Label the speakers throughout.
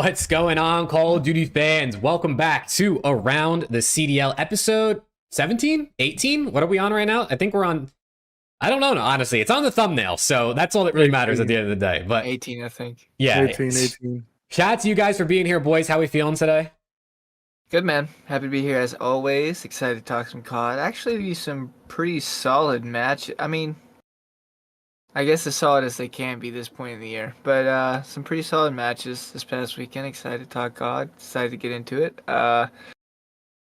Speaker 1: What's going on, Call of Duty fans? Welcome back to Around the CDL episode 17, 18. What are we on right now? I think we're on, I don't know, honestly. It's on the thumbnail, so that's all that really matters at the end of the day. But
Speaker 2: 18, I think.
Speaker 1: Yeah.
Speaker 3: 18.
Speaker 1: Shout out to you guys for being here, boys. How we feeling today?
Speaker 2: Good, man. Happy to be here as always. Excited to talk some COD. Actually, be some pretty solid match. I mean, I guess as solid as they can be this point in the year. But some pretty solid matches this past weekend. Excited to talk COD. Excited to get into it. And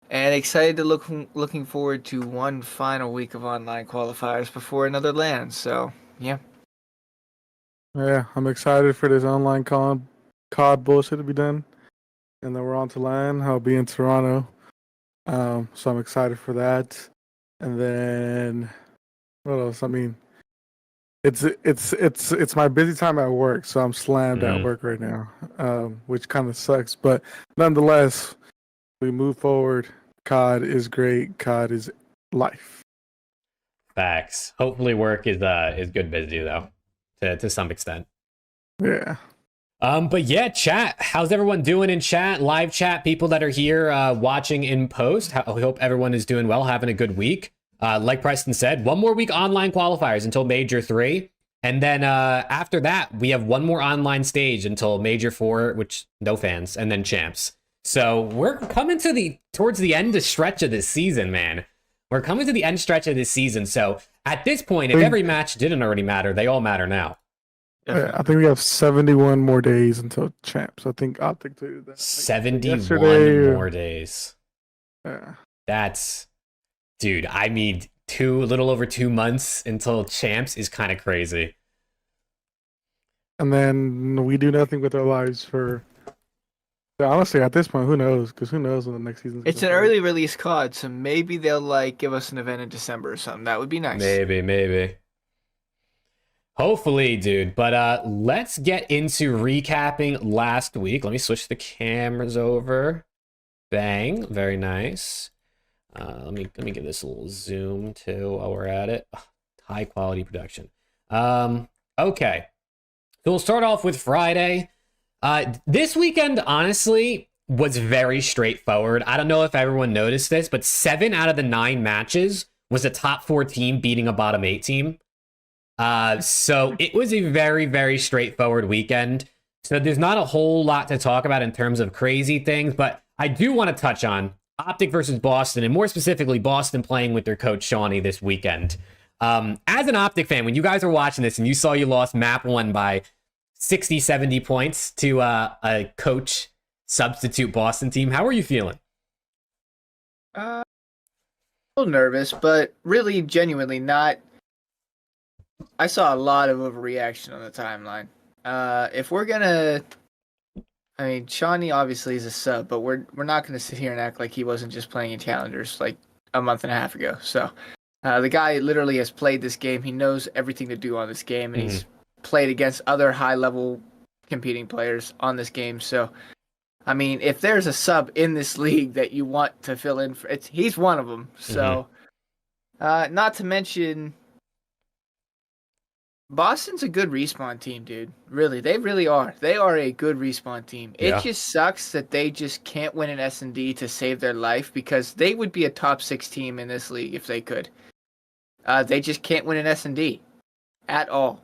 Speaker 2: excited to looking forward to one final week of online qualifiers before another lands. So, yeah.
Speaker 3: Yeah, I'm excited for this online COD bullshit to be done. And then we're on to LAN. I'll be in Toronto. So I'm excited for that. And then what else? I mean, it's my busy time at work, so I'm slammed at work right now, which kind of sucks. But nonetheless, we move forward. COD is great. COD is life.
Speaker 1: Facts. Hopefully work is good busy though, to some extent.
Speaker 3: Yeah.
Speaker 1: But yeah, chat. How's everyone doing in chat? Live chat, people that are here watching in post. I hope everyone is doing well, having a good week. Like Preston said, one more week online qualifiers until Major 3. And then after that, we have one more online stage until Major 4, which no fans, and then Champs. So we're coming to towards the end of stretch of this season, man. We're coming to the end stretch of this season. So at this point, if every match didn't already matter, they all matter now.
Speaker 3: Yeah, I think we have 71 more days until Champs. I think OpTic tweeted that.
Speaker 1: 71 more days.
Speaker 3: Yeah.
Speaker 1: That's, dude, I mean, a little over 2 months until Champs is kind of crazy.
Speaker 3: And then we do nothing with our lives for... Honestly, at this point, who knows? Because who knows when the next season's
Speaker 2: It's an early release COD, so maybe they'll give us an event in December or something. That would be nice.
Speaker 1: Maybe. Hopefully, dude. But let's get into recapping last week. Let me switch the cameras over. Bang. Very nice. Let me give this a little zoom too while we're at it. High quality production. Okay. So we'll start off with Friday. This weekend, honestly, was very straightforward. I don't know if everyone noticed this, but 7 out of the 9 matches was a top 4 team beating a bottom 8 team. So it was a very, very straightforward weekend. So there's not a whole lot to talk about in terms of crazy things, but I do want to touch on OpTic versus Boston, and more specifically, Boston playing with their coach, Shawnee, this weekend. As an OpTic fan, when you guys are watching this and you saw you lost map 1 by 60, 70 points to a coach substitute Boston team, how are you feeling?
Speaker 2: A little nervous, but really genuinely not. I saw a lot of overreaction on the timeline. If we're gonna, I mean, Shawnee obviously is a sub, but we're not gonna sit here and act like he wasn't just playing in challengers like a month and a half ago. So the guy literally has played this game. He knows everything to do on this game, and he's played against other high-level competing players on this game. So, I mean, if there's a sub in this league that you want to fill in for, he's one of them. So, not to mention, Boston's a good respawn team, dude. Really, they really are. They are a good respawn team.
Speaker 1: Yeah.
Speaker 2: It just sucks that they just can't win an S&D to save their life, because they would be a top 6 team in this league if they could. They just can't win an S&D at all.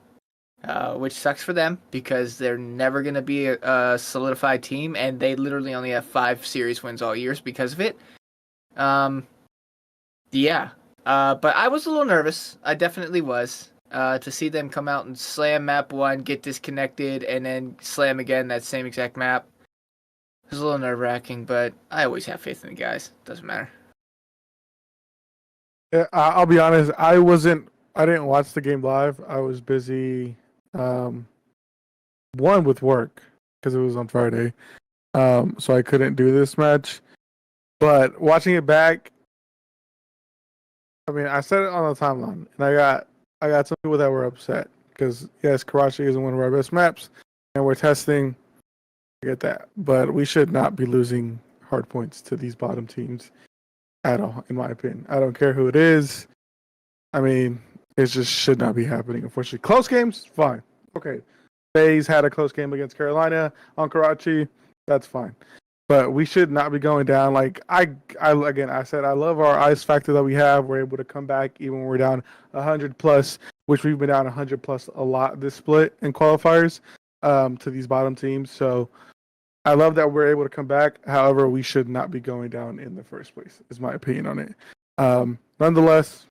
Speaker 2: Which sucks for them, because they're never going to be a solidified team, and they literally only have 5 series wins all years because of it. Yeah. But I was a little nervous. I definitely was. To see them come out and slam map 1, get disconnected, and then slam again that same exact map. It was a little nerve-wracking, but I always have faith in the guys. Doesn't matter.
Speaker 3: Yeah, I'll be honest. I didn't watch the game live. I was busy... one with work because it was on Friday, so I couldn't do this match. But watching it back, I mean, I said it on the timeline, and I got some people that were upset because yes, Karachi isn't one of our best maps, and we're testing. I get that, but we should not be losing hard points to these bottom teams at all, in my opinion. I don't care who it is. I mean, it just should not be happening, unfortunately. Close games, fine. Okay. FAZE had a close game against Carolina on Karachi. that's fine. But we should not be going down. Like I said, I love our ice factor that we have. We're able to come back even when we're down 100 plus, which we've been down 100 plus a lot this split in qualifiers to these bottom teams. So I love that we're able to come back. However, we should not be going down in the first place, is my opinion on it. Nonetheless,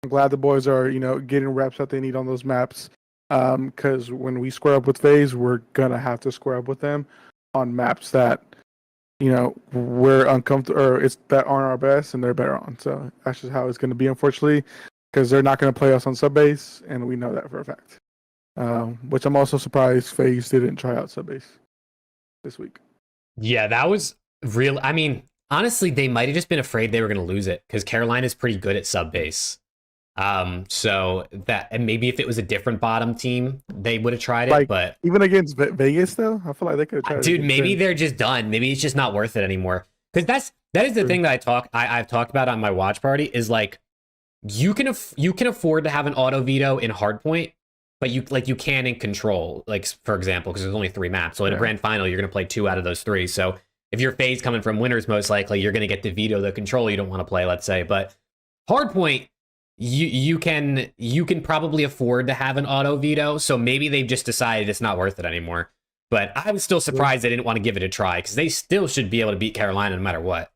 Speaker 3: I'm glad the boys are, getting reps that they need on those maps. Because when we square up with FaZe, we're gonna have to square up with them on maps that, we're uncomfortable or it's that aren't our best and they're better on. So that's just how it's gonna be, unfortunately, because they're not gonna play us on sub base, and we know that for a fact. Which I'm also surprised FaZe didn't try out sub base this week.
Speaker 1: Yeah, that was real. I mean, honestly, they might have just been afraid they were going to lose it because Carolina's pretty good at sub base. So that, and maybe if it was a different bottom team, they would have tried it. But
Speaker 3: even against Vegas, though, I feel like they could have tried.
Speaker 1: Dude, maybe they're just done. Maybe it's just not worth it anymore. Because that is the thing that I've talked about on my watch party is like you can afford to have an auto veto in hardpoint, but you can in control. Like for example, because there's only 3 maps. So in a grand final, you're going to play 2 out of those 3. So if your FaZe coming from winners, most likely you're going to get to veto the control you don't want to play. Let's say, but hardpoint. You can probably afford to have an auto veto, so maybe they've just decided it's not worth it anymore. But I was still surprised they didn't want to give it a try because they still should be able to beat Carolina no matter what.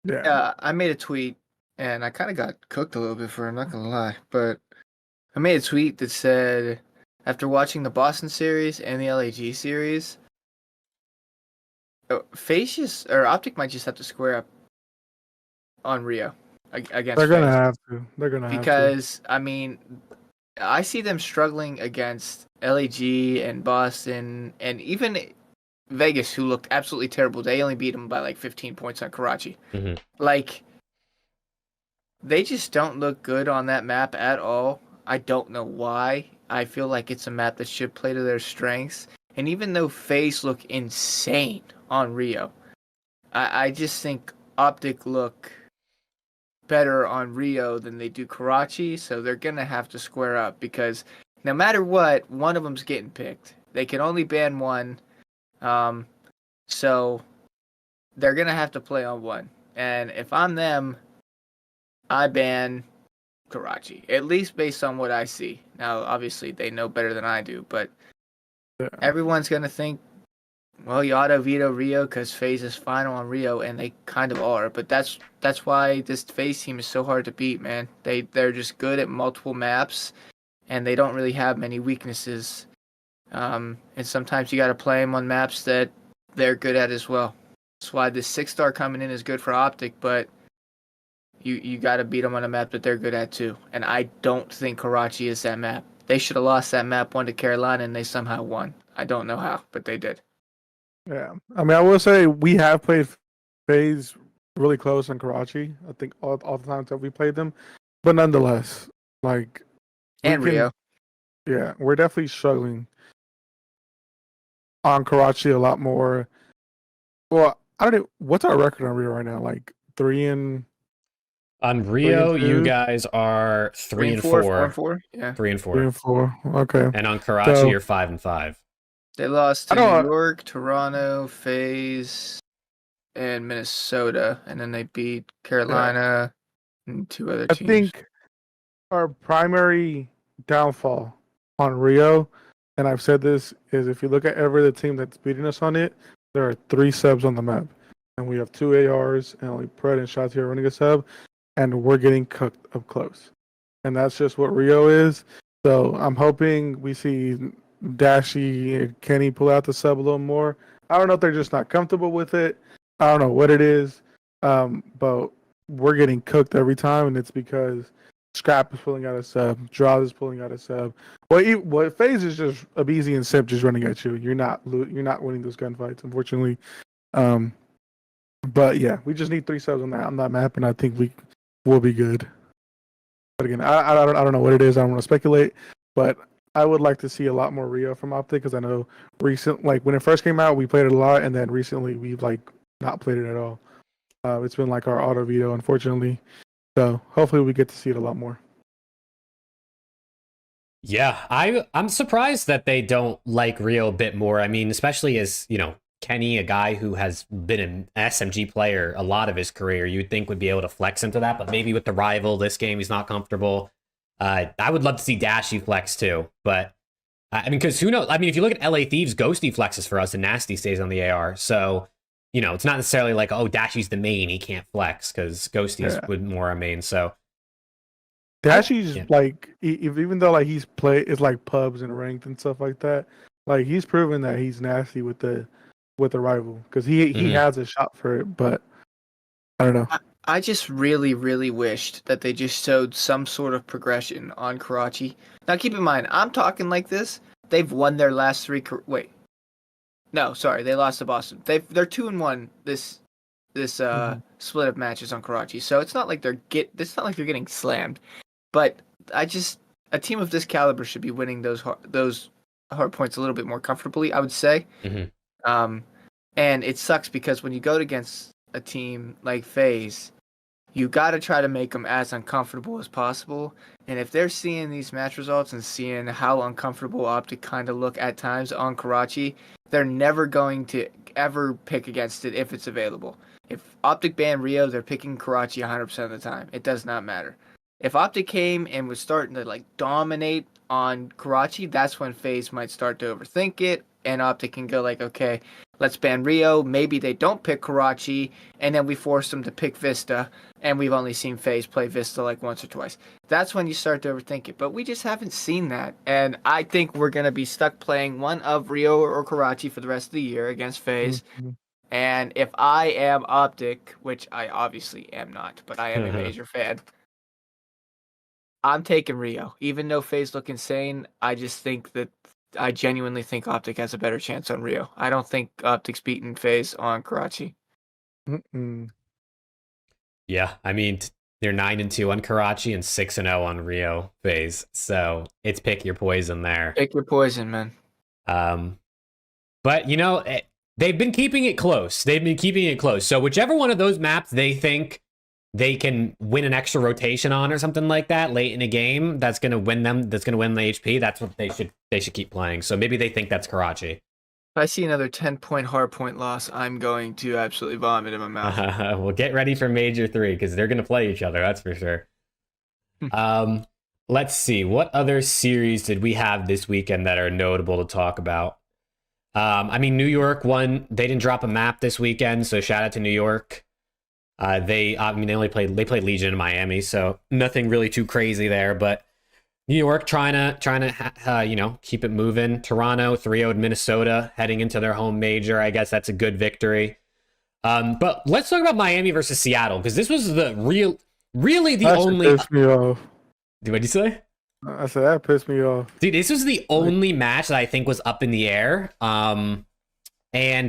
Speaker 2: Yeah, I made a tweet and I kind of got cooked a little bit for it, I'm not gonna lie, but I made a tweet that said after watching the Boston series and the LAG series, FaZe or OpTic might just have to square up on Rio. Against
Speaker 3: they're gonna
Speaker 2: FaZe.
Speaker 3: have to. They're gonna have to.
Speaker 2: Because I mean, I see them struggling against LAG and Boston and even Vegas, who looked absolutely terrible. They only beat them by like 15 points on Karachi.
Speaker 1: Mm-hmm.
Speaker 2: Like, they just don't look good on that map at all. I don't know why. I feel like it's a map that should play to their strengths. And even though FaZe look insane on Rio, I just think OpTic look better on Rio than they do Karachi, so they're gonna have to square up because no matter what, one of them's getting picked. They can only ban one, so they're gonna have to play on one. And if I'm them, I ban Karachi, at least based on what I see. Now, obviously, they know better than I do, but everyone's gonna think, well, you auto veto Rio because FaZe is final on Rio, and they kind of are. But that's why this FaZe team is so hard to beat, man. They're just good at multiple maps, and they don't really have many weaknesses. And sometimes you got to play them on maps that they're good at as well. That's why this 6-star coming in is good for OpTic, but you got to beat them on a map that they're good at too. And I don't think Karachi is that map. They should have lost that map 1 to Carolina, and they somehow won. I don't know how, but they did.
Speaker 3: Yeah, I mean, I will say we have played FaZe really close in Karachi. I think all the times that we played them, but nonetheless, like
Speaker 2: and Rio,
Speaker 3: yeah, we're definitely struggling on Karachi a lot more. Well, I don't know what's our record on Rio right now. Like 3
Speaker 1: on Rio,
Speaker 3: 3 and 2?
Speaker 1: you guys are 3 and 4.
Speaker 2: 4 and 4, yeah,
Speaker 1: 3 and 4.
Speaker 3: 3 and 4. Okay,
Speaker 1: and on Karachi, you're 5 and 5.
Speaker 2: They lost to New York, Toronto, FaZe, and Minnesota, and then they beat Carolina and 2 other teams.
Speaker 3: I think our primary downfall on Rio, and I've said this, is if you look at every other team that's beating us on it, there are 3 subs on the map. And we have 2 ARs, and only Pred and Shots here running a sub, and we're getting cooked up close. And that's just what Rio is. So I'm hoping we see Dashy and Kenny pull out the sub a little more. I don't know if they're just not comfortable with it. I don't know what it is. But we're getting cooked every time, and it's because Scrap is pulling out a sub, Draws is pulling out a sub. Well, FaZe is just Abizi and Simp just running at you. You're not winning those gunfights, unfortunately. But yeah, we just need 3 subs on that map, and I think we will be good. But again, I don't know what it is. I don't want to speculate, but I would like to see a lot more Rio from OpTic because I know when it first came out, we played it a lot, and then recently we've not played it at all. It's been like our auto veto, unfortunately. So hopefully we get to see it a lot more.
Speaker 1: Yeah, I'm surprised that they don't like Rio a bit more. I mean, especially as Kenny, a guy who has been an SMG player a lot of his career, you would think would be able to flex into that, but maybe with the rival this game, he's not comfortable. I would love to see Dashy flex too, but I mean, because who knows? I mean, if you look at LA Thieves, Ghosty flexes for us and Nasty stays on the AR. So, you know, it's not necessarily like, oh, Dashy's the main, he can't flex because Ghosty's with more a main. So,
Speaker 3: Dashy's like, even though like it's like pubs and ranked and stuff like that, like he's proven that he's nasty with the rival because he has a shot for it, but I don't know.
Speaker 2: I just really, really wished that they just showed some sort of progression on Karachi. Now, keep in mind, I'm talking like this. They've won their last 3. Wait, no, sorry, they lost to Boston. They're 2-1 this split of matches on Karachi. So it's not like it's not like they're getting slammed. But a team of this caliber should be winning those hard points a little bit more comfortably, I would say. And it sucks because when you go against a team like FaZe, you got to try to make them as uncomfortable as possible. And if they're seeing these match results and seeing how uncomfortable OpTic kind of look at times on Karachi, they're never going to ever pick against it if it's available. If OpTic banned Rio, they're picking Karachi 100% of the time. It does not matter. If OpTic came and was starting to like dominate on Karachi, that's when FaZe might start to overthink it, and OpTic can go like, okay, let's ban Rio. Maybe they don't pick Karachi, and then we force them to pick Vista, and we've only seen FaZe play Vista like once or twice. That's when you start to overthink it, but we just haven't seen that, and I think we're going to be stuck playing one of Rio or Karachi for the rest of the year against FaZe. And if I am OpTic, which I obviously am not, but I am a major fan, I'm taking Rio. Even though FaZe look insane, I genuinely think OpTic has a better chance on Rio. I don't think OpTic's beating FaZe on Karachi.
Speaker 1: Yeah, I mean, they're 9-2 on Karachi and 6-0 on Rio FaZe. So it's pick your poison there.
Speaker 2: Pick your poison, man.
Speaker 1: But, you know, they've been keeping it close. So whichever one of those maps they think they can win an extra rotation on or something like that late in a game, that's going to win the HP, that's what they should keep playing. So maybe they think that's Karachi.
Speaker 2: If I see another 10-point hardpoint loss, I'm going to absolutely vomit in my mouth.
Speaker 1: Well, get ready for Major 3 because they're going to play each other, that's for sure. Let's see. What other series did we have this weekend that are notable to talk about? I mean, New York won. They didn't drop a map this weekend, so shout out to New York. They played Legion in Miami, so nothing really too crazy there. But New York trying to keep it moving. Toronto 3-0'd Minnesota heading into their home major. I guess that's a good victory. But let's talk about Miami versus Seattle because this was really the only.
Speaker 3: Pissed me off.
Speaker 1: What'd you say?
Speaker 3: I said that pissed me off.
Speaker 1: Dude, this was the only match that I think was up in the air. And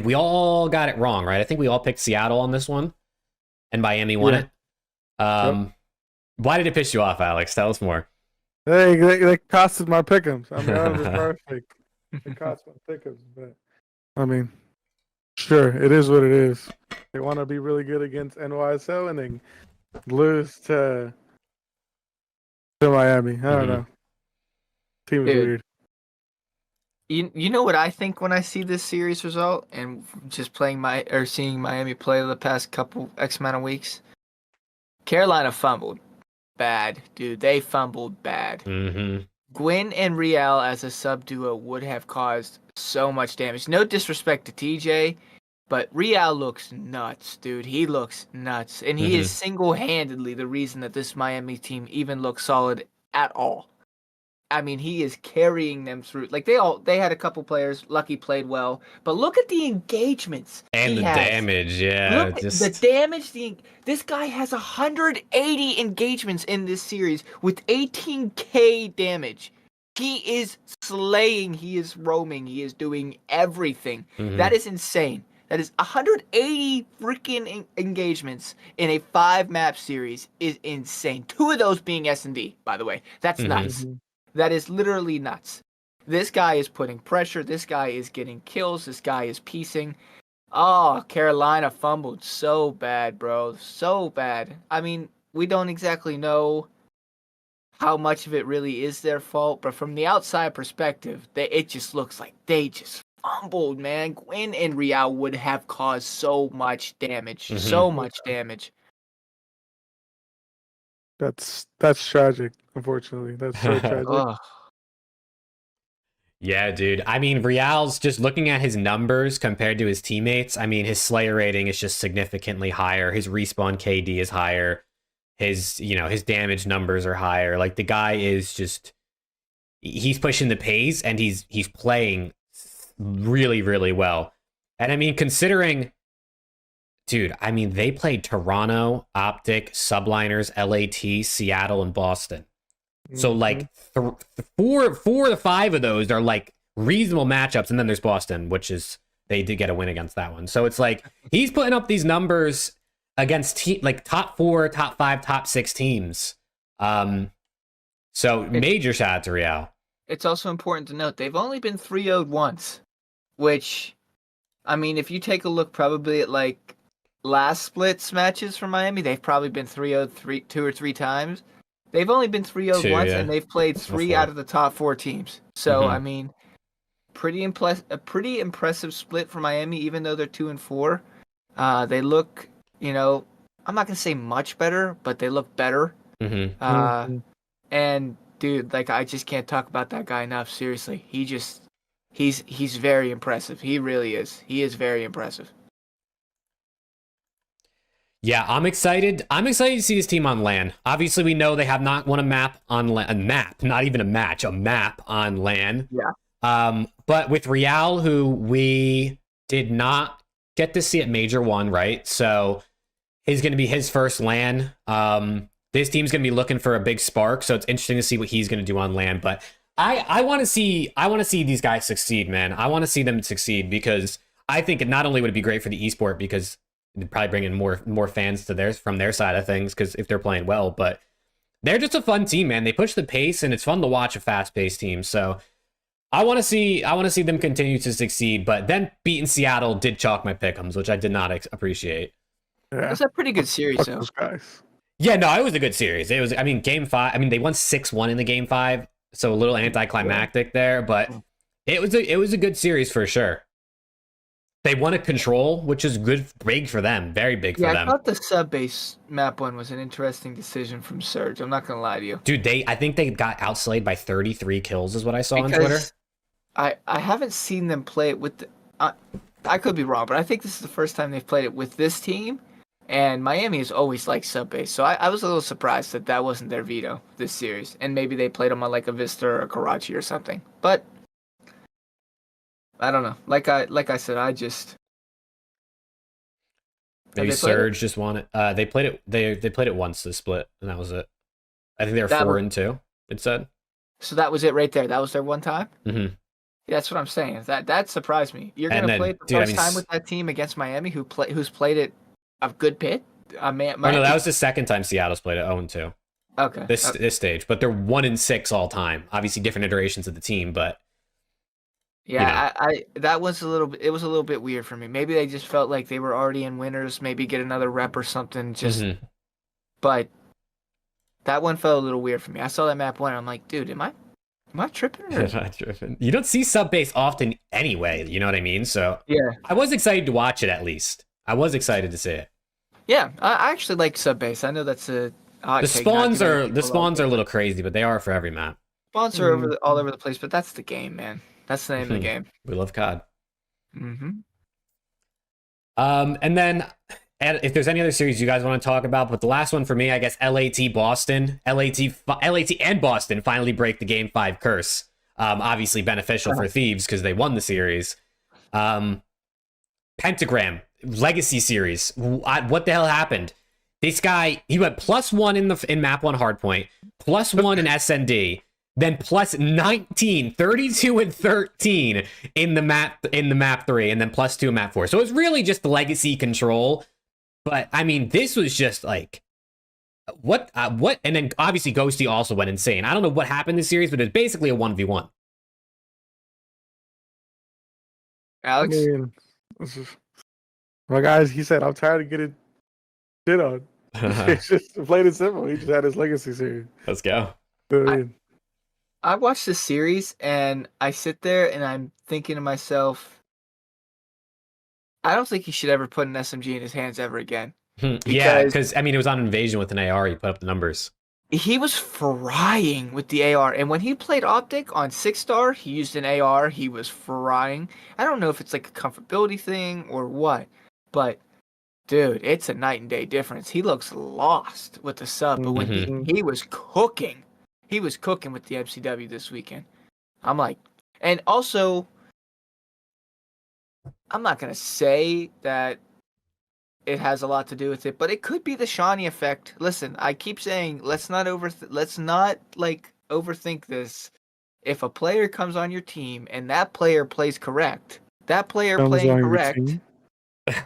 Speaker 1: we all got it wrong, right? I think we all picked Seattle on this one. And Miami won it. Why did it piss you off, Alex? Tell us more.
Speaker 3: They costed my PickEms. I mean, that was perfect. It cost my PickEms, but I mean, sure, it is what it is. They want to be really good against NYSL and then lose to Miami. I don't know. Team is weird.
Speaker 2: You know what I think when I see this series result and just seeing Miami play the past couple X amount of weeks? Carolina fumbled bad, dude. They fumbled bad. Gwyn and Riel as a sub duo would have caused so much damage. No disrespect to TJ, but Riel looks nuts, dude. He looks nuts, and he is single-handedly the reason that this Miami team even looks solid at all. I mean, he is carrying them through. Like they had a couple players. Lucky played well, but look at the engagements
Speaker 1: and the damage. Yeah,
Speaker 2: the damage. This guy has 180 engagements in this series with 18k damage. He is slaying. He is roaming. He is doing everything. That is insane. That is 180 freaking engagements in a 5-map series is insane. 2 of those being S&D, by the way. That's nuts. That is literally nuts. This guy is putting pressure. This guy is getting kills. This guy is piecing. Oh, Carolina fumbled so bad, bro. So bad. I mean, we don't exactly know how much of it really is their fault, but from the outside perspective, it just looks like they just pummeled, man. Gwyn and Real would have caused so much damage.
Speaker 1: Mhm.
Speaker 2: So much damage.
Speaker 3: That's tragic. Unfortunately, that's so tragic.
Speaker 2: Ugh.
Speaker 1: Yeah, dude. I mean, Real's just looking at his numbers compared to his teammates. I mean, his Slayer rating is just significantly higher. His respawn KD is higher. His, his damage numbers are higher. Like the guy is just he's pushing the pace and he's playing really, really well. And I mean, considering dude, I mean, they played Toronto, OpTic, Subliners, LAT, Seattle, and Boston. So like four to five of those are like reasonable matchups, and then there's Boston, which is they did get a win against that one. So it's like he's putting up these numbers against like top 4, top 5, top 6 teams. So major shout out to Real.
Speaker 2: It's also important to note they've only been 3-0'd once, which, I mean, if you take a look probably at like last splits matches for Miami, they've probably been 3-0 2 or 3 times. They've only been 3-0 once, and they've played 3 out of the top 4 teams. So, I mean, a pretty impressive split for Miami, even though they're 2-4. They look, I'm not going to say much better, but they look better. And, dude, like, I just can't talk about that guy enough. Seriously. He's very impressive. He really is. He is very impressive.
Speaker 1: Yeah, I'm excited. I'm excited to see this team on LAN. Obviously, we know they have not won a map on LAN. A map, not even a match, a map on LAN.
Speaker 2: Yeah.
Speaker 1: But with Real, who we did not get to see at Major 1, right? So he's going to be his first LAN. This team's going to be looking for a big spark, so it's interesting to see what he's going to do on LAN. But I want to see these guys succeed, man. I want to see them succeed because I think it not only would it be great for the esport because they'd probably bring in more fans to from their side of things because if they're playing well, but they're just a fun team, man. They push the pace and it's fun to watch a fast-paced team. So I want to see them continue to succeed. But then beating Seattle did chalk my pick'ems, which I did not appreciate.
Speaker 3: Yeah.
Speaker 2: It was a pretty good series, though.
Speaker 3: Those guys.
Speaker 1: Yeah, no, it was a good series. It was, I mean, game 5. I mean, they won 6-1 in the game 5, so a little anticlimactic there, but it was a good series for sure. They won a control, which is big for them, very big for them.
Speaker 2: Yeah, I thought the sub-base map one was an interesting decision from Surge. I'm not gonna lie to you,
Speaker 1: dude. I think they got outslayed by 33 kills, is what I saw on Twitter.
Speaker 2: I haven't seen them play it with. I could be wrong, but I think this is the first time they've played it with this team. And Miami is always like sub-base, so I was a little surprised that wasn't their veto this series. And maybe they played them on like a Vista or a Karachi or something. But I don't know. Like I said, I just
Speaker 1: maybe Surge just won it. They played it. They played it once this split, and that was it. I think they were 4-2. It said.
Speaker 2: So that was it right there. That was their one time.
Speaker 1: Mm-hmm.
Speaker 2: Yeah, that's what I'm saying. That surprised me. You're gonna play it the first time with that team against Miami, who's played it a good bit.
Speaker 1: No, that was the second time Seattle's played it 0-2.
Speaker 2: Okay.
Speaker 1: This stage, but they're 1-6 all time. Obviously, different iterations of the team, but
Speaker 2: yeah, that was a little bit weird for me. Maybe they just felt like they were already in winners. Maybe get another rep or something. But that one felt a little weird for me. I saw that map one. I'm like, dude, am I tripping? Or?
Speaker 1: I'm not tripping. You don't see sub base often anyway. You know what I mean? So
Speaker 2: yeah,
Speaker 1: I was excited to watch it at least. I was excited to see it.
Speaker 2: Yeah, I actually like sub base. I know that's a
Speaker 1: the spawns are a little crazy, but they are for every map.
Speaker 2: Spawns are all over the place, but that's the game, man. That's the name of the game.
Speaker 1: We love COD.
Speaker 2: Mm-hmm.
Speaker 1: And then if there's any other series you guys want to talk about, but the last one for me, I guess LAT Boston, LAT and Boston finally break the Game 5 curse. Obviously beneficial for Thieves because they won the series. Pentagram Legacy series. What the hell happened? This guy, he went +1 in map 1 hardpoint, +1 in SND, then +19, 32 and 13 in the map 3, and then +2 in map 4. So it's really just the legacy control. But I mean, this was just like what? And then obviously Ghosty also went insane. I don't know what happened this series, but it's basically a 1v1.
Speaker 2: Alex,
Speaker 3: my guys, he said, I'm tired of getting shit on. He just played it simple. He just had his legacy series.
Speaker 1: Let's go.
Speaker 2: I watched this series and I sit there and I'm thinking to myself, I don't think he should ever put an SMG in his hands ever again.
Speaker 1: Yeah, because I mean, it was on Invasion with an AR. He put up the numbers.
Speaker 2: He was frying with the AR, and when he played OpTic on 6-star, he used an AR. He was frying. I don't know if it's like a comfortability thing or what, but dude, it's a night and day difference. He looks lost with the sub, but when he was cooking, he was cooking with the MCW this weekend. I'm like, and also, I'm not gonna say that it has a lot to do with it, but it could be the Shawnee effect. Listen, I keep saying let's not overthink this. If a player comes on your team and that player plays correct, that player playing correct,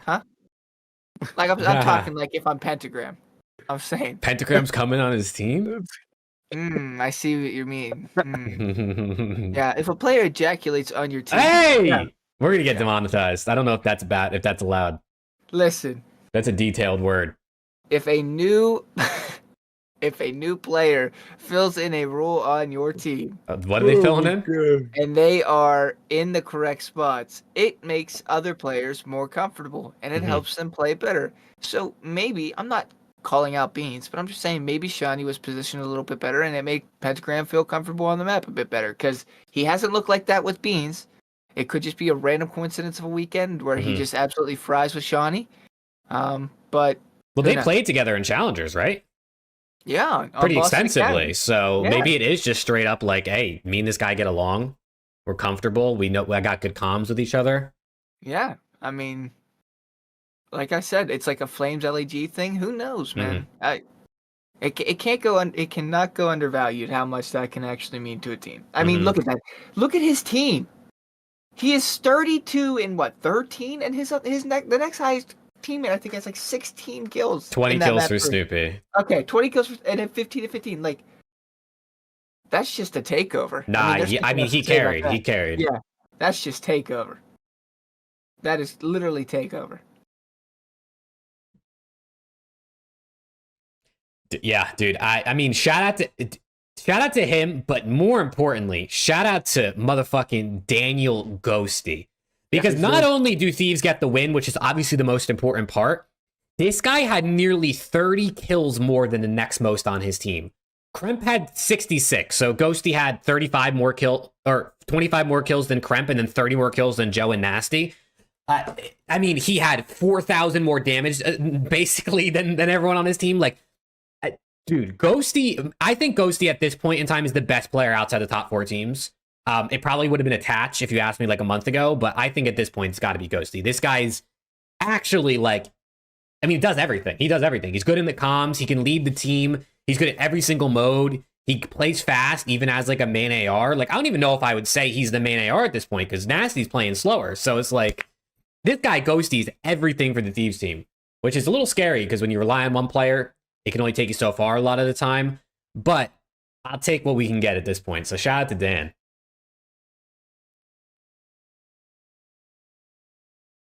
Speaker 2: huh? Like I'm talking like if I'm Pentagram, I'm saying
Speaker 1: Pentagram's coming on his team.
Speaker 2: I see what you mean. Yeah, if a player ejaculates on your team,
Speaker 1: hey, we're gonna get demonetized. I don't know if that's bad, if that's allowed.
Speaker 2: Listen.
Speaker 1: That's a detailed word.
Speaker 2: If a new player fills in a role on your team,
Speaker 1: what are they filling in?
Speaker 2: and they are in the correct spots, it makes other players more comfortable and it helps them play better. So maybe, I'm not calling out Beans, but I'm just saying maybe Shawnee was positioned a little bit better and it made Pentagram feel comfortable on the map a bit better because he hasn't looked like that with Beans. It could just be a random coincidence of a weekend where he just absolutely fries with Shawnee. But
Speaker 1: they played together in Challengers, right?
Speaker 2: Yeah,
Speaker 1: pretty extensively. So maybe it is just straight up like, hey, me and this guy get along. We're comfortable. We know I got good comms with each other.
Speaker 2: Yeah, I mean, like I said, it's like a Flames LAG thing. Who knows, man? It cannot go undervalued how much that can actually mean to a team. I mean, look at that. Look at his team. He is 32 in what, 13, and the next highest teammate I think has like 16 kills.
Speaker 1: 20 kills for Snoopy.
Speaker 2: Okay, 20 kills and then 15 to 15. Like, that's just a takeover.
Speaker 1: Nah, I mean he carried. He carried.
Speaker 2: Yeah, that's just takeover. That is literally takeover.
Speaker 1: Yeah, dude. I mean, shout out to him, but more importantly, shout out to motherfucking Daniel Ghosty. Because not only do Thieves get the win, which is obviously the most important part, this guy had nearly 30 kills more than the next most on his team. Kremp had 66, so Ghosty had 25 more or 25 more kills than Kremp, and then 30 more kills than Joe and Nasty. I mean, he had 4,000 more damage, basically, than everyone on his team. Like, dude, Ghosty, I think Ghosty at this point in time is the best player outside the top 4 teams. It probably would have been Attach if you asked me like a month ago, but I think at this point it's got to be Ghosty. This guy's actually like, I mean, he does everything. He does everything. He's good in the comms. He can lead the team. He's good at every single mode. He plays fast, even as like a main AR. Like, I don't even know if I would say he's the main AR at this point because Nasty's playing slower. So it's like, this guy Ghosty is everything for the Thieves team, which is a little scary because when you rely on one player, it can only take you so far a lot of the time. But I'll take what we can get at this point. So shout out to Dan.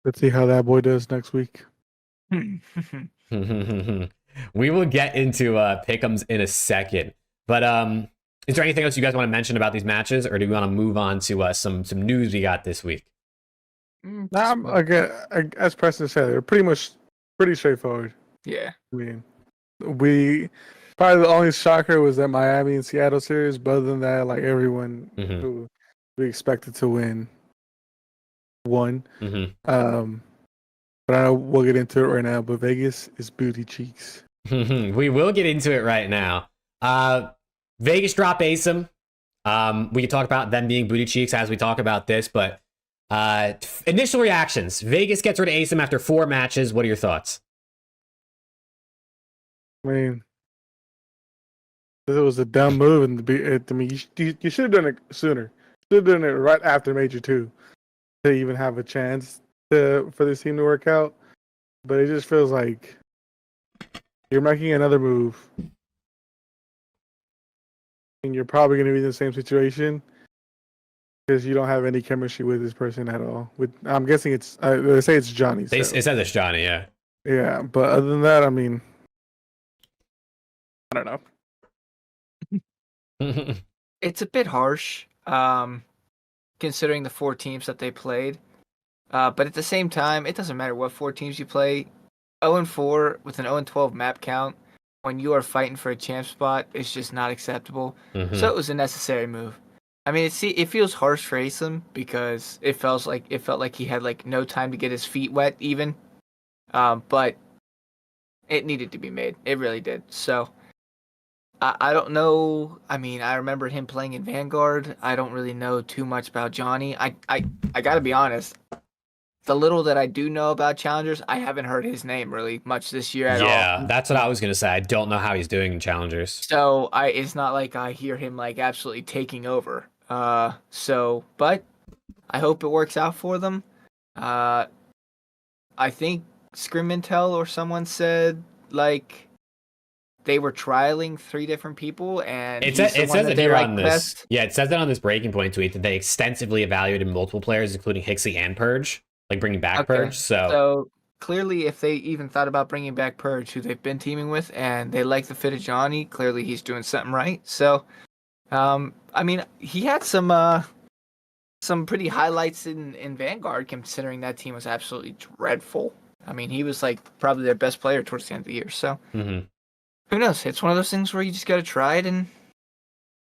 Speaker 3: Let's see how that boy does next week.
Speaker 1: We will get into PickEms in a second. But is there anything else you guys want to mention about these matches, or do we want to move on to some news we got this week?
Speaker 3: Again, as Preston said, they're pretty straightforward.
Speaker 2: Yeah.
Speaker 3: I mean, probably the only shocker was that Miami and Seattle series, but other than that, like everyone who we expected to won. But I know we'll get into it right now. But Vegas is booty cheeks.
Speaker 1: We will get into it right now. Vegas drop Asim. We can talk about them being booty cheeks as we talk about this, but initial reactions. Vegas gets rid of Asim after 4 matches. What are your thoughts?
Speaker 3: I mean, it was a dumb move, and you should have done it sooner. Should have done it right after Major 2 to even have a chance for this team to work out. But it just feels like you're making another move, and you're probably going to be in the same situation because you don't have any chemistry with this person at all. I'm guessing they say it's Johnny.
Speaker 1: It says it's Johnny, yeah.
Speaker 3: Yeah, but other than that, I mean, I don't
Speaker 2: know. It's a bit harsh, considering the 4 teams that they played. But at the same time, it doesn't matter what 4 teams you play. 0-4 with an 0-12 map count when you are fighting for a champ spot is just not acceptable. So it was a necessary move. I mean, it feels harsh for Asim because it felt like he had like no time to get his feet wet even. But it needed to be made. It really did. So I don't know. I mean, I remember him playing in Vanguard. I don't really know too much about Johnny. I gotta be honest. The little that I do know about challengers, I haven't heard his name really much this year at all.
Speaker 1: Yeah, that's what I was gonna say. I don't know how he's doing in challengers.
Speaker 2: So it's not like I hear him like absolutely taking over. But I hope it works out for them. I think Scrim Intel or someone said like they were trialing 3 different people, and
Speaker 1: it says it here on this.
Speaker 2: Best.
Speaker 1: Yeah, it says that on this Breaking Point tweet that they extensively evaluated multiple players, including Hixie and Purge, like bringing back Purge.
Speaker 2: So clearly, if they even thought about bringing back Purge, who they've been teaming with, and they like the fit of Johnny, clearly he's doing something right. So, I mean, he had some pretty highlights in Vanguard, considering that team was absolutely dreadful. I mean, he was like probably their best player towards the end of the year. So, who knows? It's one of those things where you just got to try it and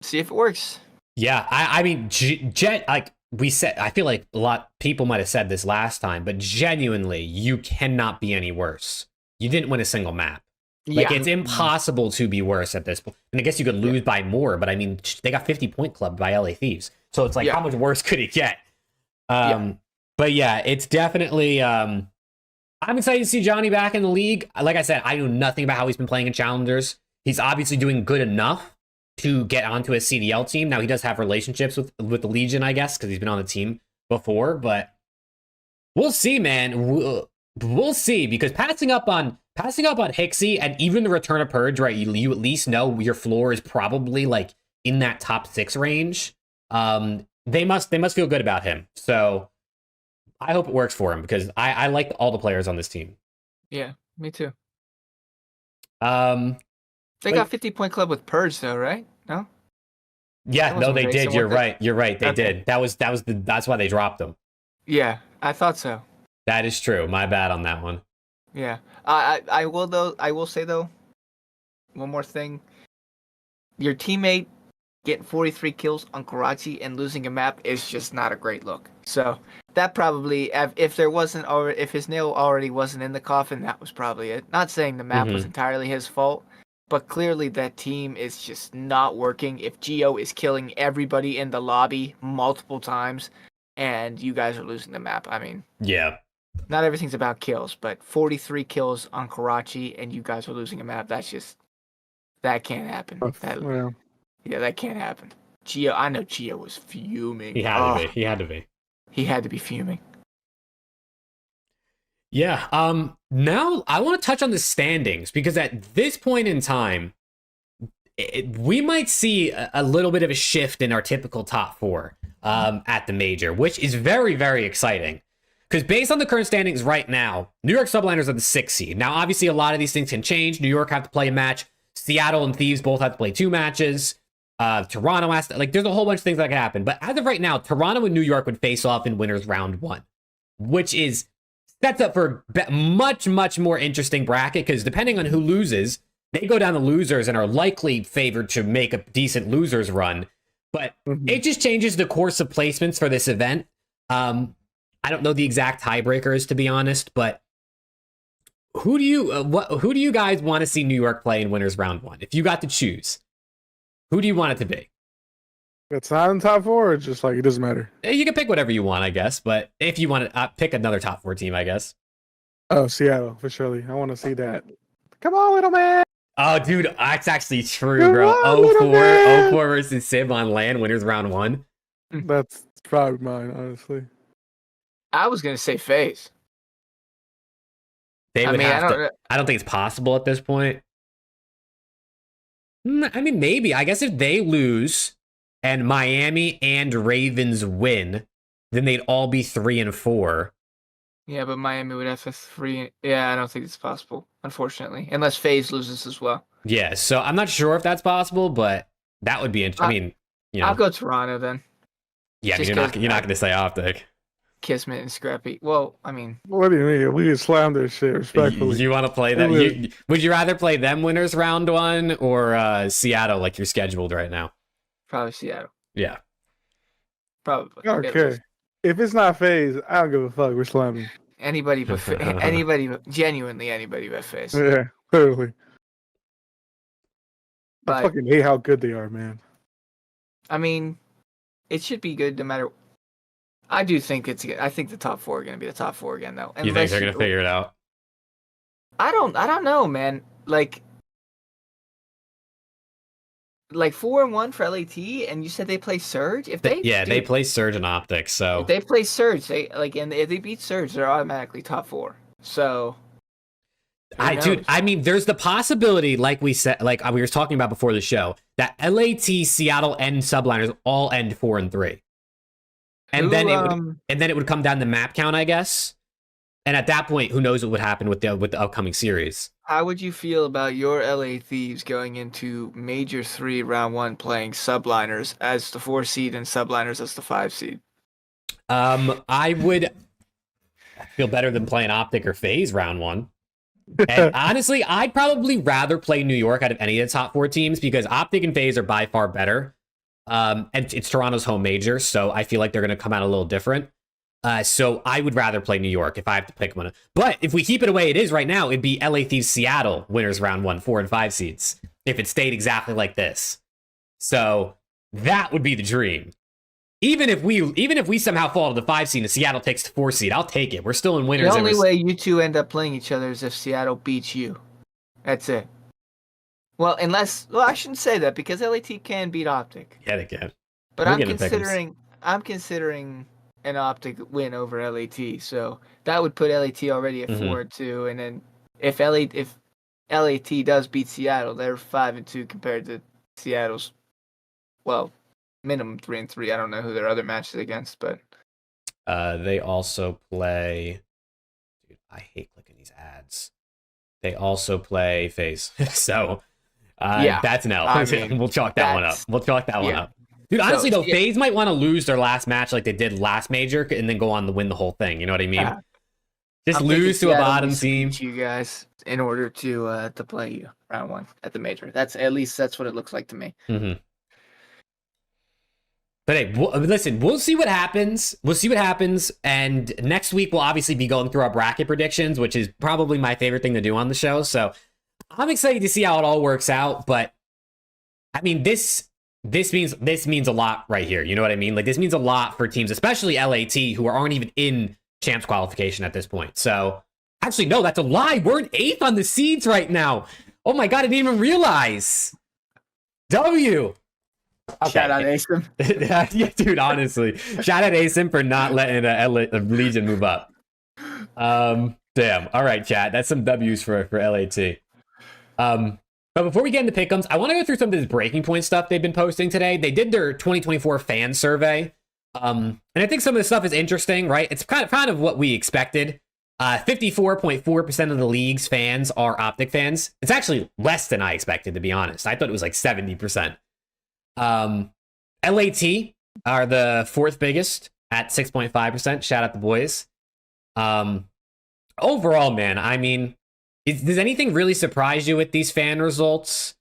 Speaker 2: see if it works.
Speaker 1: Yeah, I mean, Jet, like we said, I feel like a lot people might have said this last time, but genuinely, you cannot be any worse. You didn't win a single map. Like, it's impossible to be worse at this point. And I guess you could lose by more, but I mean, they got 50-point club by LA Thieves. So it's like, how much worse could it get? But yeah, it's definitely... I'm excited to see Johnny back in the league. Like I said, I know nothing about how he's been playing in Challengers. He's obviously doing good enough to get onto a CDL team. Now, he does have relationships with the Legion, I guess, because he's been on the team before. But we'll see, man. We'll see, because passing up on Hixie and even the return of Purge, right? You at least know your floor is probably like in that top 6 range. They must feel good about him. So I hope it works for him, because I like all the players on this team.
Speaker 2: Yeah, me too. They got 50-point club with Purge though, right? No?
Speaker 1: Yeah, no, they did. You're right. They did. That's why they dropped them.
Speaker 2: Yeah, I thought so.
Speaker 1: That is true. My bad on that one.
Speaker 2: Yeah. I will say though, one more thing. Your teammate getting 43 kills on Karachi and losing a map is just not a great look. So that probably, if his nail already wasn't in the coffin, that was probably it. Not saying the map was entirely his fault, but clearly that team is just not working. If Geo is killing everybody in the lobby multiple times and you guys are losing the map, I mean,
Speaker 1: yeah,
Speaker 2: not everything's about kills, but 43 kills on Karachi and you guys are losing a map, that can't happen. Yeah, that can't happen. Geo, I know Geo was fuming.
Speaker 1: He had to be.
Speaker 2: He had to be fuming.
Speaker 1: Yeah. Now I want to touch on the standings, because at this point in time, we might see a little bit of a shift in our typical top 4 at the major, which is very, very exciting. Because based on the current standings right now, New York Subliners are the 6th seed. Now, obviously, a lot of these things can change. New York have to play a match. Seattle and Thieves both have to play 2 matches. Toronto has to, like, there's a whole bunch of things that can happen. But as of right now, Toronto and New York would face off in winners round 1, which sets up for a much, much more interesting bracket, because depending on who loses, they go down the losers and are likely favored to make a decent losers run. But it just changes the course of placements for this event. I don't know the exact tiebreakers, to be honest, but who do you guys want to see New York play in winners round 1? If you got to choose, who do you want it to be?
Speaker 3: It's not in top 4. It's just like, it doesn't matter.
Speaker 1: You can pick whatever you want, I guess. But if you want to pick another top 4 team, I guess.
Speaker 3: Oh, Seattle, for surely. I want to see that. Come on, little man.
Speaker 1: Oh, dude, that's actually true, bro. 0-4 versus Sim on LAN, winners round 1.
Speaker 3: That's probably mine, honestly.
Speaker 2: I was going to say FaZe.
Speaker 1: I don't think it's possible at this point. I mean, maybe. I guess if they lose and Miami and Ravens win, then they'd all be 3 and 4.
Speaker 2: Yeah, but Miami would have a 3. Yeah, I don't think it's possible, unfortunately, unless FaZe loses as well.
Speaker 1: Yeah, so I'm not sure if that's possible, but that would be interesting. I mean,
Speaker 2: I'll go Toronto then.
Speaker 1: Yeah, I mean, you're not going to say OpTic.
Speaker 2: Kismet and Scrappy. Well, I mean,
Speaker 3: What do you mean? We can slam their shit respectfully.
Speaker 1: You want to play that? Would you rather play them winners round one or Seattle like you're scheduled right now?
Speaker 2: probably Seattle.
Speaker 1: Yeah.
Speaker 2: Probably.
Speaker 3: Okay. If it's not FaZe, I don't give a fuck. We're slamming.
Speaker 2: Anybody but genuinely anybody but FaZe.
Speaker 3: Yeah, clearly. I
Speaker 2: But
Speaker 3: fucking hate how good they are, man.
Speaker 2: I mean, it should be good no matter. I do think it's good. I think the top 4 are going to be the top 4 again, though.
Speaker 1: You think they're going to figure it out?
Speaker 2: I don't know, man. Like 4-1 for LAT, and you said they play Surge. If they
Speaker 1: they play Surge and OpTic, so
Speaker 2: if they play Surge, and if they beat Surge, they're automatically top 4. So,
Speaker 1: I mean, there's the possibility, like we said, like we were talking about before the show, that LAT, Seattle, and Subliners all end 4-3, and then it would come down to map count, I guess. And at that point, who knows what would happen with the upcoming series?
Speaker 2: How would you feel about your LA Thieves going into Major 3 round 1 playing Subliners as the 4 seed and Subliners as the 5 seed?
Speaker 1: I would feel better than playing OpTic or FaZe round 1. And honestly, I'd probably rather play New York out of any of the top 4 teams because OpTic and FaZe are by far better. And it's Toronto's home major, so I feel like they're going to come out a little different. So I would rather play New York if I have to pick one. But if we keep it the way it is right now, it'd be LA Thieves Seattle winners round 1, 4 and 5 seeds. If it stayed exactly like this. So that would be the dream. Even if we somehow fall to the 5 seed and Seattle takes the 4 seed, I'll take it. We're still in winners.
Speaker 2: The only way you two end up playing each other is if Seattle beats you. That's it. Well, I shouldn't say that because LAT can beat OpTic.
Speaker 1: Yeah, they can.
Speaker 2: But I'm considering an OpTic win over LAT, so that would put LAT already at 4-2, and then if LAT does beat Seattle, they're 5-2 compared to Seattle's, well, minimum 3-3. I don't know who their other match is against, but
Speaker 1: they also play. Dude, I hate clicking these ads. They also play FaZe, so that's an L. I mean, we'll chalk that one up. We'll chalk that one up. Dude, honestly, though, FaZe might want to lose their last match like they did last major and then go on to win the whole thing. You know what I mean? Just lose to a bottom team.
Speaker 2: You guys, in order to play you round 1 at the major. That's what it looks like to me.
Speaker 1: Mm-hmm. But hey, listen, we'll see what happens. And next week we'll obviously be going through our bracket predictions, which is probably my favorite thing to do on the show. So I'm excited to see how it all works out. But I mean, this means a lot right here. You know what I mean? Like, this means a lot for teams, especially LAT, who aren't even in champs qualification at this point. So, actually, no, that's a lie. We're in 8th on the seeds right now. Oh my god, I didn't even realize. W. Okay.
Speaker 2: Shout out Asim.
Speaker 1: Yeah, dude, honestly. Shout out Asim for not letting a Legion move up. Damn. All right, chat. That's some W's for LAT. But before we get into PickEms, I want to go through some of this breaking point stuff they've been posting today. They did their 2024 fan survey. And I think some of the stuff is interesting, right? It's kind of what we expected. 54.4% of the league's fans are OpTic fans. It's actually less than I expected, to be honest. I thought it was like 70%. LAT are the 4th biggest at 6.5%. Shout out the boys. Overall, man, I mean, does anything really surprise you with these fan results?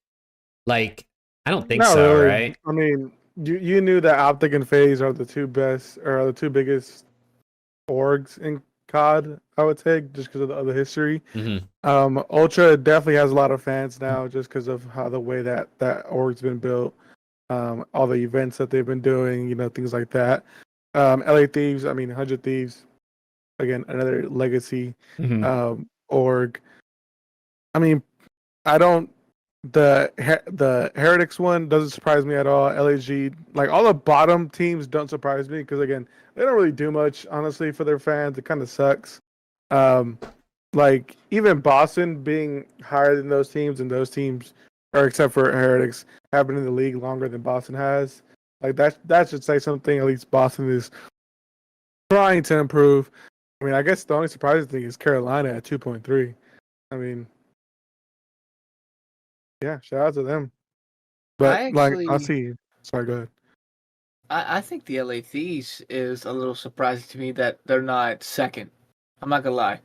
Speaker 1: Like, I don't think so, really. Right?
Speaker 3: I mean, you knew that OpTic and FaZe are the 2 best, or the 2 biggest orgs in COD, I would say, just because of the history.
Speaker 1: Mm-hmm.
Speaker 3: Ultra definitely has a lot of fans now, just because of how the way that org's been built, all the events that they've been doing, things like that. LA Thieves, 100 Thieves, again, another legacy org. I mean, the Heretics one doesn't surprise me at all. LAG, like all the bottom teams don't surprise me because, again, they don't really do much, honestly, for their fans. It kind of sucks. Like, even Boston being higher than those teams, and those teams, or except for Heretics, have been in the league longer than Boston has. Like, that should say something. At least Boston is trying to improve. I mean, I guess the only surprising thing is Carolina at 2.3. I mean, yeah, shout out to them. But I'll see. Sorry, go ahead.
Speaker 2: I think the LA Thieves is a little surprising to me that they're not second. I'm not gonna lie.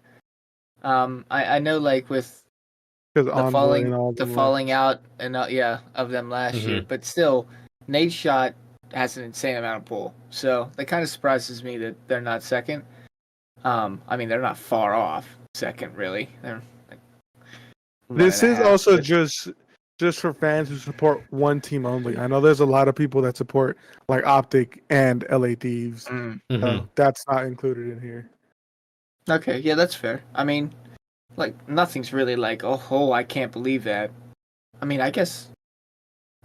Speaker 2: I know like with
Speaker 3: Because Envoy and all
Speaker 2: the
Speaker 3: them.
Speaker 2: falling out and of them last year, but still, NADESHOT has an insane amount of pull, so that kind of surprises me that they're not second. I mean they're not far off second really. They're like
Speaker 3: This is
Speaker 2: 1.5,
Speaker 3: also
Speaker 2: but-
Speaker 3: just for fans who support one team only. I know there's a lot of people that support like OpTic and LA Thieves.
Speaker 2: Mm.
Speaker 3: So that's not included in here.
Speaker 2: Okay, yeah, that's fair. I mean, like nothing's really like, oh, I can't believe that. I mean, I guess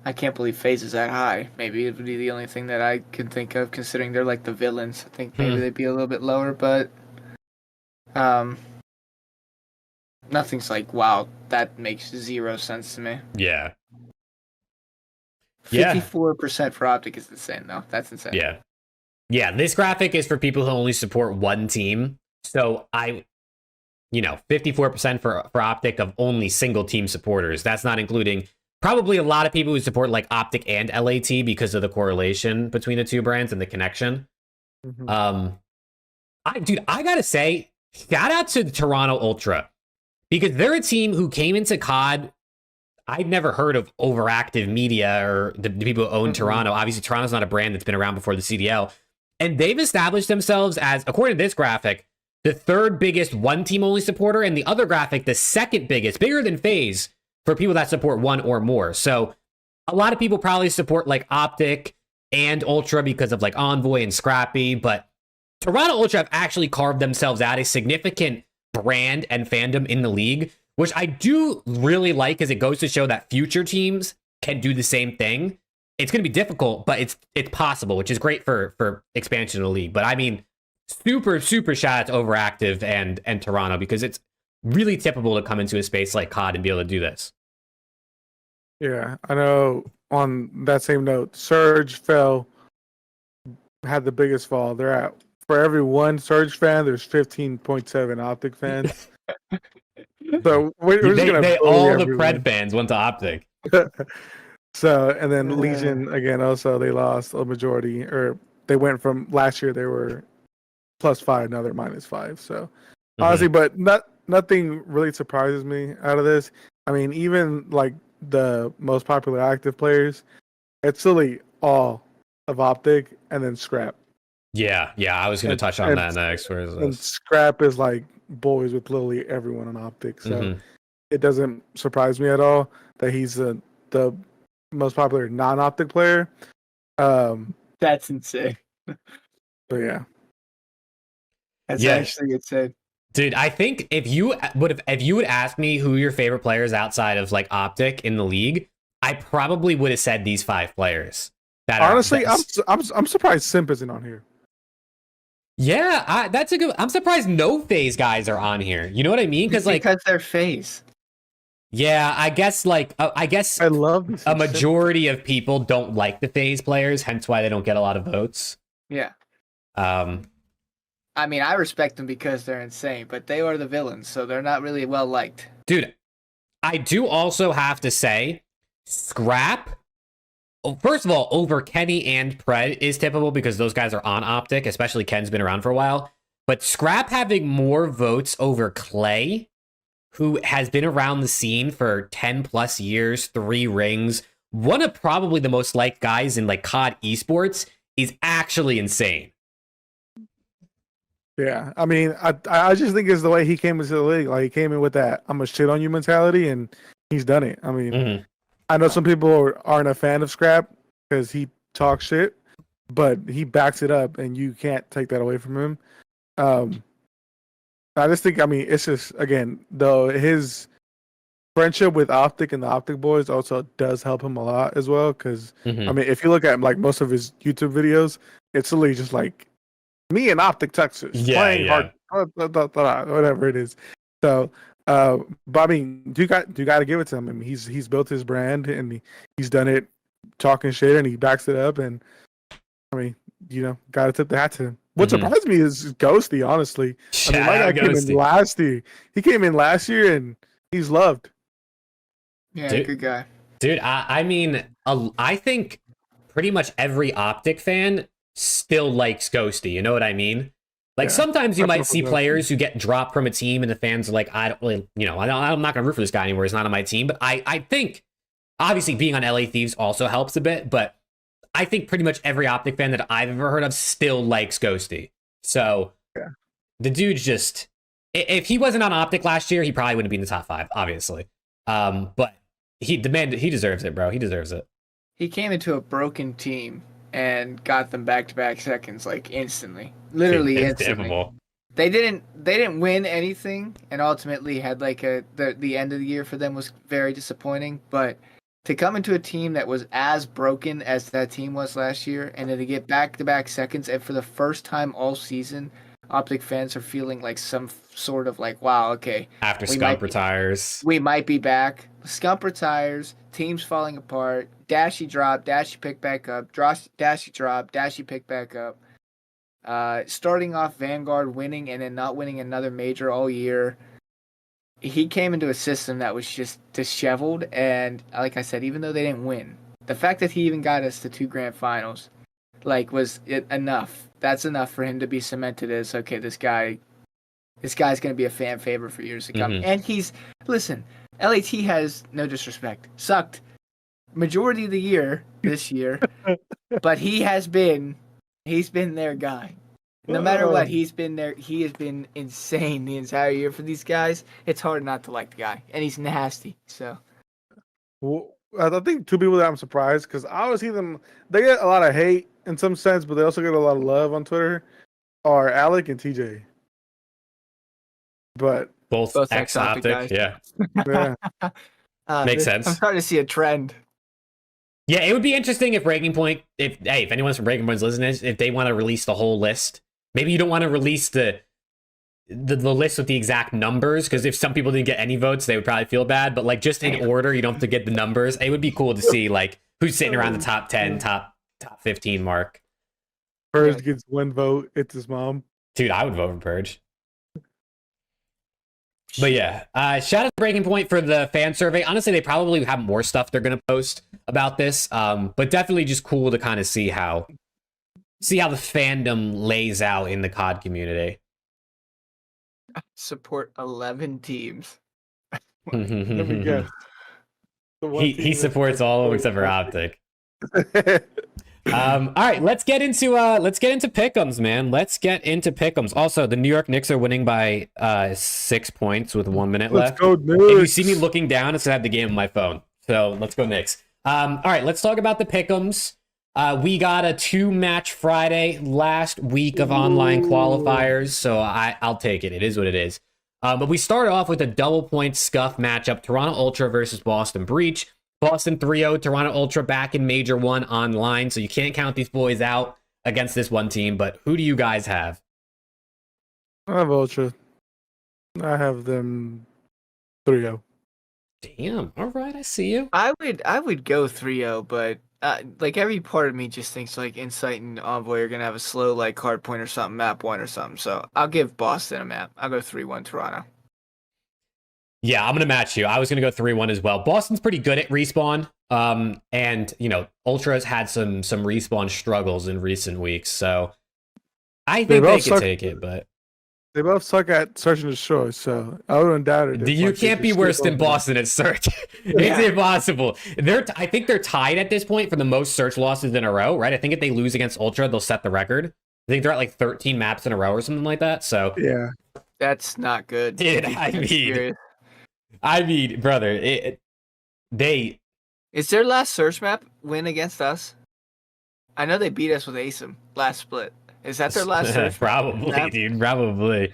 Speaker 2: I can't believe FaZe is that high. Maybe it would be the only thing that I can think of, considering they're like the villains. I think maybe they'd be a little bit lower, but nothing's like, wow, that makes zero sense to me.
Speaker 1: Yeah.
Speaker 2: 54% for OpTic is insane, though. That's insane.
Speaker 1: Yeah. Yeah, this graphic is for people who only support one team. So 54% for OpTic of only single team supporters. That's not including probably a lot of people who support like OpTic and LAT because of the correlation between the two brands and the connection. I gotta say, shout out to the Toronto Ultra, because they're a team who came into COD. I'd never heard of Overactive Media or the people who own Toronto. Obviously, Toronto's not a brand that's been around before the CDL. And they've established themselves as, according to this graphic, the third biggest one team only supporter, and the other graphic, the second biggest, bigger than FaZe, for people that support one or more. So a lot of people probably support like OpTic and Ultra because of like Envoy and Scrappy, but Toronto Ultra have actually carved themselves out a significant brand and fandom in the league, which I do really like, as it goes to show that future teams can do the same thing. It's going to be difficult, but it's possible, which is great for expansion of the league. But I mean, super shout out to Overactive and Toronto, because it's really typical to come into a space like COD and be able to do this.
Speaker 3: Yeah, I know. On that same note, Surge had the biggest fall. They're at, for every one Surge fan, there's 15.7 OpTic fans. So we're just gonna
Speaker 1: they
Speaker 3: bully
Speaker 1: all the
Speaker 3: everyone.
Speaker 1: Pred fans went to OpTic.
Speaker 3: So, and then Legion again. Also, they lost a majority, or they went from last year they were +5, now they're -5. So honestly, but nothing really surprises me out of this. I mean, even like the most popular active players, it's really all of OpTic and then Scrap.
Speaker 1: Yeah, I was going to touch on that next. Where is
Speaker 3: And
Speaker 1: this?
Speaker 3: Scrap is like boys with literally everyone on OpTic. So it doesn't surprise me at all that he's the most popular non-OpTic player.
Speaker 2: That's insane.
Speaker 3: But yeah.
Speaker 2: That's actually insane.
Speaker 1: Dude, I think if you would ask me who your favorite players outside of like OpTic in the league, I probably would have said these 5 players.
Speaker 3: Honestly, I'm surprised Simp isn't on here.
Speaker 1: Yeah, that's a good. I'm surprised no FaZe guys are on here. You know what I mean? Because
Speaker 2: they're FaZe.
Speaker 1: Yeah, I guess
Speaker 3: I love
Speaker 1: a majority of people don't like the FaZe players, hence why they don't get a lot of votes.
Speaker 2: Yeah. I mean, I respect them because they're insane, but they are the villains, so they're not really well liked.
Speaker 1: Dude, I do also have to say, Scrap, first of all, over Kenny and Pred is typical because those guys are on OpTic, especially Ken's been around for a while. But Scrap having more votes over Clay, who has been around the scene for 10 plus years, 3 rings, one of probably the most liked guys in like COD esports, is actually insane.
Speaker 3: Yeah, I mean, I just think it's the way he came into the league. Like, he came in with that "I'm gonna shit on you" mentality, and he's done it. I mean, I know some people aren't a fan of Scrap because he talks shit, but he backs it up, and you can't take that away from him. I just think, I mean, it's just, again, though, his friendship with OpTic and the OpTic boys also does help him a lot as well. Because I mean, if you look at like most of his YouTube videos, it's literally just like me and OpTic Texas playing hard, whatever it is. So, but I mean, you got to give it to him. I mean, he's built his brand and he's done it talking shit and he backs it up. And I mean, got to tip the hat to him. What surprised me is Ghosty, honestly. I mean, my guy came in last year. He came in last year and he's loved.
Speaker 2: Yeah, good guy.
Speaker 1: Dude, I mean, I think pretty much every OpTic fan still likes Ghosty. You know what I mean? Like
Speaker 3: Yeah,
Speaker 1: sometimes you
Speaker 3: I
Speaker 1: might see
Speaker 3: prefer Ghosty.
Speaker 1: players who get dropped from a team and the fans are like, I don't really, I'm not going to root for this guy anymore. He's not on my team. But I think obviously being on LA Thieves also helps a bit. But I think pretty much every OpTic fan that I've ever heard of still likes Ghosty. So
Speaker 3: Yeah.
Speaker 1: the dude's just, if he wasn't on OpTic last year, he probably wouldn't be in the top 5, obviously. But he deserves it, bro. He deserves it.
Speaker 2: He came into a broken team and got them back-to-back seconds, like instantly, literally
Speaker 1: It's
Speaker 2: instantly.
Speaker 1: damnable.
Speaker 2: They didn't win anything, and ultimately had like the end of the year for them was very disappointing. But to come into a team that was as broken as that team was last year, and then to get back-to-back seconds, and for the first time all season, OpTic fans are feeling like some sort of like, wow, okay,
Speaker 1: After
Speaker 2: we
Speaker 1: Scump
Speaker 2: might be-
Speaker 1: retires.
Speaker 2: we might be back. Scump retires, teams falling apart, Dashy drop, Dashy pick back up, Dashy drop, Dashy pick back up. Starting off Vanguard winning and then not winning another major all year. He came into a system that was just disheveled, and like I said, even though they didn't win, the fact that he even got us to 2 grand finals, like, was it enough. That's enough for him to be cemented as, okay, this guy's going to be a fan favorite for years to come.
Speaker 1: Mhm.
Speaker 2: And listen, LAT has, no disrespect, sucked majority of the year this year, but he's been their guy. No matter what, he's been there. He has been insane the entire year for these guys. It's hard not to like the guy, and he's nasty. So
Speaker 3: Well, I think 2 people that I'm surprised because I always see them. They get a lot of hate in some sense, but they also get a lot of love on Twitter. Are Alec and TJ? But
Speaker 1: Both
Speaker 2: Both
Speaker 1: ex-OpTic,
Speaker 2: guys.
Speaker 1: yeah.
Speaker 3: yeah,
Speaker 1: Makes sense.
Speaker 2: I'm starting to see a trend.
Speaker 1: Yeah, it would be interesting if Breaking Point, if anyone's from Breaking Point's listening, if they want to release the whole list. Maybe you don't want to release the list with the exact numbers, because if some people didn't get any votes, they would probably feel bad. But like just in order, you don't have to get the numbers. It would be cool to see like who's sitting around the top 10, top 15 mark.
Speaker 3: Purge gets 1 vote. It's his mom.
Speaker 1: Dude, I would vote for Purge. But yeah, shout out to Breaking Point for the fan survey. Honestly, they probably have more stuff they're going to post about this. But definitely just cool to kind of see how the fandom lays out in the COD community.
Speaker 2: Support 11 teams.
Speaker 3: Let me guess. The one team
Speaker 1: he
Speaker 3: that-
Speaker 1: supports all of them except for OpTic. All right, let's get into pick'ems, man. Let's get into pick'ems. Also, the New York Knicks are winning by 6 points with 1 minute
Speaker 3: Let's
Speaker 1: left.
Speaker 3: go,
Speaker 1: If you
Speaker 3: Knicks.
Speaker 1: see me looking down, it's gonna have the game on my phone. So let's go Knicks. All right, let's talk about the pick'ems. We got a 2-match Friday last week of online qualifiers, so I'll take it. It is what it is. But we start off with a double point scuff matchup: Toronto Ultra versus Boston Breach. Boston 3-0, Toronto Ultra back in Major 1 online, so you can't count these boys out against this one team. But who do you guys have?
Speaker 3: I have Ultra. I have them 3-0.
Speaker 1: Damn. All right, I see you.
Speaker 2: I would go 3-0, but like every part of me just thinks like Insight and Envoy are gonna have a slow like hard point or something, map 1 or something. So I'll give Boston a map. I'll go 3-1 Toronto.
Speaker 1: Yeah, I'm gonna match you. I was gonna go 3-1 as well. Boston's pretty good at respawn. And Ultra's had some respawn struggles in recent weeks, so I think they could take it, but
Speaker 3: They both suck at search and destroy, so I wouldn't doubt it.
Speaker 1: you can't be worse than Boston at search. It's impossible. I think they're tied at this point for the most search losses in a row, right? I think if they lose against Ultra, they'll set the record. I think they're at like 13 maps in a row or something like that. So
Speaker 3: Yeah.
Speaker 2: That's not good.
Speaker 1: Dude, I mean, brother,
Speaker 2: Is their last search map win against us? I know they beat us with Asim last split. Is that their last search
Speaker 1: probably,
Speaker 2: map?
Speaker 1: dude, probably.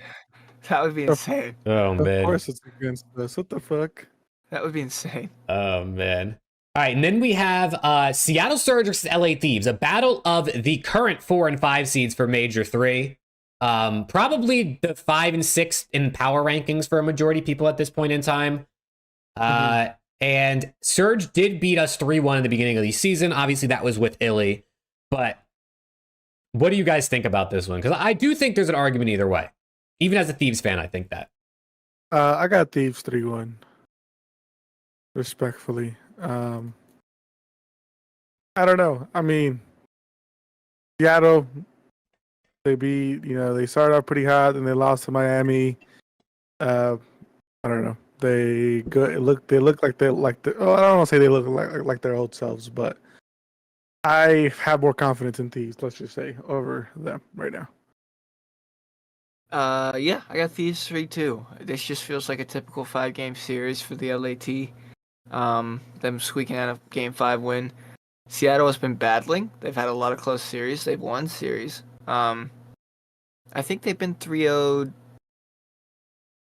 Speaker 2: That would be insane.
Speaker 1: Oh
Speaker 3: Of
Speaker 1: man.
Speaker 3: course it's against us. What the fuck?
Speaker 2: That would be insane.
Speaker 1: Oh man. All right, and then we have Seattle Surge versus LA Thieves, a battle of the current 4 and 5 seeds for Major 3. Probably the 5 and 6 in power rankings for a majority of people at this point in time. And Surge did beat us 3-1 in the beginning of the season. Obviously, that was with Illy. But what do you guys think about this one? Because I do think there's an argument either way. Even as a Thieves fan, I think that.
Speaker 3: I got Thieves 3-1. Respectfully. I I don't know. I mean, Seattle, they started off pretty hot and they lost to Miami. I don't know. They look like oh, I don't want to say they look like their old selves, but I have more confidence in Thieves, let's just say, over them right now.
Speaker 2: Yeah, I got these 3 too. This just feels like a typical 5-game series for the LAT. Them squeaking out a Game 5 win. Seattle has been battling. They've had a lot of close series. They've won series. I think they've been 3-0'd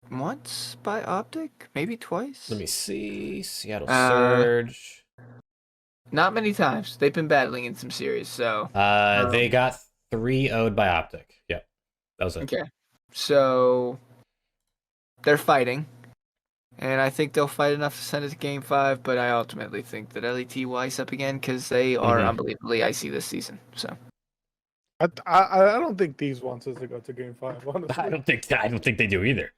Speaker 2: once by OpTic, maybe twice.
Speaker 1: Let me see. Seattle Surge.
Speaker 2: Not many times. They've been battling in some series, so.
Speaker 1: They got 3-0'd by OpTic. Yep, that was it.
Speaker 2: Okay, so they're fighting, and I think they'll fight enough to send it to Game 5. But I ultimately think that LET will ice up again because they are unbelievably icy this season. So.
Speaker 3: I don't think Thieves wants us to go to Game 5. Honestly.
Speaker 1: I don't think they do either.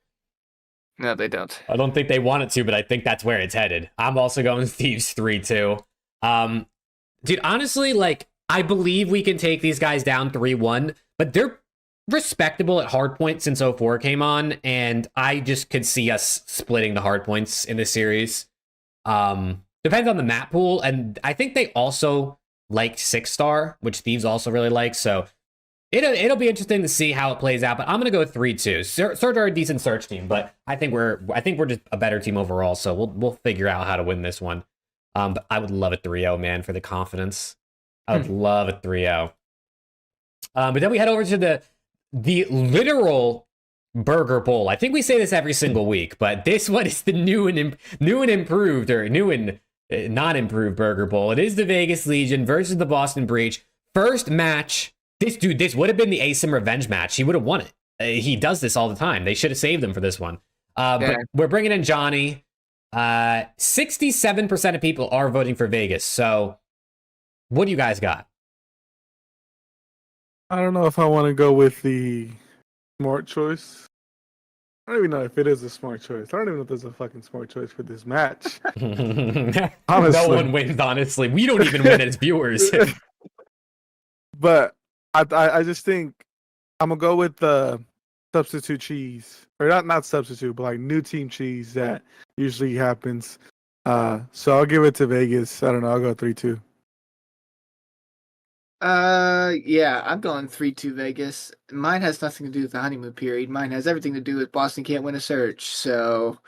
Speaker 2: No, they don't.
Speaker 1: I don't think they want it to, but I think that's where it's headed. I'm also going Thieves 3-2. Dude, honestly, like, I believe we can take these guys down 3-1, but they're respectable at hard points since 04 came on, and I just could see us splitting the hard points in this series. Depends on the map pool, and I think they also like 6-star, which Thieves also really like, so it'll be interesting to see how it plays out, but I'm gonna go 3-2. Surge are a decent search team, but I think we're just a better team overall, so we'll figure out how to win this one. But I would love a 3-0, man, for the confidence. I would love a 3-0. But then we head over to the literal Burger Bowl. I think we say this every single week, but this one is the new and improved, or new and not improved Burger Bowl. It is the Vegas Legion versus the Boston Breach. First match. This would have been the Asim revenge match. He would have won it. He does this all the time. They should have saved him for this one. But we're bringing in Johnny. 67% of people are voting for Vegas. So what do you guys got?
Speaker 3: I don't know if I want to go with the smart choice. I don't even know if it is a smart choice. I don't even know if there's a fucking smart choice for this match.
Speaker 1: No one wins, honestly. We don't even win as viewers.
Speaker 3: But I just think I'm gonna go with the substitute cheese, or not substitute, but like new team cheese that usually happens. So I'll give it to Vegas. I don't know. I'll go 3-2.
Speaker 2: Yeah, I'm going 3-2 Vegas. Mine has nothing to do with the honeymoon period. Mine has everything to do with Boston can't win a search. So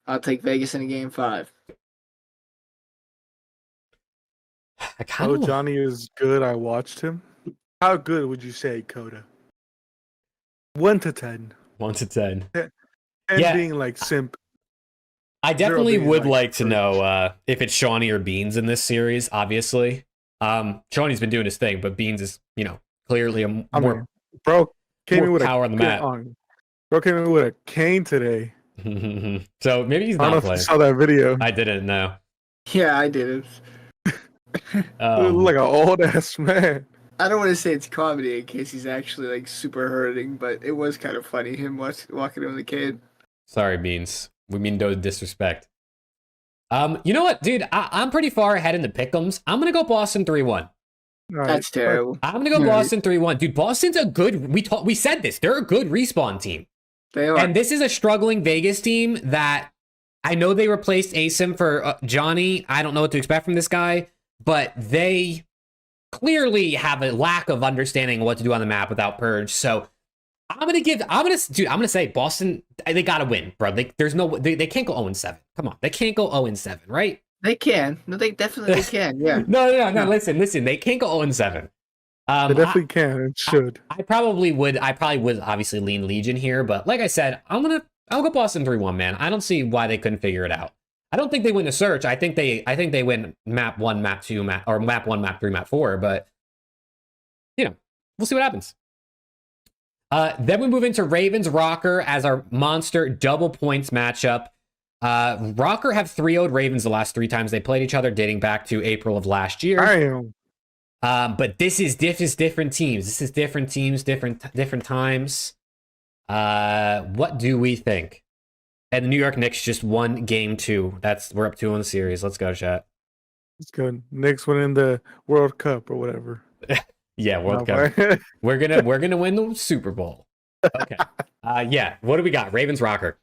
Speaker 2: I'll take Vegas in a Game 5.
Speaker 3: Johnny is good. I watched him. How good would you say, Coda? 1 to 10.
Speaker 1: 1 to 10.
Speaker 3: And being like simp.
Speaker 1: I definitely would like to know if it's Shawnee or Beans in this series, obviously. Shawnee's been doing his thing, but Beans is, clearly a more
Speaker 3: bro came in with
Speaker 1: power on the map.
Speaker 3: Bro came in with a cane today.
Speaker 1: So maybe he's not playing.
Speaker 3: I don't know if you saw that video.
Speaker 1: I didn't know.
Speaker 2: Yeah, I did it.
Speaker 3: Like an old ass man.
Speaker 2: I don't want to say it's comedy in case he's actually like super hurting, but it was kind of funny him walking in with a kid.
Speaker 1: Sorry, Beans. We mean no disrespect. You know what, dude? I'm pretty far ahead in the PickEms. I'm gonna go Boston 3-1.
Speaker 3: Right.
Speaker 2: That's terrible.
Speaker 1: I'm gonna go Boston 3-1. Dude, Boston's a good. We said this. They're a good respawn team.
Speaker 2: They are.
Speaker 1: And this is a struggling Vegas team that I know they replaced Asim for Johnny. I don't know what to expect from this guy, but they clearly have a lack of understanding what to do on the map without Purge. So I'm gonna say Boston. They gotta win, bro. They can't go 0-7. Come on, they can't go 0-7, right?
Speaker 2: They can. No, they definitely can. Yeah.
Speaker 1: No. Listen. They can't go 0-7.
Speaker 3: They definitely can and should.
Speaker 1: I probably would obviously lean Legion here, but like I said, I'll go Boston 3-1, man. I don't see why they couldn't figure it out. I don't think they win the search. I think they win map 1, map 2, map 1, map 3, map 4, but we'll see what happens. Then we move into Ravens Rocker as our monster double points matchup. Rocker have 3-0'd Ravens the last 3 times they played each other, dating back to April of last year.
Speaker 3: Damn.
Speaker 1: But this is different teams. This is different teams, different times. What do we think? And the New York Knicks just won game 2. We're up 2 on the series. Let's go, chat.
Speaker 3: It's good. Knicks winning the World Cup or whatever.
Speaker 1: Yeah, World Cup.
Speaker 3: Okay.
Speaker 1: We're gonna win the Super Bowl. Okay. Yeah. What do we got? Ravens rocker.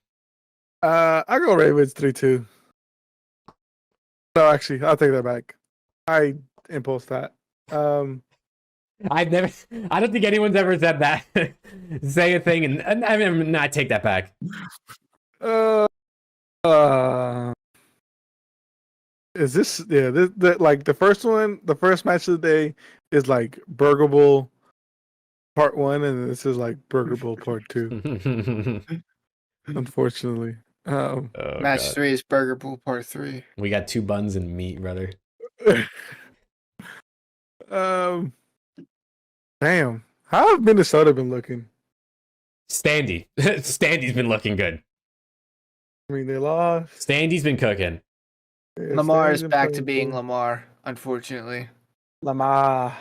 Speaker 3: I go Ravens 3-2. No, actually, I'll take that back. I impulse that.
Speaker 1: I don't think anyone's ever said that. Say a thing and I mean, I take that back.
Speaker 3: Uh, is this like the first one? The first match of the day is like Burger Bowl Part 1, and this is like Burger Bowl Part 2. Unfortunately,
Speaker 1: Oh,
Speaker 2: Match
Speaker 1: God.
Speaker 2: 3 is Burger Bowl Part 3.
Speaker 1: We got 2 buns and meat, brother.
Speaker 3: Damn, how have Minnesota been looking?
Speaker 1: Standy. Standy's been looking good.
Speaker 3: I mean, they lost.
Speaker 1: Standy's been cooking.
Speaker 3: Yeah,
Speaker 2: Lamar is
Speaker 3: Stanley's been
Speaker 2: back to
Speaker 3: playing
Speaker 2: being
Speaker 3: good.
Speaker 2: Lamar, unfortunately.
Speaker 3: Lamar.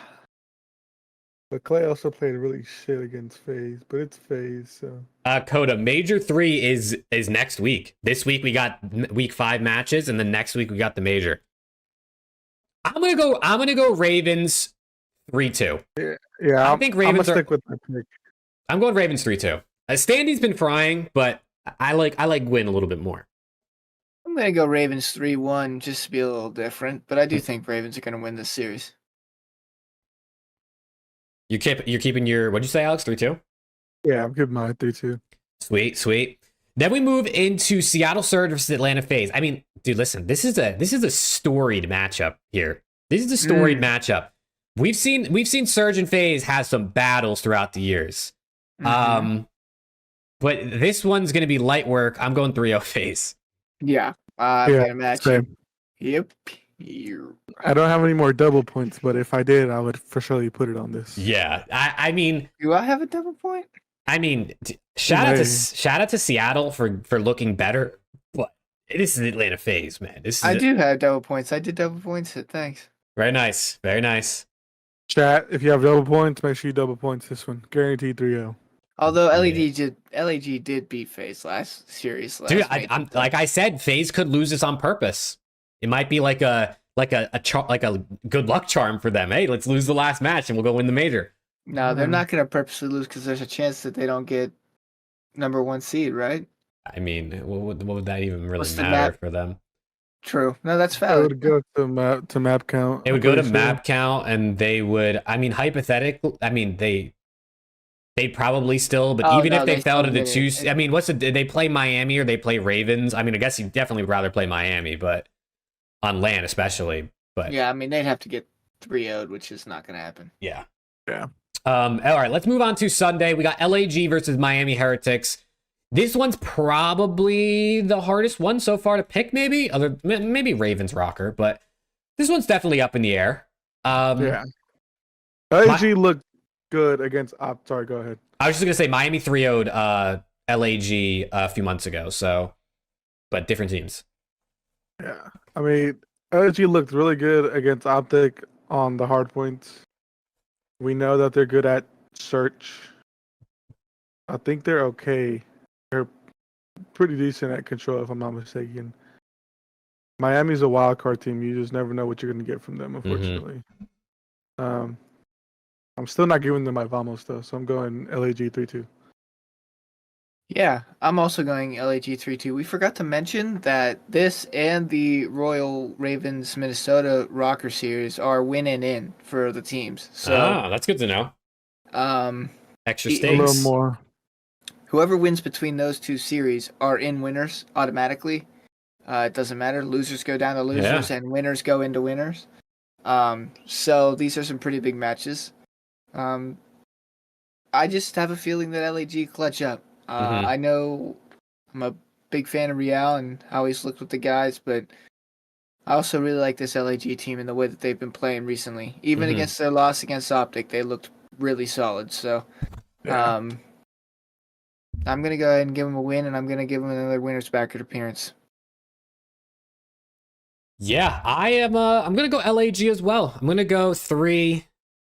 Speaker 3: But Clay also played really shit against FaZe, but it's FaZe, so.
Speaker 1: Coda, Major 3 is next week. This week we got week 5 matches, and then next week we got the Major. I'm gonna go Ravens 3-2.
Speaker 3: Yeah,
Speaker 1: I think Ravens
Speaker 3: I'm
Speaker 1: are.
Speaker 3: stick with my pick.
Speaker 1: I'm going Ravens 3-2. Standy's been frying, but I like Gwyn a little bit more.
Speaker 2: I'm going to go Ravens 3-1 just to be a little different, but I do think Ravens are going to win this series.
Speaker 1: You're keeping your, what'd you say, Alex? 3-2?
Speaker 3: Yeah, I'm giving my 3-2.
Speaker 1: Sweet. Then we move into Seattle Surge versus Atlanta FaZe. I mean, dude, listen, this is a storied matchup here. This is a storied matchup. We've seen Surge and FaZe have some battles throughout the years. But this one's gonna be light work. I'm going 3-0 FaZe.
Speaker 2: Yeah, I'm going to match it.
Speaker 3: Same.
Speaker 2: Yep.
Speaker 3: I don't have any more double points, but if I did, I would for sure put it on this.
Speaker 1: Yeah, I mean,
Speaker 2: Do I have a double point?
Speaker 1: I mean, shout out to Seattle for looking better. But this is Atlanta FaZe, man.
Speaker 2: I do have double points. I did double points. Thanks.
Speaker 1: Very nice.
Speaker 3: Chat, if you have double points, make sure you double points this one. Guaranteed 3-0.
Speaker 2: Although LAG did beat FaZe last series.
Speaker 1: Dude, I'm like I said, FaZe could lose this on purpose. It might be like a good luck charm for them. Hey, let's lose the last match and we'll go win the Major.
Speaker 2: No, they're not going to purposely lose because there's a chance that they don't get #1 seed, right?
Speaker 1: I mean, what would that even really
Speaker 2: What's the
Speaker 1: matter
Speaker 2: map?
Speaker 1: for them?
Speaker 2: True. No, that's
Speaker 3: I
Speaker 2: valid.
Speaker 3: would go to map count.
Speaker 1: It would go to map count, and they would. I mean, hypothetically, I mean they'd probably still, but even if they fell to the 2, I mean, did they play Miami or they play Ravens? I mean, I guess you'd definitely rather play Miami, but on land especially. But
Speaker 2: yeah, I mean they'd have to get 3-0'd, which is not going to happen.
Speaker 1: Yeah.
Speaker 3: Yeah.
Speaker 1: All right, let's move on to Sunday. We got LAG versus Miami Heretics. This one's probably the hardest one so far to pick, maybe maybe Ravens rocker, but this one's definitely up in the air.
Speaker 3: Yeah. LAG looked good against Op. Sorry, go ahead.
Speaker 1: I was just gonna say Miami 3-0'd LAG a few months ago, so but different teams.
Speaker 3: Yeah. I mean, LAG looked really good against OpTic on the hard points. We know that they're good at search. I think they're okay. They're pretty decent at control, if I'm not mistaken. Miami's a wild card team. You just never know what you're going to get from them, unfortunately. I'm still not giving them my Vamos, though, so I'm going LAG 3-2.
Speaker 2: Yeah, I'm also going LAG 3-2. We forgot to mention that this and the Royal Ravens Minnesota Rocker Series are win and in for the teams. So
Speaker 1: that's good to know. Extra
Speaker 3: A
Speaker 1: stakes.
Speaker 3: little more.
Speaker 2: Whoever wins between those 2 series are in winners automatically. It doesn't matter. Losers go down to losers and winners go into winners. So these are some pretty big matches. I just have a feeling that LAG clutch up. I know I'm a big fan of Real and how he's looked with the guys, but I also really like this LAG team and the way that they've been playing recently. Even against their loss against OpTic, they looked really solid. So I'm going to go ahead and give them a win, and I'm going to give them another winner's bracket appearance.
Speaker 1: Yeah, I'm going to go LAG as well. I'm going to go 3.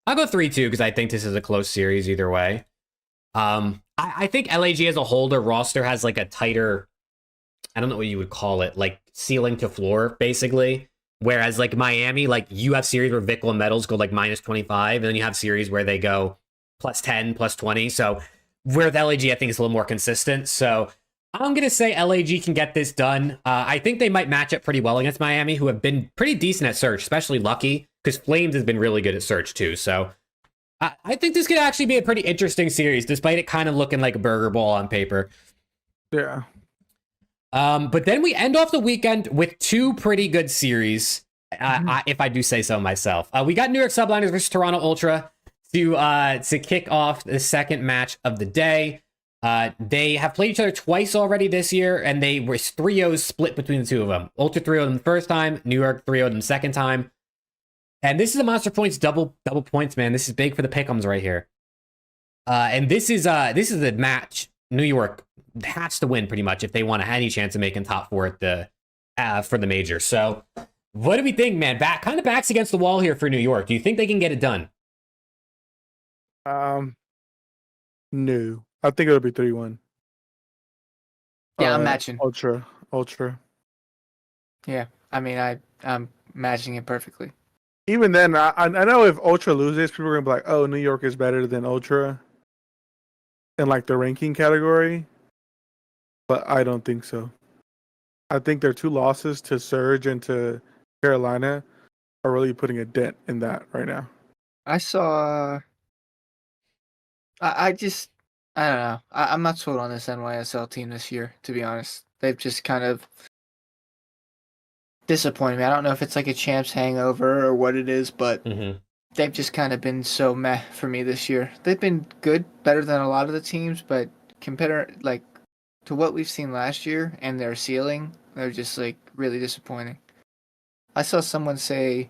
Speaker 1: I'll go 3-2 because I think this is a close series either way. I think LAG as a whole, their roster has like a tighter, I don't know what you would call it, like ceiling to floor, basically. Whereas like Miami, like you have series where Vickle and Metals go like -25, and then you have series where they go +10, +20. So with LAG, I think it's a little more consistent. So I'm going to say LAG can get this done. I think they might match up pretty well against Miami, who have been pretty decent at search, especially Lucky, because Flames has been really good at search too. So I think this could actually be a pretty interesting series, despite it kind of looking like a burger ball on paper.
Speaker 3: Yeah.
Speaker 1: But then we end off the weekend with two pretty good series, if I do say so myself. We got New York Subliners versus Toronto Ultra to kick off the second match of the day. They have played each other twice already this year, and they were 3-0 split between the two of them. Ultra 3-0 them the first time, New York 3-0 them the second time. And this is a Monster Points double points, man. This is big for the pick'ems right here. And this is a match New York has to win pretty much if they want any chance of making top 4 at the for the major. So what do we think, man? Kind of backs against the wall here for New York. Do you think they can get it done?
Speaker 3: No. I think it'll be 3-1.
Speaker 2: Yeah, I'm matching.
Speaker 3: Ultra.
Speaker 2: Yeah, I mean, I'm matching it perfectly.
Speaker 3: Even then, I know if Ultra loses, people are gonna be like, "Oh, New York is better than Ultra," in like the ranking category. But I don't think so. I think their 2 losses to Surge and to Carolina are really putting a dent in that right now.
Speaker 2: I saw. I don't know. I'm not sold on this NYSL team this year, to be honest. They've just kind of disappointed me. I don't know if it's like a champs hangover or what it is, but they've just kind of been so meh for me this year. They've been good, better than a lot of the teams, but compared like to what we've seen last year and their ceiling, they're just like really disappointing. I saw someone say,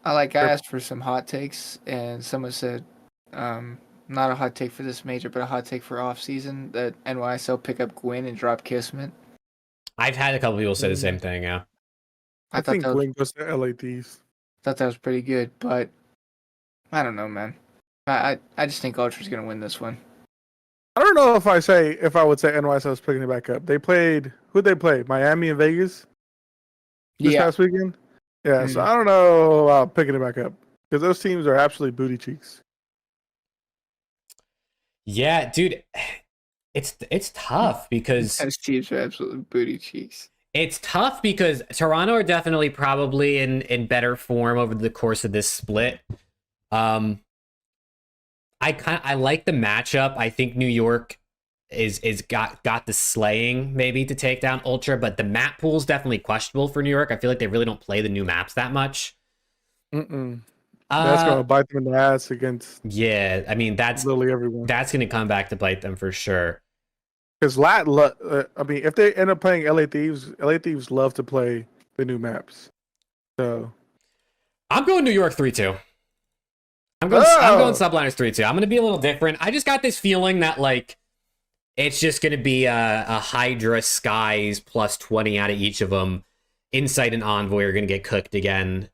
Speaker 2: I asked for some hot takes, and someone said, not a hot take for this major, but a hot take for off season, that NYSL pick up Gwyn and drop Kismet.
Speaker 1: I've had a couple people say the same thing, yeah.
Speaker 3: I think Gwyn goes to LA Thieves.
Speaker 2: Thought that was pretty good, but I don't know, man. I just think Ultra's gonna win this one.
Speaker 3: I don't know if I would say NYSL is picking it back up. Who'd they play? Miami and Vegas this past weekend? Yeah, so I don't know about picking it back up because those teams are absolutely booty cheeks.
Speaker 1: Yeah, dude, it's tough because
Speaker 2: those teams are absolutely booty cheeks.
Speaker 1: It's tough because Toronto are definitely probably in better form over the course of this split. I like the matchup. I think New York is got the slaying maybe to take down Ultra, but the map pool is definitely questionable for New York. I feel like they really don't play the new maps that much.
Speaker 3: That's gonna bite them in the ass against.
Speaker 1: Yeah, I mean that's
Speaker 3: literally everyone.
Speaker 1: That's gonna come back to bite them for sure.
Speaker 3: Because if they end up playing LA Thieves love to play the new maps. So
Speaker 1: I'm going New York 3-2. I'm going Subliners 3-2. I'm going to be a little different. I just got this feeling that like it's just going to be a Hydra Skies plus 20 out of each of them. Insight and Envoy are going to get cooked again.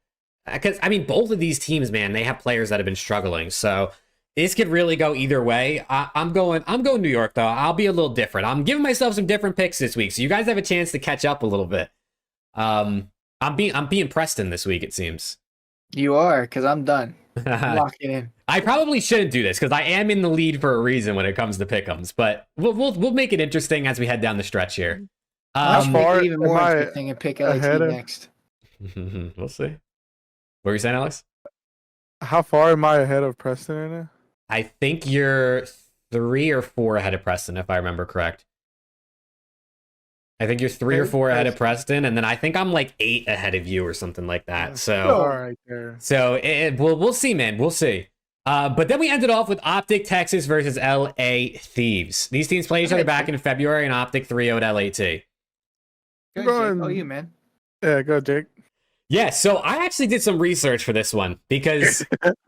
Speaker 1: Because I mean, both of these teams, man, they have players that have been struggling. So this could really go either way. I'm going New York though. I'll be a little different. I'm giving myself some different picks this week, so you guys have a chance to catch up a little bit. I'm being Preston this week, it seems.
Speaker 2: You are, because I'm done. Lock it in.
Speaker 1: I probably shouldn't do this because I am in the lead for a reason when it comes to pick'ems, but we'll make it interesting as we head down the stretch here.
Speaker 2: Let's make it even more interesting and pick LAT next.
Speaker 1: We'll see. What were you saying, Alex?
Speaker 3: How far am I ahead of Preston right now?
Speaker 1: I think you're 3 or 4 ahead of Preston, if I remember correct. I think you're 3 or 4 ahead of Preston, and then I think I'm like 8 ahead of you or something like that. So,
Speaker 3: right there.
Speaker 1: So we'll see, man. We'll see. But then we ended off with OpTic Texas versus LA Thieves. These teams played each other back in February, and OpTic 3-0'd LAT.
Speaker 2: Oh, you, man.
Speaker 3: Yeah, go, Jake.
Speaker 1: Yeah, so I actually did some research for this one because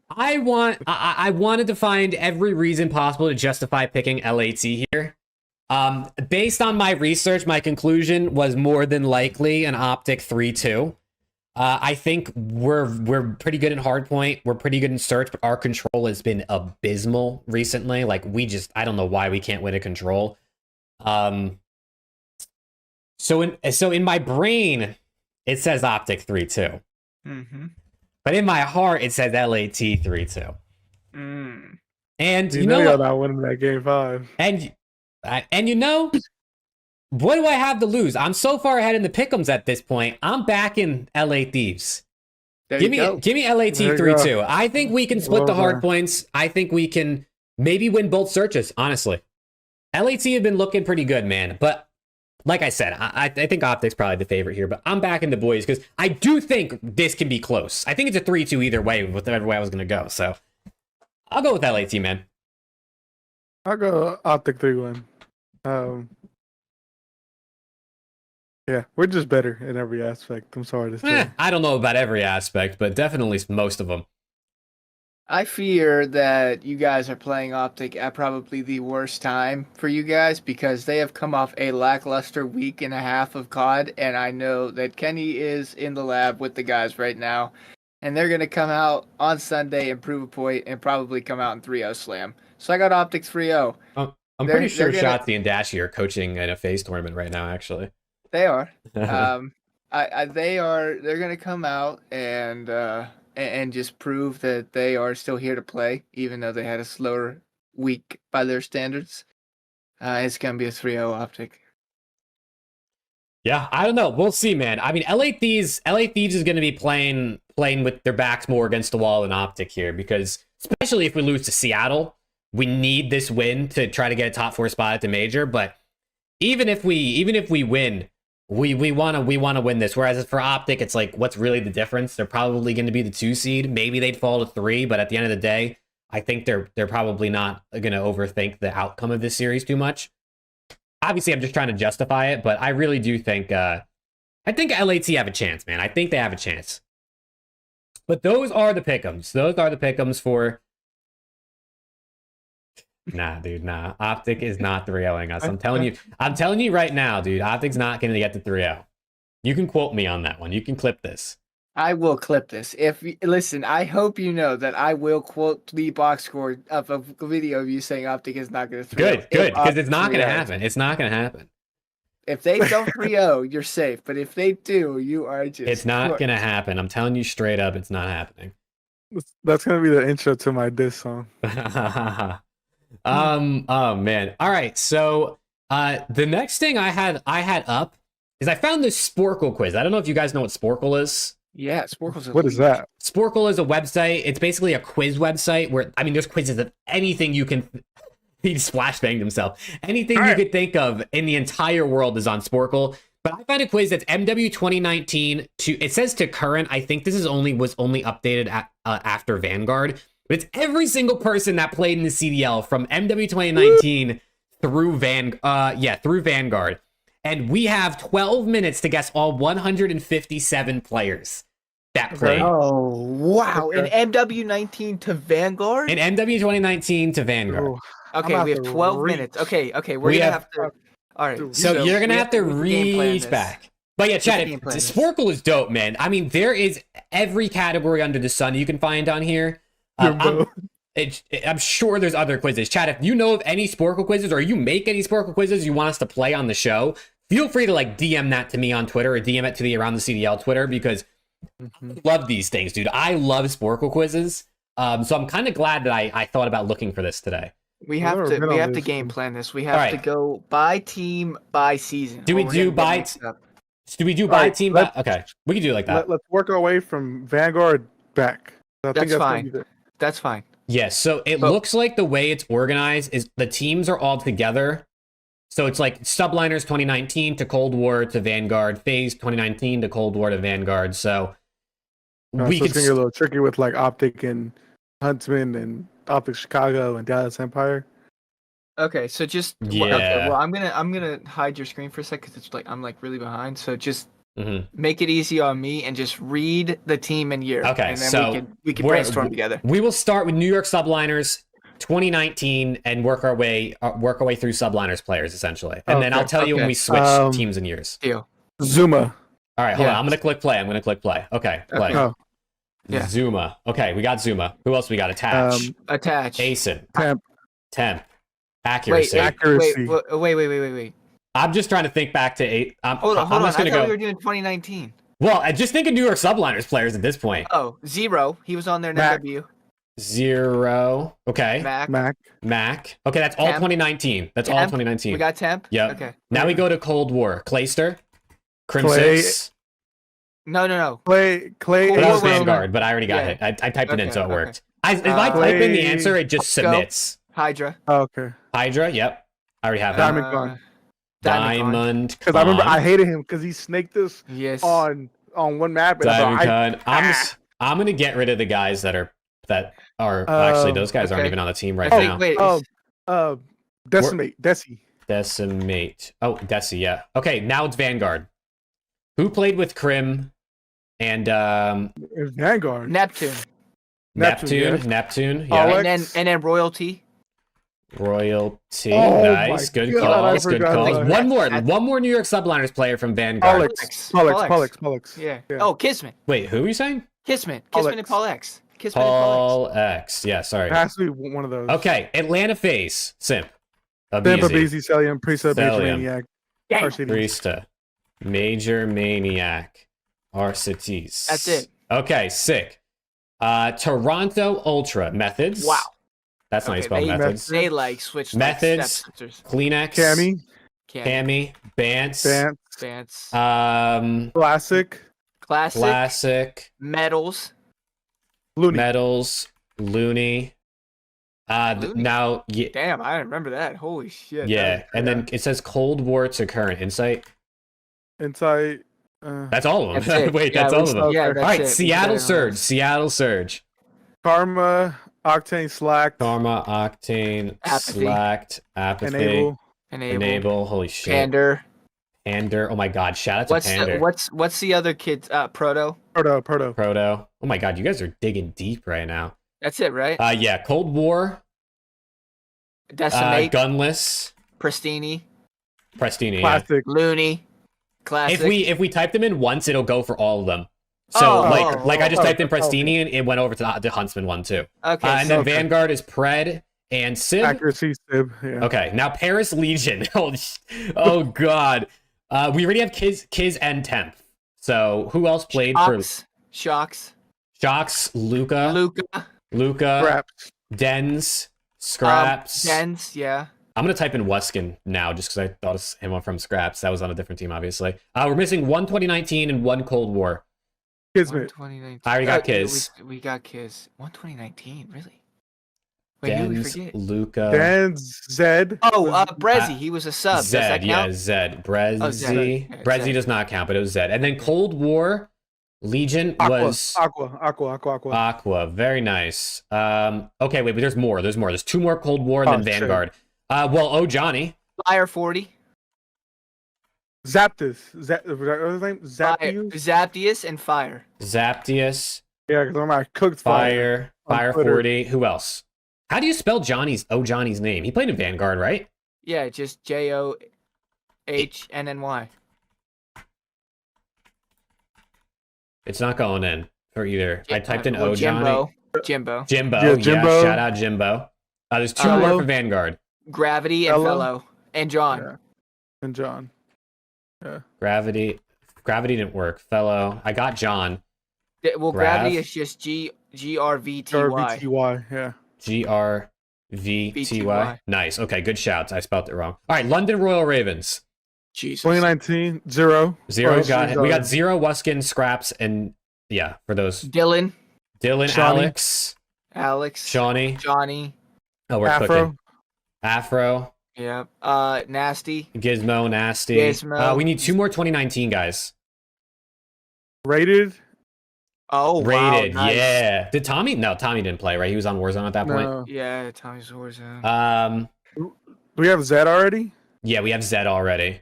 Speaker 1: I wanted to find every reason possible to justify picking LAT here. Based on my research, my conclusion was more than likely an OpTic 3-2. I think we're pretty good in hardpoint. We're pretty good in search, but our control has been abysmal recently. Like I don't know why we can't win a control. So in my brain, it says OpTic 3-2.
Speaker 2: Mm-hmm.
Speaker 1: But in my heart, it says LAT 3-2. And
Speaker 3: You
Speaker 1: you
Speaker 3: know
Speaker 1: know
Speaker 3: y'all
Speaker 1: what?
Speaker 3: not winning that game 5.
Speaker 1: And you know, what do I have to lose? I'm so far ahead in the pick'ems at this point. I'm back in LA Thieves.
Speaker 2: There
Speaker 1: Give
Speaker 2: you go.
Speaker 1: me LAT
Speaker 3: There you
Speaker 1: 3-2.
Speaker 3: go.
Speaker 1: I think we can split
Speaker 3: Well
Speaker 1: the hard
Speaker 3: done.
Speaker 1: points. I think we can maybe win both searches, honestly. LAT have been looking pretty good, man. But like I said, I think OpTic's probably the favorite here. But I'm backing the boys because I do think this can be close. I think it's a 3-2 either way, whichever way I was going to go. So I'll go with LAT, man.
Speaker 3: I'll go OpTic 3-1. Yeah, we're just better in every aspect. I'm sorry to say.
Speaker 1: I don't know about every aspect, but definitely most of them.
Speaker 2: I fear that you guys are playing OpTic at probably the worst time for you guys because they have come off a lackluster week and a half of COD, and I know that Kenny is in the lab with the guys right now, and they're going to come out on Sunday and prove a point and probably come out in 3-0 slam. So I got OpTic 3-0.
Speaker 1: I'm pretty sure Shotzi and Dashy are coaching in a FAZE tournament right now, actually.
Speaker 2: They are. They're going to come out and just prove that they are still here to play, even though they had a slower week by their standards. It's going to be a 3-0 OpTic.
Speaker 1: Yeah, I don't know. We'll see, man. I mean, LA Thieves is going to be playing with their backs more against the wall than OpTic here, because especially if we lose to Seattle, we need this win to try to get a top 4 spot at the major. But even if we win, we want to win this. Whereas for OpTic, it's like, what's really the difference? They're probably going to be the 2 seed. Maybe they'd fall to 3, but at the end of the day, I think they're probably not going to overthink the outcome of this series too much. Obviously, I'm just trying to justify it, but I really do think I think LAT have a chance, man. I think they have a chance. But those are the pick'ems. Those are the pick'ems for. Nah, dude, nah. OpTic is not 3-0ing us. I'm telling you right now, dude. OpTic's not going to get to 3-0. You can quote me on that one. You can clip this.
Speaker 2: I will clip this. Listen, I hope you know that I will quote the box score of a video of you saying OpTic is not going to 3-0.
Speaker 1: Good, because it's not going to happen. It's not going to happen.
Speaker 2: If they don't 3-0, you're safe. But if they do, you are just.
Speaker 1: It's not going to happen. I'm telling you straight up, it's not happening.
Speaker 3: That's going to be the intro to my diss song.
Speaker 1: Oh man. All right. So the next thing I had up is I found this Sporcle quiz. I don't know if you guys know what Sporcle is.
Speaker 2: Yeah, Sporcle's
Speaker 3: What is that?
Speaker 1: Sporcle is a website. It's basically a quiz website where, I mean, there's quizzes of anything you can. He just flashbanged himself. Anything you could think of in the entire world is on Sporcle. But I found a quiz that's MW 2019 it says to current. I think this was only updated after Vanguard. But it's every single person that played in the CDL from MW 2019 through Vanguard. And we have 12 minutes to guess all 157 players that played.
Speaker 2: Oh, wow.
Speaker 3: Okay.
Speaker 2: In MW19 to Vanguard?
Speaker 1: In MW 2019 to Vanguard.
Speaker 3: Ooh,
Speaker 2: Okay, we have 12 minutes. Okay, we're going to have to... All right.
Speaker 1: So you're going to have to
Speaker 2: game plan
Speaker 1: reach
Speaker 2: this.
Speaker 1: back. But yeah, Chad,
Speaker 2: game plan this.
Speaker 1: Sporcle is dope, man. I mean, there is every category under the sun you can find on here. I'm sure there's other quizzes. Chad, if you know of any Sporcle quizzes or you make any Sporcle quizzes you want us to play on the show, feel free to DM that to me on Twitter or DM it to the Around the CDL Twitter, because I love these things, dude. I love Sporcle quizzes. So I'm kind of glad that I thought about looking for this today.
Speaker 2: We have to game plan this. We have to go by team, by season.
Speaker 1: Do we do by team? Okay, we can do it like that.
Speaker 3: Let's work our way from Vanguard back.
Speaker 2: That's fine. That's fine.
Speaker 1: Yes, so it looks like the way it's organized is the teams are all together. So it's like Subliners 2019 to Cold War to Vanguard, FAZE 2019 to Cold War to Vanguard. So
Speaker 3: so it's gonna get a little tricky with OpTic and Huntsman and OpTic Chicago and Dallas Empire.
Speaker 2: Okay, so just okay, well, I'm gonna hide your screen for a sec because it's I'm really behind. So just make it easy on me and just read the team and year.
Speaker 1: Okay,
Speaker 2: and then
Speaker 1: so
Speaker 2: we can brainstorm together.
Speaker 1: We will start with New York Subliners 2019 and work our way through Subliners players essentially, and then I'll tell you when we switch teams and years.
Speaker 2: Deal.
Speaker 3: Zuma.
Speaker 1: All right, hold on. I'm gonna click play. Okay, play.
Speaker 3: Oh.
Speaker 2: Yeah.
Speaker 1: Zuma. Okay, we got Zuma. Who else we got? Attach.
Speaker 2: Attach.
Speaker 1: Asim.
Speaker 3: Temp.
Speaker 1: Accuracy.
Speaker 2: Wait.
Speaker 1: I'm just trying to think back to 8.
Speaker 2: Hold on.
Speaker 1: I'm just
Speaker 2: I
Speaker 1: gonna
Speaker 2: thought
Speaker 1: go.
Speaker 2: we were doing 2019.
Speaker 1: Well, I just think of New York Subliners players at this point.
Speaker 2: Oh, Zero. He was on there in
Speaker 3: Mac.
Speaker 2: MW.
Speaker 1: 0. Okay.
Speaker 2: Mac.
Speaker 3: Mac.
Speaker 1: Okay, that's all
Speaker 2: Temp.
Speaker 1: 2019. That's all
Speaker 2: Temp.
Speaker 1: 2019.
Speaker 2: We got Temp?
Speaker 1: Yep.
Speaker 2: Okay.
Speaker 1: Now we go to Cold War. Clayster. Crim
Speaker 3: Clay.
Speaker 1: 6.
Speaker 2: No.
Speaker 3: Clay.
Speaker 2: Cold
Speaker 1: That was
Speaker 2: War was-
Speaker 1: Vanguard, but I already got
Speaker 2: Yeah.
Speaker 1: hit. I typed it in,
Speaker 2: Okay,
Speaker 1: so it
Speaker 2: okay.
Speaker 1: worked. If I type in the answer, it just
Speaker 2: Go.
Speaker 1: submits.
Speaker 2: Hydra.
Speaker 3: Oh, okay.
Speaker 1: Hydra, yep. I already have
Speaker 3: Diamond
Speaker 1: that.
Speaker 3: Con.
Speaker 1: Diamond
Speaker 3: Because I remember
Speaker 1: Con.
Speaker 3: I hated him because he snaked us
Speaker 2: Yes.
Speaker 3: on one map. And I
Speaker 1: Diamond
Speaker 3: thought,
Speaker 1: Con. I'm gonna get rid of the guys that are actually those guys aren't
Speaker 2: okay.
Speaker 1: even on the team right
Speaker 2: Wait,
Speaker 1: now.
Speaker 2: wait.
Speaker 3: Decimate. Deci.
Speaker 1: Decimate. Oh, Deci, yeah. Okay, now it's Vanguard. Who played with Crim and
Speaker 3: Vanguard.
Speaker 2: Neptune.
Speaker 1: Neptune, yeah.
Speaker 3: Alex.
Speaker 2: And then Royalty.
Speaker 1: Royalty,
Speaker 3: Oh
Speaker 1: nice,
Speaker 3: my
Speaker 1: good
Speaker 3: God,
Speaker 1: calls,
Speaker 3: I
Speaker 1: good
Speaker 3: forgot
Speaker 1: calls.
Speaker 2: that.
Speaker 1: One more New York Subliners player from Vanguard.
Speaker 3: Pollux.
Speaker 2: Yeah.
Speaker 3: Yeah.
Speaker 2: Oh, Kismet.
Speaker 1: Wait, who are you saying?
Speaker 2: Kismet
Speaker 3: Alex.
Speaker 2: and Paul X. Kismet and Paul X.
Speaker 1: Paul X. Yeah, sorry.
Speaker 3: It has to be one of those.
Speaker 1: Okay, Atlanta FaZe. Simp.
Speaker 3: Tampa
Speaker 1: Abizi.
Speaker 3: BZ, Celium, Precept, Major
Speaker 1: Celium.
Speaker 3: Maniac.
Speaker 2: Dang.
Speaker 3: RCD.
Speaker 1: Priesta. Major Maniac. Arcites.
Speaker 2: That's it.
Speaker 1: Okay, sick. Toronto Ultra. Methods.
Speaker 2: Wow.
Speaker 1: That's not how you spell
Speaker 2: they,
Speaker 1: methods.
Speaker 2: They like switch
Speaker 1: Methods.
Speaker 2: Like
Speaker 1: Kleenex.
Speaker 3: Cammy.
Speaker 1: Bance.
Speaker 2: Bance.
Speaker 3: Classic.
Speaker 2: Classic. Medals.
Speaker 3: Looney.
Speaker 1: Metals. Looney.
Speaker 2: Looney?
Speaker 1: Now, yeah,
Speaker 2: Damn, I remember that. Holy shit.
Speaker 1: yeah, and then it says Cold War to current insight.
Speaker 3: Insight.
Speaker 1: That's all of them.
Speaker 2: That's it.
Speaker 1: Wait,
Speaker 2: Yeah,
Speaker 1: that's all of them.
Speaker 2: Yeah,
Speaker 1: All
Speaker 2: that's
Speaker 1: right,
Speaker 2: it.
Speaker 1: Seattle
Speaker 2: Yeah.
Speaker 1: Surge. Seattle Surge.
Speaker 3: Karma. Octane. Slack.
Speaker 1: Karma, Octane,
Speaker 2: Apathy.
Speaker 1: Slacked, Apathy,
Speaker 3: Enable.
Speaker 1: Holy shit.
Speaker 2: Pander.
Speaker 1: Pander. Oh my god, shout out to Pander.
Speaker 2: What's the other kid? Proto.
Speaker 3: Proto.
Speaker 1: Proto. Oh my god, you guys are digging deep right now.
Speaker 2: That's it, right?
Speaker 1: Yeah, Cold War,
Speaker 2: Decimate.
Speaker 1: Gunless,
Speaker 2: Pristini.
Speaker 1: Prestini. Yeah.
Speaker 3: Plastic.
Speaker 2: Looney. Classic.
Speaker 1: If we type them in once, it'll go for all of them. So I just typed in Prestini and it went over to the Huntsman one too.
Speaker 2: Okay.
Speaker 1: And then Vanguard is Pred and Sib.
Speaker 3: Accuracy. Sib. Yeah.
Speaker 1: Okay, now Paris Legion. Oh god. We already have Kiz and Temp. So who else played
Speaker 2: Shocks.
Speaker 1: Shocks, Luca,
Speaker 3: Scraps.
Speaker 1: Dens, Scraps.
Speaker 2: Dens, yeah.
Speaker 1: I'm gonna type in Weskin now just because I thought of him from Scraps. That was on a different team, obviously. We're missing one 2019 and one Cold War.
Speaker 3: Kismet.
Speaker 2: 2019.
Speaker 1: I already got Kiz.
Speaker 2: We got Kiz. 2019, really? Wait, who did we
Speaker 1: Dens,
Speaker 2: forget?
Speaker 1: Luca.
Speaker 3: Dens. Zed.
Speaker 2: Oh, Brezzy. He was a sub. Does that
Speaker 1: Zed, yeah,
Speaker 2: count?
Speaker 1: Zed.
Speaker 2: Zed.
Speaker 1: Brezzy.
Speaker 2: Yeah,
Speaker 1: Brezzy
Speaker 2: Zed.
Speaker 1: does not count, but it was Zed. And then Cold War Legion was
Speaker 3: Aqua.
Speaker 1: Very nice. Okay, wait, but there's more. There's two more Cold War and then
Speaker 3: shit.
Speaker 1: Vanguard. Oh Johnny.
Speaker 2: Fire 40.
Speaker 3: Zaptus. Was that his name? Zaptius?
Speaker 2: Zaptius and Fire.
Speaker 1: Zaptius.
Speaker 3: Yeah, because I cooked
Speaker 1: Fire
Speaker 3: on Twitter.
Speaker 1: 40. Who else? How do you spell Johnny's name? He played in Vanguard, right?
Speaker 2: Yeah, just JOHNNY.
Speaker 1: It's not going in for either. I typed in O Johnny.
Speaker 2: Jimbo.
Speaker 1: Yeah,
Speaker 3: Jimbo.
Speaker 1: Shout out Jimbo. There's two more for Vanguard.
Speaker 2: Gravity and Fellow. And John.
Speaker 3: Yeah. And John. Yeah.
Speaker 1: Gravity didn't work. Fellow. I got John.
Speaker 2: Well, Gravity is just GRVTY.
Speaker 3: RVTY, yeah.
Speaker 1: GRVTY. Nice. Okay, good shouts. I spelled it wrong. All right, London Royal Ravens.
Speaker 2: Jesus.
Speaker 3: 2019, 0.
Speaker 1: Got it. We got 0, Wuskin, Scraps, and yeah, for those.
Speaker 2: Dylan,
Speaker 1: Shawnee.
Speaker 2: Alex,
Speaker 1: Shawnee.
Speaker 2: Johnny.
Speaker 1: Oh, we're
Speaker 3: Afro.
Speaker 1: cooking. Afro.
Speaker 2: Yeah. Nasty.
Speaker 1: Gizmo, Nasty.
Speaker 2: Gizmo.
Speaker 1: We need 2 more 2019 guys.
Speaker 3: Rated.
Speaker 2: Oh,
Speaker 1: Rated,
Speaker 2: wow, nice.
Speaker 1: yeah. Did Tommy? No, Tommy didn't play, right? He was on Warzone at that point.
Speaker 3: No.
Speaker 2: Yeah, Tommy's Warzone.
Speaker 3: Do we have Zed already?
Speaker 1: Yeah, we have Zed already.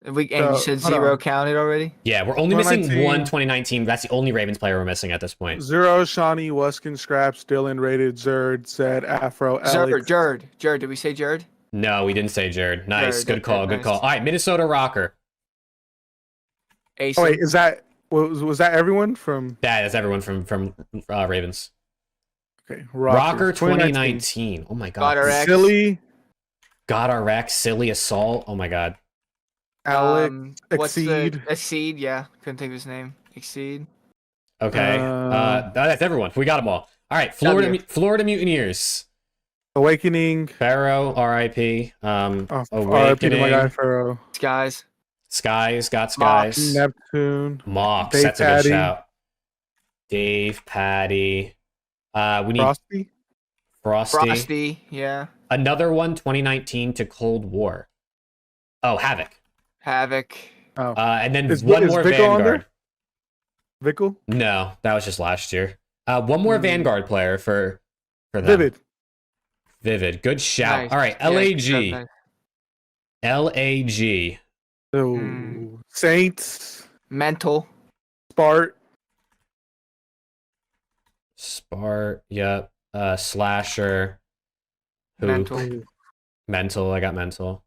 Speaker 2: You said
Speaker 3: hold
Speaker 2: 0
Speaker 3: on.
Speaker 2: counted already?
Speaker 1: Yeah, we're only missing
Speaker 3: 2019.
Speaker 1: one 2019. That's the only Ravens player we're missing at this point.
Speaker 3: 0, Shawnee, Wuskin, Scraps, Dylan, Rated, Zerd, Zed, Afro, Alex.
Speaker 2: Jerd. Did we say Jerd?
Speaker 1: No, we didn't say Jared. Nice.
Speaker 2: Jared,
Speaker 1: Good call.
Speaker 2: okay,
Speaker 1: Good call.
Speaker 2: nice.
Speaker 1: All right, Minnesota Rocker.
Speaker 2: Asim.
Speaker 3: Oh, wait, is that was that everyone from?
Speaker 1: That's everyone from Ravens.
Speaker 3: Okay,
Speaker 1: Rocker 2019. Oh my
Speaker 2: God,
Speaker 1: god.
Speaker 2: our ex.
Speaker 3: Silly,
Speaker 1: God RX, Silly Assault. Oh my god.
Speaker 3: Alex,
Speaker 2: What's
Speaker 3: Exceed.
Speaker 2: Exceed, yeah. Couldn't think of his name. Exceed.
Speaker 1: Okay. That's everyone. We got them all. All right. Florida Mutineers.
Speaker 3: Awakening.
Speaker 1: Pharaoh, R.I.P.
Speaker 3: RIP to
Speaker 1: Awakening.
Speaker 3: my guy Pharaoh.
Speaker 2: Skies.
Speaker 1: Skies, got Skies.
Speaker 3: Neptune.
Speaker 1: Mox,
Speaker 3: Dave
Speaker 1: that's a
Speaker 3: Patty.
Speaker 1: good shout. Dave, Patty. We need
Speaker 3: Frosty.
Speaker 2: Frosty, yeah.
Speaker 1: Another one, 2019 to Cold War. Oh, HAVOK.
Speaker 2: HAVOK.
Speaker 3: Oh.
Speaker 1: And then
Speaker 3: Is
Speaker 1: one more
Speaker 3: Vickle
Speaker 1: Vanguard.
Speaker 3: Vickle?
Speaker 1: No, that was just last year. One more Vanguard player for them. Vivid. Good shout.
Speaker 2: Nice.
Speaker 1: All right,
Speaker 2: Yeah,
Speaker 1: LAG.
Speaker 2: nice.
Speaker 1: LAG.
Speaker 3: Oh. Saints.
Speaker 2: Mental.
Speaker 1: Spart. Yep. Slasher. Hoop. Mental. I got mental.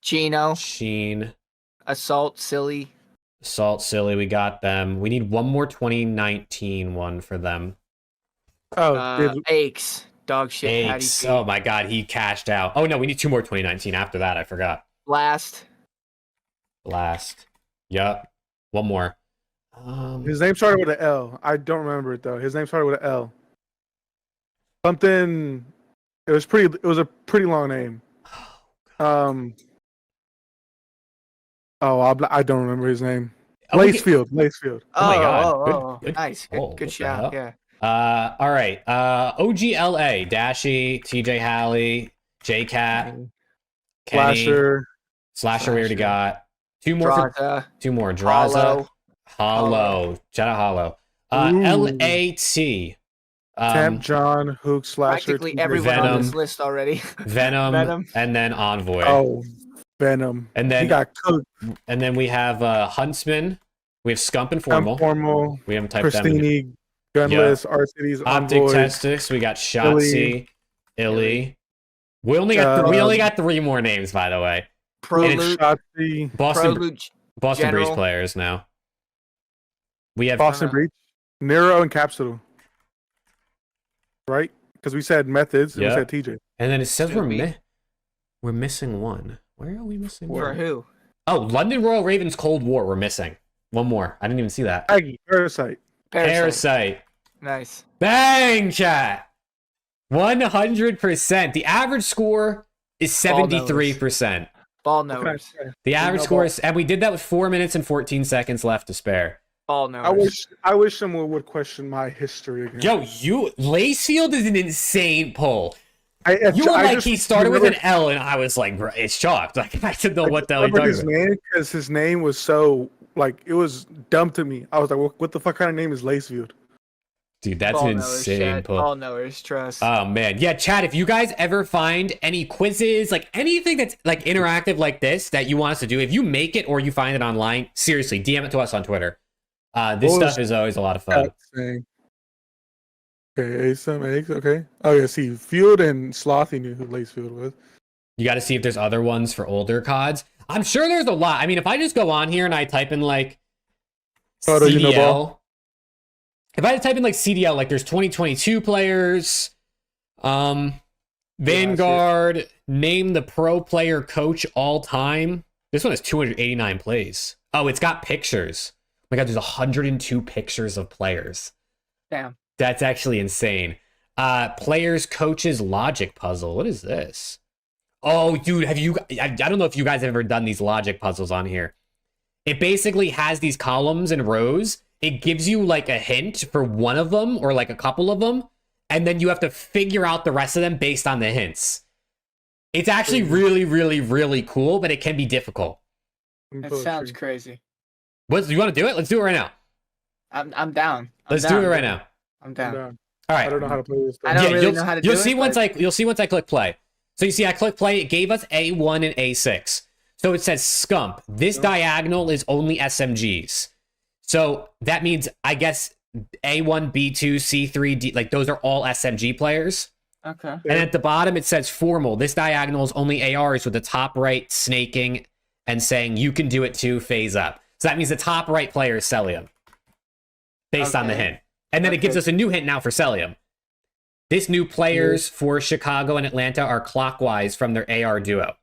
Speaker 2: Chino.
Speaker 1: Sheen.
Speaker 2: Assault. Silly.
Speaker 1: Assault Silly. We got them. We need one more 2019 one for them.
Speaker 2: Aches. Dog shit. Patty
Speaker 1: Aches.
Speaker 2: feet.
Speaker 1: Oh my god, he cashed out. Oh no, we need two more 2019 after that. I forgot.
Speaker 2: Blast.
Speaker 1: Yup. One more.
Speaker 3: His name started with an L. I don't remember it though. His name started with an L. Something. It was a pretty long name. I don't remember his name. Lacefield.
Speaker 1: Oh my god. Good
Speaker 2: Nice. Good shout. Yeah.
Speaker 1: All right. OGLA. Dashy, TJ Halley, JCat, Kenny. Slasher we already got. Two more. Draza. Hollow. Shout out Hollow. LAT.
Speaker 3: Temp, John, Hook, Slasher.
Speaker 2: Practically everyone on this list already.
Speaker 1: Venom. And then Envoy.
Speaker 3: Oh, Venom.
Speaker 1: And then
Speaker 3: he got cooked.
Speaker 1: And then we have Huntsman. We have Scump and Formal. We haven't typed them in.
Speaker 3: Christini, Gunless, Arcides,
Speaker 1: OpTic Testix. We got Shotzi, Illy. We only got three more names, by the way. Boston Breach players now. We have
Speaker 3: Boston Breach, Nero, and Capsule. Right? Because we said methods and we said TJ.
Speaker 1: And then it says we're missing one. Where are we missing one?
Speaker 2: For who?
Speaker 1: Oh, London Royal Ravens Cold War. We're missing one more. I didn't even see that.
Speaker 3: Aggie, Parasite.
Speaker 2: Nice.
Speaker 1: Bang, chat. 100%. The average score is 73%.
Speaker 2: Ball knowers.
Speaker 1: The average score is, and we did that with 4 minutes and 14 seconds left to spare.
Speaker 2: Ball knowers.
Speaker 3: I wish someone would question my history again.
Speaker 1: Yo, Lacefield is an insane pull. He started with an L, and I was like, bro, it's shocked. Like, I didn't know what the hell he talking about.
Speaker 3: Because his name was so, like, it was dumb to me. I was like, what the fuck kind of name is Lacefield?
Speaker 1: Dude, that's an insane pull.
Speaker 2: Ball knowers, trust.
Speaker 1: Oh, man. Yeah, chat, if you guys ever find any quizzes, like anything that's like interactive like this that you want us to do, if you make it or you find it online, seriously, DM it to us on Twitter. This stuff is always a lot of fun.
Speaker 3: Okay, some eggs. Okay. Oh yeah, see, Field and Slothy knew who Lacefield was.
Speaker 1: You got to see if there's other ones for older CODs. I'm sure there's a lot. I mean, if I just go on here and I type in like CDL, if I type in like CDL, like there's 2022 players, Vanguard, name the pro player coach all time. This one has 289 plays. Oh, it's got pictures. Oh my God, there's 102 pictures of players.
Speaker 2: Damn.
Speaker 1: That's actually insane. Players, coaches, logic puzzle. What is this? Oh, dude, I don't know if you guys have ever done these logic puzzles on here. It basically has these columns and rows. It gives you like a hint for one of them or like a couple of them. And then you have to figure out the rest of them based on the hints. It's actually really, really, really cool, but it can be difficult.
Speaker 2: It sounds crazy.
Speaker 1: You want to do it? Let's do it right now.
Speaker 2: I'm down.
Speaker 1: Let's do it right now.
Speaker 2: I'm down.
Speaker 1: All right.
Speaker 3: I don't know how to play this.
Speaker 2: I don't really know how to do it.
Speaker 1: You'll see once I click play. So you see, I click play. It gave us A1 and A6. So it says SCUMP. This diagonal is only SMGs. So that means, I guess, A1, B2, C3, D, like those are all SMG players.
Speaker 2: Okay.
Speaker 1: And at the bottom, it says formal. This diagonal is only ARs with the top right snaking and saying you can do it too, phase up. So that means the top right player is Celium based on the hint. And then it gives us a new hint now for Celium. This new players for Chicago and Atlanta are clockwise from their AR duo.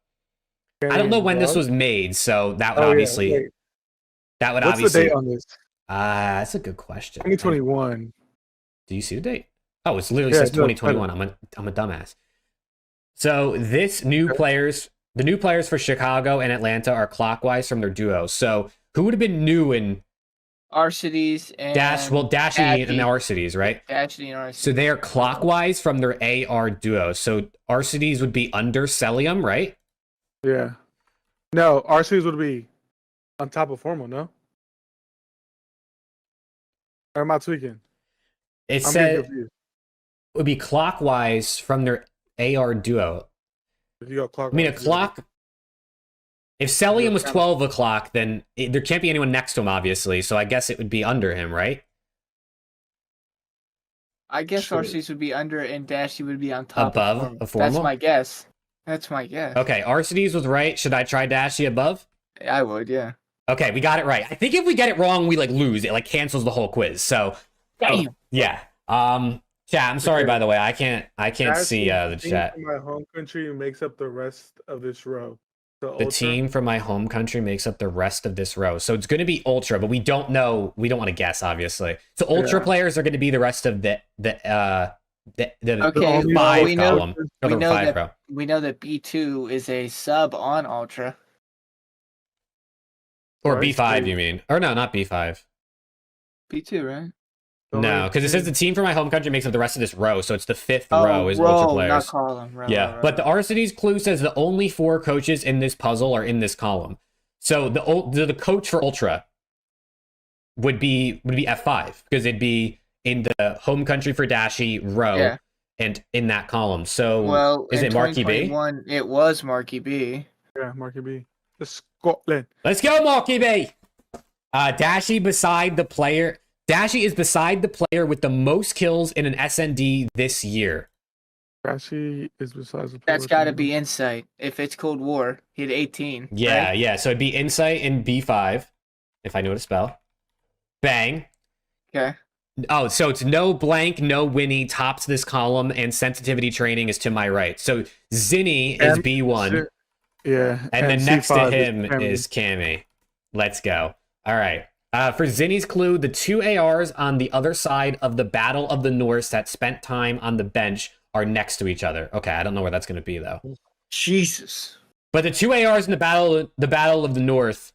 Speaker 1: I don't know when this was made, so that would obviously... That would
Speaker 3: What's the
Speaker 1: obviously.
Speaker 3: date on this?
Speaker 1: That's a good question.
Speaker 3: 2021.
Speaker 1: Do you see the date? Oh, it's literally
Speaker 3: Yeah,
Speaker 1: says
Speaker 3: it does.
Speaker 1: 2021. I'm a dumbass. So the new players for Chicago and Atlanta are clockwise from their duos. So who would have been new in
Speaker 2: Arcides and
Speaker 1: Dashy and Arcides, right?
Speaker 2: Dashy and Arcides.
Speaker 1: So they are clockwise from their AR duo. So Arcides would be under Celium, right?
Speaker 3: Yeah. No, RCs would be on top of Formal, no? Or am I tweaking?
Speaker 1: It
Speaker 3: I'm
Speaker 1: said
Speaker 3: getting
Speaker 1: it
Speaker 3: confused.
Speaker 1: would be clockwise from their AR duo.
Speaker 3: If you go
Speaker 1: I
Speaker 3: clockwise,
Speaker 1: mean, a clock. If Celium was 12 o'clock, then there can't be anyone next to him, obviously. So I guess it would be under him, right?
Speaker 2: I guess
Speaker 3: Sure.
Speaker 2: Arcides would be under and Dashy would be on top
Speaker 1: Above
Speaker 2: of
Speaker 1: a Formal?
Speaker 2: That's my guess. That's my guess.
Speaker 1: Okay, Arcides was right. Should I try Dashy above?
Speaker 2: I would, yeah.
Speaker 1: Okay, we got it right. I think if we get it wrong, we like lose. It like cancels the whole quiz. So
Speaker 2: Damn.
Speaker 1: yeah. Chat, I'm sorry,
Speaker 3: Okay.
Speaker 1: by the way. I can't see the
Speaker 3: team
Speaker 1: chat.
Speaker 3: from my home country makes up the rest of this row.
Speaker 1: The team from my home country makes up the rest of this row. So it's going to be Ultra, but we don't know. We don't want to guess, obviously. So Ultra players are going to be the rest of the
Speaker 2: Okay,
Speaker 1: five
Speaker 2: we know-
Speaker 1: column. Or
Speaker 2: we
Speaker 1: the
Speaker 2: know
Speaker 1: five
Speaker 2: that-
Speaker 1: row.
Speaker 2: We know that B2 is a sub on Ultra.
Speaker 1: Or
Speaker 3: Right,
Speaker 1: B5,
Speaker 3: so-
Speaker 1: you mean? Or no, not B5.
Speaker 2: B2, right?
Speaker 1: No, because it says the team from my home country makes up the rest of this row. So it's the fifth
Speaker 2: Oh,
Speaker 1: row is Ultra
Speaker 2: not
Speaker 1: players.
Speaker 2: column. Row,
Speaker 1: Yeah,
Speaker 2: row,
Speaker 1: but the
Speaker 2: row.
Speaker 1: Arcides clue says the only 4 coaches in this puzzle are in this column. So the coach for Ultra would be F5 because it'd be in the home country for Dashy row
Speaker 2: Yeah.
Speaker 1: and in that column. So
Speaker 2: Well,
Speaker 1: is
Speaker 2: in
Speaker 1: it Marky B?
Speaker 2: 2021, it was Marky B.
Speaker 3: Yeah, Marky B. The Scotland.
Speaker 1: Let's go, Marky B. Dashy is beside the player with the most kills in an SND this year.
Speaker 3: Rashi is besides the
Speaker 2: That's got to be Insight. If it's Cold War, he had 18.
Speaker 1: Yeah,
Speaker 2: right?
Speaker 1: yeah. So it'd be Insight in B5, if I know how to spell. Bang.
Speaker 2: Okay.
Speaker 1: Oh, so it's no blank, no Winnie tops this column, and sensitivity training is to my right. So Zinni is B1,
Speaker 3: Yeah.
Speaker 1: and then next to
Speaker 3: C5
Speaker 1: him
Speaker 3: Cammy.
Speaker 1: is Cammy. Let's go. All right. For Zinni's clue, the 2 ARs on the other side of the Battle of the North that spent time on the bench are next to each other. Okay, I don't know where that's going to be, though.
Speaker 2: Jesus.
Speaker 1: But the 2 ARs in the Battle of the North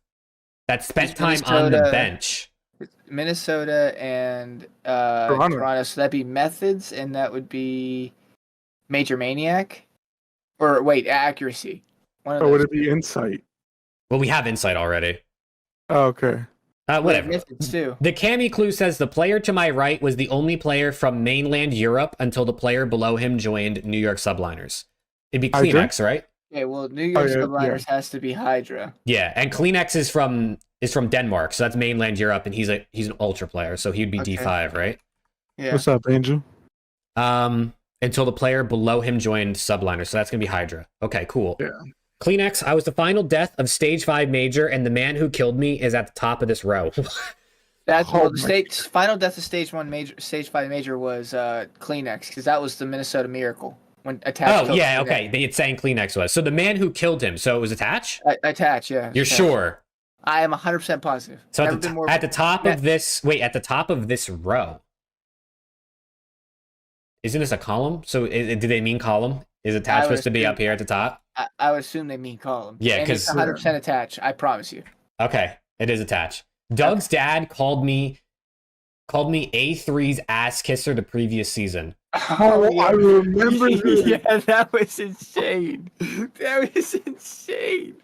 Speaker 1: that spent
Speaker 2: It's
Speaker 1: time on the
Speaker 2: Minnesota.
Speaker 1: bench.
Speaker 2: Minnesota and Toronto. So that'd be Methods, and that would be Major Maniac. Or wait, Accuracy. One of
Speaker 3: Or
Speaker 2: those.
Speaker 3: would it be Insight?
Speaker 1: Well, we have Insight already.
Speaker 3: Oh, okay.
Speaker 1: Whatever.
Speaker 2: Methods too.
Speaker 1: The Cammy clue says the player to my right was the only player from mainland Europe until the player below him joined New York Subliners. It'd be
Speaker 3: Hydra?
Speaker 1: Kleenex, right?
Speaker 2: Okay, well, New York
Speaker 3: yeah,
Speaker 2: Subliners has to be Hydra.
Speaker 1: Yeah, and Kleenex is from Denmark, so that's mainland Europe, and he's an Ultra player, so he'd be
Speaker 2: Okay.
Speaker 1: D5, right?
Speaker 2: Yeah.
Speaker 3: What's up, Angel?
Speaker 1: Until the player below him joined Subliners, so that's gonna be Hydra. Okay, cool.
Speaker 3: Yeah.
Speaker 1: Kleenex, I was the final death of Stage 5 Major, and the man who killed me is at the top of this row.
Speaker 2: That's
Speaker 3: Oh
Speaker 2: well, the
Speaker 3: my
Speaker 2: final death of Stage 5 Major was Kleenex because that was the Minnesota Miracle when Attach.
Speaker 1: Oh, yeah, okay. It's saying Kleenex was. So the man who killed him, so it was Attach?
Speaker 2: Attach, yeah.
Speaker 1: You're
Speaker 2: Attach.
Speaker 1: sure?
Speaker 2: I am 100% positive.
Speaker 1: So
Speaker 2: Never
Speaker 1: at the,
Speaker 2: been more-
Speaker 1: at the top of this, at the top of this row, isn't this a column? So do they mean column? Is Attach
Speaker 2: I would
Speaker 1: supposed to be
Speaker 2: assume-
Speaker 1: up here at the top?
Speaker 2: I would assume they mean column.
Speaker 1: Yeah,
Speaker 2: And it's
Speaker 1: 'cause-
Speaker 2: 100% Attach. I promise you.
Speaker 1: Okay, it is Attach. Doug's dad called me A3's ass kisser the previous season.
Speaker 3: Oh, I remember this.
Speaker 2: Yeah, that was insane. That was insane.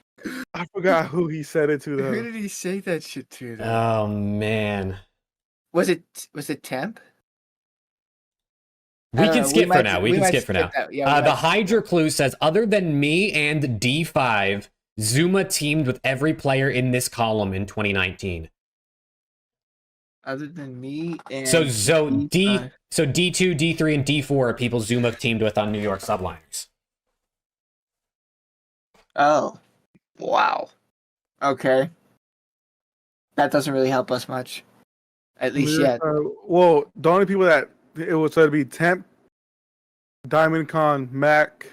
Speaker 3: I forgot who he said it to,
Speaker 2: Who
Speaker 3: though.
Speaker 2: did he say that shit to? Though?
Speaker 1: Oh man.
Speaker 2: Was it Temp?
Speaker 1: We
Speaker 2: I don't
Speaker 1: can
Speaker 2: know,
Speaker 1: skip for
Speaker 2: might-
Speaker 1: now. We can
Speaker 2: might
Speaker 1: skip for now.
Speaker 2: that. Yeah, we
Speaker 1: The
Speaker 2: might-
Speaker 1: Hydra clue says, other than me and D5, Zuma teamed with every player in this column in 2019.
Speaker 2: Other than me and
Speaker 1: So
Speaker 2: D5.
Speaker 1: D2, D3, and D4 are people Zuma teamed with on New York Subliners.
Speaker 2: Oh, wow. Okay. That doesn't really help us much. At least yet.
Speaker 3: Well, the only people that it was said to be Temp, Diamond Con, Mac.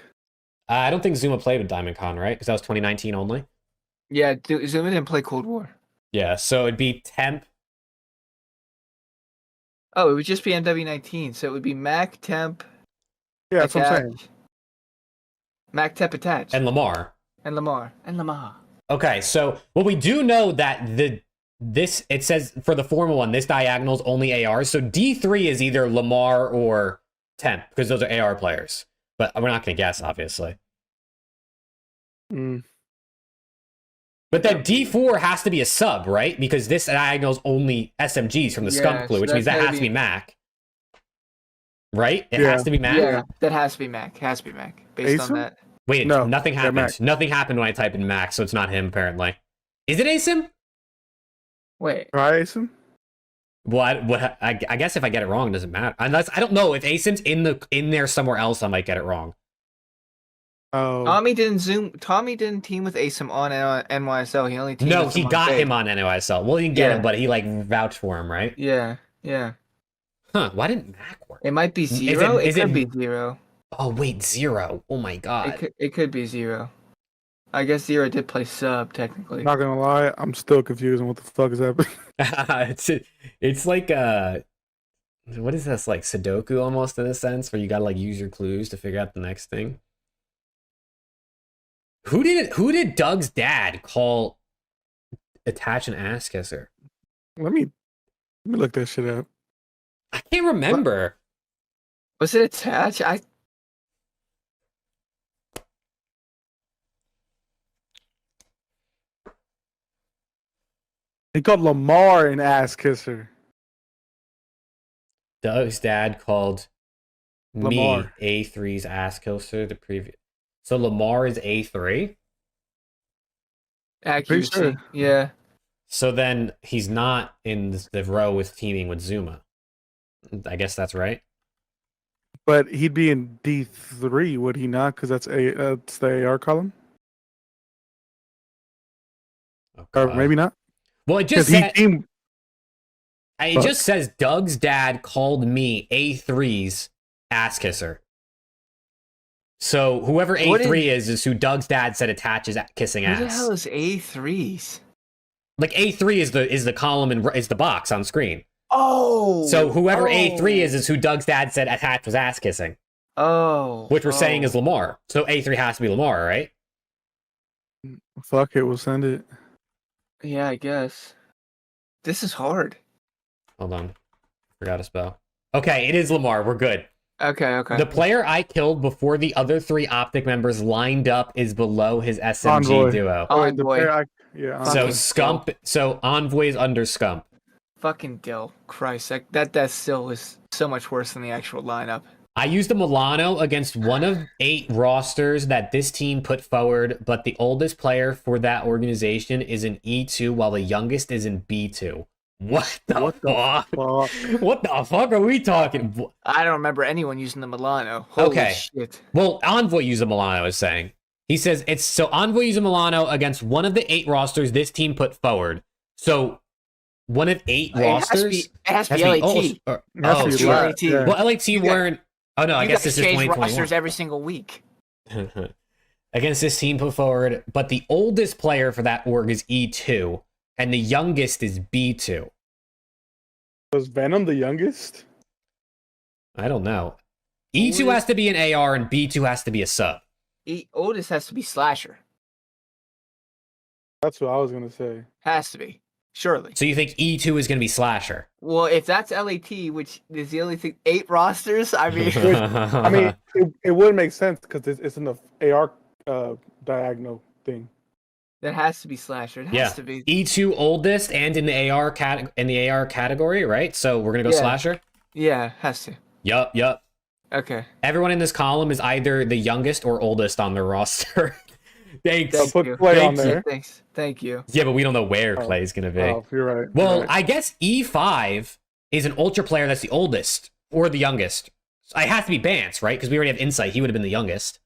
Speaker 1: I don't think Zuma played with Diamond Con, right? Because that was 2019 only.
Speaker 2: Yeah, Zuma didn't play Cold War.
Speaker 1: Yeah, so it'd be temp.
Speaker 2: Oh, it would just be MW19, so it would be Mac Temp
Speaker 3: Yeah, that's what I'm saying.
Speaker 2: Attach. Mac Temp Attach.
Speaker 1: And Lamar.
Speaker 2: And Lamar. And Lamar.
Speaker 1: Okay, so well, we do know that it says for the formal one, this diagonal's only ARs. So D3 is either Lamar or Temp because those are AR players. But we're not going to guess, obviously.
Speaker 3: Mm.
Speaker 1: But then D4 has to be a sub, right? Because this diagonal's only SMGs from the SCUMP clue,
Speaker 2: so
Speaker 1: which means that
Speaker 2: that's
Speaker 1: has to be Mac. Right? It
Speaker 3: Yeah.
Speaker 1: has to be Mac?
Speaker 2: Yeah, that has to be Mac. Has to be Mac. Based
Speaker 3: Asim?
Speaker 2: on that.
Speaker 1: Wait,
Speaker 3: No,
Speaker 1: nothing
Speaker 3: they're
Speaker 1: happened.
Speaker 3: Mac.
Speaker 1: Nothing happened when I typed in Mac, so it's not him, apparently. Is it Asim?
Speaker 2: Wait.
Speaker 3: Try Asim?
Speaker 1: Well, I guess if I get it wrong, it doesn't matter. Unless, I don't know, if Asim's in there somewhere else, I might get it wrong.
Speaker 3: Oh,
Speaker 2: Tommy didn't team with Asim on NYSL. He only teamed
Speaker 1: No,
Speaker 2: with
Speaker 1: he
Speaker 2: him on
Speaker 1: got
Speaker 2: FAZE.
Speaker 1: him on NOSL. Well, he didn't get
Speaker 2: Yeah.
Speaker 1: him, but he, like, vouched for him, right?
Speaker 2: Yeah.
Speaker 1: Huh, why didn't Mac work?
Speaker 2: It might be 0.
Speaker 1: is
Speaker 2: It could
Speaker 1: it-
Speaker 2: be 0.
Speaker 1: Oh, wait, 0. Oh, my God.
Speaker 2: It could be 0. I guess 0 did play sub, technically.
Speaker 3: not gonna lie, I'm still confused on what the fuck is happening.
Speaker 1: It's like, what is this, like Sudoku almost in a sense, where you gotta, like, use your clues to figure out the next thing? Who did Doug's dad call attach an ass kisser?
Speaker 3: Let me look that shit up.
Speaker 1: I can't remember.
Speaker 2: Was it attached?
Speaker 3: He called Lamar an ass kisser.
Speaker 1: Doug's dad called me
Speaker 3: Lamar.
Speaker 1: A3's ass kisser the previous. So Lamar is A3?
Speaker 2: Accuracy.
Speaker 3: sure.
Speaker 2: Yeah.
Speaker 1: So then he's not in the row with teaming with Zuma. I guess that's right.
Speaker 3: But he'd be in D3, would he not? Because that's the AR column.
Speaker 1: Oh,
Speaker 3: Or
Speaker 1: God.
Speaker 3: maybe not.
Speaker 1: Well, it just
Speaker 3: Because he
Speaker 1: said,
Speaker 3: teamed.
Speaker 1: it just says Doug's dad called me A3's ass kisser. So whoever
Speaker 2: What
Speaker 1: A3 is who Doug's dad said attaches kissing
Speaker 2: Who the hell
Speaker 1: ass.
Speaker 2: is A3s?
Speaker 1: Like A3 is the column and is the box on screen.
Speaker 2: Oh.
Speaker 1: So whoever A3 is who Doug's dad said attached was ass kissing,
Speaker 2: Oh.
Speaker 1: which we're saying is Lamar. So A3 has to be Lamar, right?
Speaker 3: Fuck it, we'll send it.
Speaker 2: Yeah, I guess. This is hard.
Speaker 1: Hold on. Forgot to spell. Okay, it is Lamar. We're good.
Speaker 2: Okay.
Speaker 1: The player I killed before the other 3 OpTic members lined up is below his SMG
Speaker 3: Envoy.
Speaker 1: duo.
Speaker 3: Oh, wait, the
Speaker 2: Envoy.
Speaker 3: player yeah.
Speaker 1: So
Speaker 3: Envoy.
Speaker 1: SCUMP, so Envoy is under SCUMP.
Speaker 2: Fucking Dill. Christ, that still is so much worse than the actual lineup.
Speaker 1: I used a Milano against one of 8 rosters that this team put forward, but the oldest player for that organization is in E2 while the youngest is in B2. What the fuck?
Speaker 3: Fuck.
Speaker 1: What the fuck are we talking?
Speaker 2: I don't remember anyone using the Milano. Holy
Speaker 1: Okay.
Speaker 2: shit.
Speaker 1: Well, Envoy used a Milano, is saying. He says it's so Envoy used a Milano against one of the 8 rosters this team put forward. So one of 8 rosters.
Speaker 2: It has to be
Speaker 1: has
Speaker 2: LAT.
Speaker 1: to be-
Speaker 3: It has
Speaker 1: oh,
Speaker 3: to be
Speaker 1: sure.
Speaker 3: LAT, yeah.
Speaker 1: Well, LAT
Speaker 2: You got-
Speaker 1: weren't. Oh no, I
Speaker 2: You
Speaker 1: guess
Speaker 2: guys
Speaker 1: this is
Speaker 2: change
Speaker 1: 2021.
Speaker 2: rosters every single week.
Speaker 1: Against this team put forward, but the oldest player for that org is E2, and the youngest is B2.
Speaker 3: Was Venom the youngest?
Speaker 1: I don't know. E2 has to be an AR and B2 has to be a sub.
Speaker 2: Oldest has to be Slasher.
Speaker 3: That's what I was gonna say.
Speaker 2: Has to be. Surely.
Speaker 1: So you think E2 is going to be Slasher?
Speaker 2: Well, if that's LAT, which is the only thing, 8 rosters, I mean,
Speaker 3: I mean, it would make sense because it's in the AR diagonal thing.
Speaker 2: that has to be Slasher. It has
Speaker 1: Yeah.
Speaker 2: to be.
Speaker 1: E2 oldest and in the AR category, right? So we're gonna go
Speaker 2: Yeah.
Speaker 1: Slasher.
Speaker 2: Yeah, has to.
Speaker 1: Yup.
Speaker 2: Okay.
Speaker 1: Everyone in this column is either the youngest or oldest on their roster. Thanks.
Speaker 3: So put
Speaker 2: you.
Speaker 3: Clay on
Speaker 1: Thank you.
Speaker 3: there.
Speaker 2: Thanks. Thank you.
Speaker 1: Yeah, but we don't know where
Speaker 3: Oh.
Speaker 1: Clay's gonna be.
Speaker 3: Oh, you're right.
Speaker 1: Well,
Speaker 3: you're right.
Speaker 1: I guess E5 is an ultra player that's the oldest or the youngest. It has to be Bance, right? Because we already have Insight. He would have been the youngest.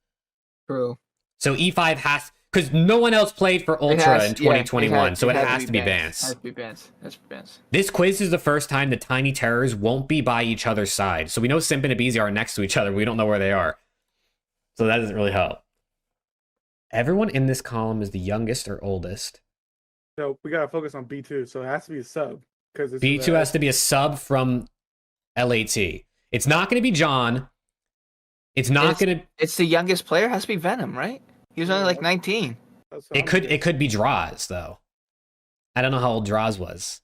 Speaker 2: True.
Speaker 1: So E5 has, because no one else played for
Speaker 2: It
Speaker 1: Ultra
Speaker 2: has-
Speaker 1: in
Speaker 2: yeah,
Speaker 1: 2021, so it
Speaker 2: had
Speaker 1: has to be
Speaker 2: Has
Speaker 1: Bance.
Speaker 2: to be Bance. Has to be Bance.
Speaker 1: This quiz is the first time the Tiny Terrors won't be by each other's side. So we know Simp and Abizi are next to each other. We don't know where they are. So that doesn't really help. Everyone in this column is the youngest or oldest.
Speaker 3: So we gotta focus on B2. So it has to be a sub because
Speaker 1: B2 has to be a sub from LAT. It's not going to be John. It's not going to.
Speaker 2: It's the youngest player. Has to be Venom, right? He was only like 19.
Speaker 1: It could be Draws though. I don't know how old Draws was.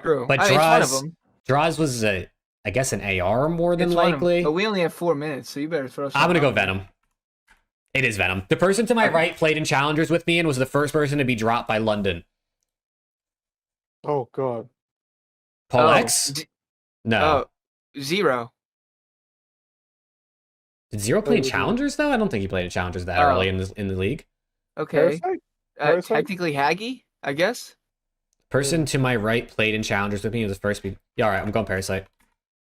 Speaker 2: True,
Speaker 1: But
Speaker 2: I mean, it's one of them.
Speaker 1: Draws was I guess an AR more than
Speaker 2: It's one of 'em.
Speaker 1: likely.
Speaker 2: But we only have 4 minutes, so you better throw.
Speaker 1: I'm gonna go
Speaker 2: something out
Speaker 1: Venom. It is Venom. The person to my right played in Challengers with me and was the first person to be dropped by London.
Speaker 3: Oh god.
Speaker 1: Paul
Speaker 2: Oh,
Speaker 1: X? No.
Speaker 2: Oh, Zero.
Speaker 1: Did Zero play in Challengers though? I don't think he played in Challengers that early in the league.
Speaker 2: Okay.
Speaker 3: Parasite?
Speaker 2: Technically Haggy, I guess.
Speaker 1: Person to my right played in Challengers with me and was the first to be. Yeah, all right, I'm going Parasite.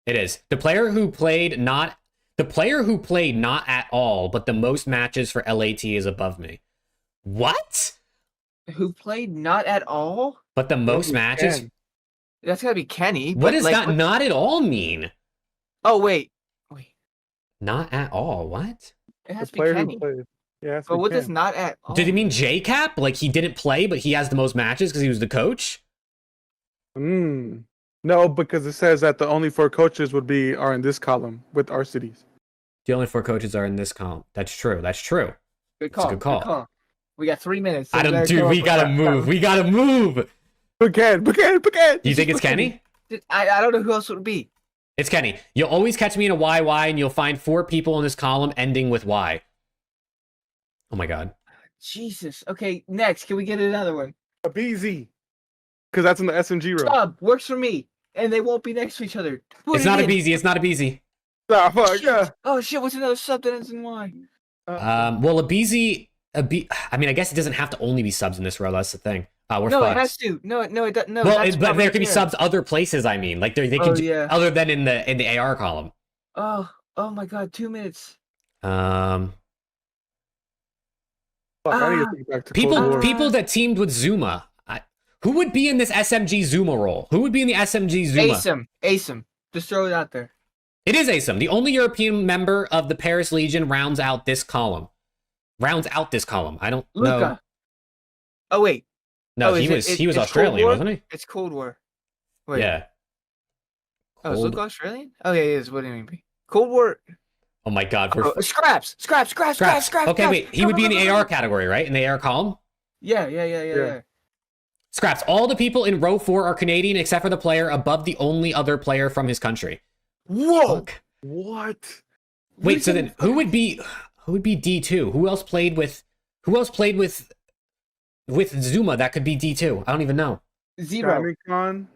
Speaker 1: It is the player who played not at all, but the most matches for LAT is above me. What?
Speaker 2: Who played not at all?
Speaker 1: But the most matches.
Speaker 3: Ken.
Speaker 2: That's gotta be Kenny.
Speaker 1: What
Speaker 2: but,
Speaker 1: does
Speaker 2: like,
Speaker 1: not at all mean?
Speaker 2: Oh wait.
Speaker 1: Not at all. What?
Speaker 2: It has
Speaker 3: The
Speaker 2: to be
Speaker 3: player
Speaker 2: Kenny.
Speaker 3: who played. Yeah, it has to
Speaker 2: But
Speaker 3: be
Speaker 2: what does
Speaker 3: Ken.
Speaker 2: not at all?
Speaker 1: Did he mean JCap? Like he didn't play, but he has the most matches because he was the coach?
Speaker 3: No, because it says that the only 4 coaches are in this column with our cities.
Speaker 1: The only 4 coaches are in this column. That's true. That's true.
Speaker 2: Good call.
Speaker 1: good call.
Speaker 2: We got 3 minutes. so
Speaker 1: I don't,
Speaker 2: better
Speaker 1: dude.
Speaker 2: come
Speaker 1: We
Speaker 2: up
Speaker 1: gotta
Speaker 2: with
Speaker 1: move. We gotta move.
Speaker 3: Ken.
Speaker 1: You think it's Kenny?
Speaker 2: I don't know who else it would be.
Speaker 1: It's Kenny. You'll always catch me in a YY, and you'll find 4 people in this column ending with Y. Oh my god.
Speaker 2: Jesus. Okay, next. Can we get another one?
Speaker 3: A BZ. Because that's in the SMG row.
Speaker 2: Sub works for me, and they won't be next to each other. Put
Speaker 1: It's
Speaker 2: it
Speaker 1: not a
Speaker 2: in.
Speaker 1: BZ. It's not a BZ.
Speaker 3: Nah, fuck.
Speaker 2: Shit. Oh shit! What's another sub that ends in Y?
Speaker 1: Well, a BZ. I mean, I guess it doesn't have to only be subs in this row. That's the thing. We're
Speaker 2: No,
Speaker 1: fucked.
Speaker 2: it has to. No, it doesn't. No,
Speaker 1: Well,
Speaker 2: that's
Speaker 1: but
Speaker 2: probably
Speaker 1: there could be
Speaker 2: here.
Speaker 1: subs other places. I mean, like they
Speaker 2: Oh,
Speaker 1: could
Speaker 2: yeah.
Speaker 1: other than in the AR column.
Speaker 2: Oh my God! 2 minutes.
Speaker 3: Fuck, I need to think back to Cold War.
Speaker 1: People that teamed with Zuma. Who would be in this SMG Zuma role? Who would be in the SMG Zuma?
Speaker 2: Asim. Just throw it out there.
Speaker 1: It is Asim. The only European member of the Paris Legion rounds out this column. I don't know.
Speaker 2: Luca. Oh wait.
Speaker 1: No,
Speaker 2: Oh,
Speaker 1: he
Speaker 2: is
Speaker 1: was
Speaker 2: it- it's
Speaker 1: Australian,
Speaker 2: Cold War?
Speaker 1: wasn't he?
Speaker 2: It's Cold War. Wait.
Speaker 1: Yeah.
Speaker 2: Oh, is
Speaker 1: Cold-
Speaker 2: Luca Australian? Oh yeah, he is. What do you mean? Cold War.
Speaker 1: Oh my god, we're
Speaker 2: Oh, scraps.
Speaker 1: Okay, wait. He would be in the AR category, right? In the AR column?
Speaker 2: Yeah.
Speaker 1: Scraps. All the people in row 4 are Canadian except for the player above the only other player from his country.
Speaker 2: Whoa.
Speaker 1: Fuck.
Speaker 3: What?
Speaker 1: Wait, so then who would be D2? Who else played with Zuma that could be D2? I don't even know.
Speaker 2: Zero.
Speaker 3: Famicom?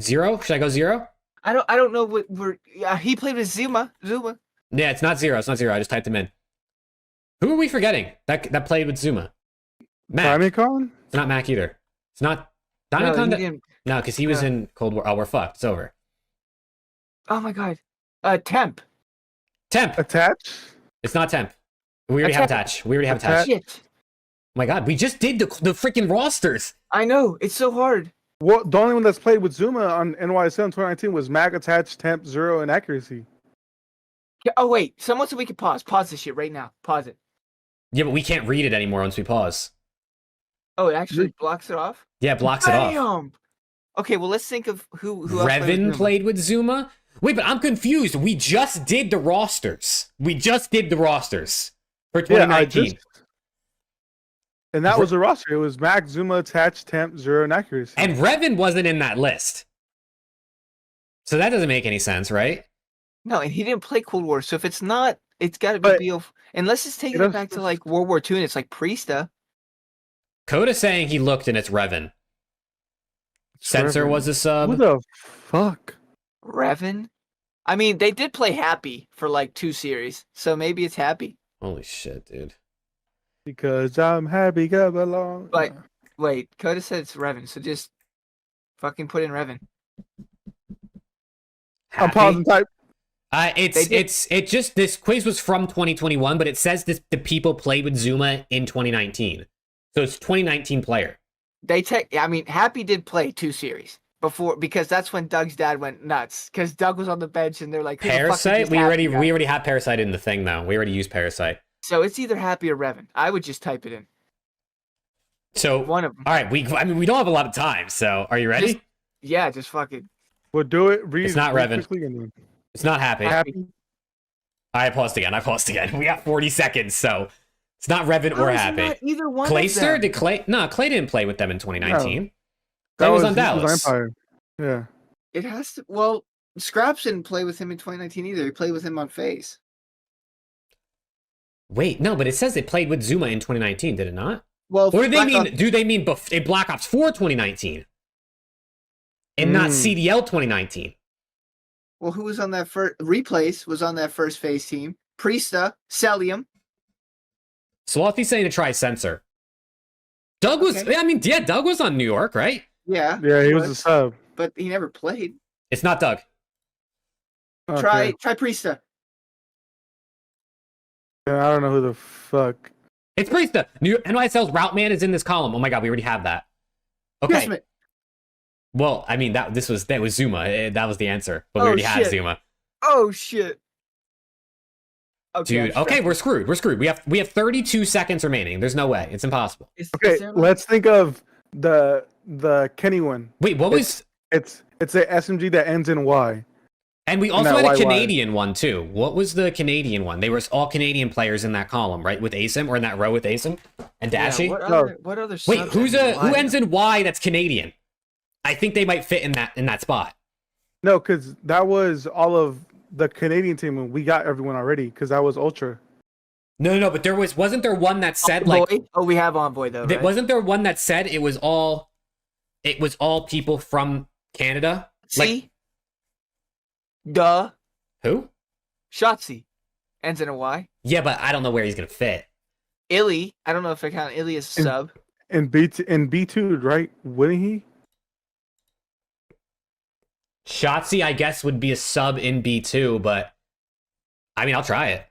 Speaker 1: 0? Should I go 0?
Speaker 2: I don't know what we're. Yeah, he played with Zuma.
Speaker 1: Yeah, it's not 0. It's not 0. I just typed him in. Who are we forgetting that played with Zuma? Mac.
Speaker 3: Famicom?
Speaker 1: It's not Mac either. It's not.
Speaker 2: No,
Speaker 1: Famicom.
Speaker 2: he didn't.
Speaker 1: No, because he was in Cold War. Oh, we're fucked. It's over.
Speaker 2: Oh my God. Temp.
Speaker 1: Temp.
Speaker 3: Attach?
Speaker 1: It's not temp. We already have attach.
Speaker 2: Shit.
Speaker 1: Oh my god, we just did the freaking rosters.
Speaker 2: I know. It's so hard.
Speaker 3: Well, the only one that's played with Zuma on NYSL in 2019 was Mac, Attach, Temp, Zero, and Accuracy.
Speaker 2: Oh wait. Someone said we could pause. Pause this shit right now. Pause it.
Speaker 1: Yeah, but we can't read it anymore once we pause.
Speaker 2: Oh, it actually blocks it off.
Speaker 1: Yeah, it blocks it off.
Speaker 2: Damn. Okay, well let's think of who else played with
Speaker 1: Revan
Speaker 2: Zuma.
Speaker 1: played with Zuma. Wait, but I'm confused. We just did the rosters. For 2019.
Speaker 3: And that was a roster. It was Mac, Zuma, Attach, Temp, Zero, and Accuracy.
Speaker 1: And Revan wasn't in that list. So that doesn't make any sense, right?
Speaker 2: No, and he didn't play Cold War. So if it's not, it's got to be
Speaker 3: But-
Speaker 2: BO. Unless it's taking it back to like World War II and it's like Priesta.
Speaker 1: Coda's saying he looked and it's Revan. Sensor was a
Speaker 3: Who
Speaker 1: sub.
Speaker 3: the fuck?
Speaker 2: Revan. I mean, they did play Happy for like 2 series, so maybe it's Happy.
Speaker 1: Holy shit, dude.
Speaker 3: Because I'm happy, come along.
Speaker 2: But wait, Coda said it's Revan, so just fucking put in Revan.
Speaker 3: I'm
Speaker 1: Happy?
Speaker 3: pausing type.
Speaker 1: It's just this quiz was from 2021, but it says the people played with Zuma in 2019. So it's 2019 player.
Speaker 2: I mean, Happy did play 2 series before because that's when Doug's dad went nuts. Because Doug was on the bench and they're like, "Who the fuck is
Speaker 1: Parasite?
Speaker 2: this
Speaker 1: We
Speaker 2: Happy guy?"
Speaker 1: already have Parasite in the thing though. We already used Parasite.
Speaker 2: So it's either Happy or Revan. I would just type it in.
Speaker 1: So,
Speaker 2: One of them.
Speaker 1: all right, we don't have a lot of time. So, are you ready?
Speaker 2: Just fucking.
Speaker 3: We'll do it. Read,
Speaker 1: It's not
Speaker 3: read
Speaker 1: Revan.
Speaker 3: quickly and then-
Speaker 1: It's not happy.
Speaker 3: Happy.
Speaker 1: I paused again. We got 40 seconds, so it's not Revan or
Speaker 2: How is it
Speaker 1: happy.
Speaker 2: not either one of
Speaker 1: Clayster?
Speaker 2: them?
Speaker 1: Did Clay? No, Clay didn't play with them in 2019.
Speaker 3: That
Speaker 1: Clay was on
Speaker 3: he
Speaker 1: Dallas.
Speaker 3: Empire. Yeah.
Speaker 2: It has to. Well, Scraps didn't play with him in 2019 either. He played with him on FaZe.
Speaker 1: Wait, no, but it says they played with Zuma in 2019, did it not?
Speaker 2: Well,
Speaker 1: Or do they
Speaker 2: Black
Speaker 1: mean?
Speaker 2: Ops-
Speaker 1: Do they mean in Black Ops 4 2019, and not CDL 2019?
Speaker 2: Well, who was on that first? Replace was on that first FaZe team. Priesta, Celium.
Speaker 1: Slothy's saying to try Sensor. Doug was.
Speaker 2: Okay.
Speaker 1: I mean, yeah, Doug was on New York, right?
Speaker 2: Yeah.
Speaker 3: Yeah, he was a sub.
Speaker 2: But he never played.
Speaker 1: It's not Doug.
Speaker 3: Okay.
Speaker 2: Try Priesta.
Speaker 3: Yeah, I don't know who the fuck.
Speaker 1: It's Priesta. NYSL's Route Man is in this column. Oh my god, we already have that. Okay.
Speaker 2: Yes, man.
Speaker 1: Well, I mean that was Zuma. That was the answer, but we
Speaker 2: Oh,
Speaker 1: already had
Speaker 2: shit.
Speaker 1: Zuma.
Speaker 2: Oh shit. Okay,
Speaker 1: Dude, okay, we're screwed. We have 32 seconds remaining. There's no way. It's impossible.
Speaker 3: Okay, let's think of the Kenny one.
Speaker 1: Wait, what was?
Speaker 3: It's a SMG that ends in Y.
Speaker 1: And we also
Speaker 3: No,
Speaker 1: had a
Speaker 3: why?
Speaker 1: Canadian one too. What was the Canadian one? They were all Canadian players in that column, right? With Asim, or in that row with Asim and Dashy.
Speaker 2: what other
Speaker 1: Wait,
Speaker 2: subs
Speaker 1: who
Speaker 2: end
Speaker 1: ends in Y that's Canadian? I think they might fit in that spot.
Speaker 3: No, because that was all of the Canadian team, and we got everyone already. Because that was Ultra.
Speaker 1: No, but wasn't there one that said
Speaker 2: Envoy?
Speaker 1: like
Speaker 2: Oh, we have Envoy though. Right?
Speaker 1: wasn't there one that said it was all people from Canada?
Speaker 2: See? Duh.
Speaker 1: Who?
Speaker 2: Shotzi. Ends in a Y.
Speaker 1: Yeah, but I don't know where he's gonna fit.
Speaker 2: Illy. I don't know if I count Illy as a sub.
Speaker 3: And B2, right? Wouldn't he?
Speaker 1: Shotzi, I guess, would be a sub in B2, but I mean, I'll try it.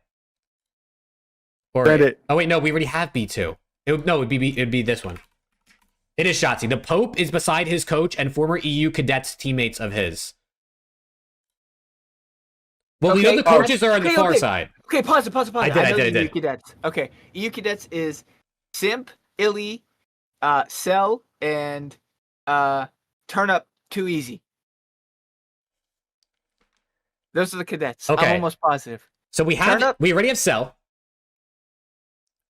Speaker 1: Or
Speaker 3: Bet it.
Speaker 1: Oh wait, no, we already have B2. It'd be this one. It is Shotzi. The Pope is beside his coach and former EU cadets teammates of his. Well, we know the coaches are on the far side.
Speaker 2: Okay, pause it.
Speaker 1: I did.
Speaker 2: EU cadets. Okay, EU cadets is Simp, Illy, Cell, and Turn Up Too Easy. Those are the cadets.
Speaker 1: Okay.
Speaker 2: I'm almost positive.
Speaker 1: So we already have Cell.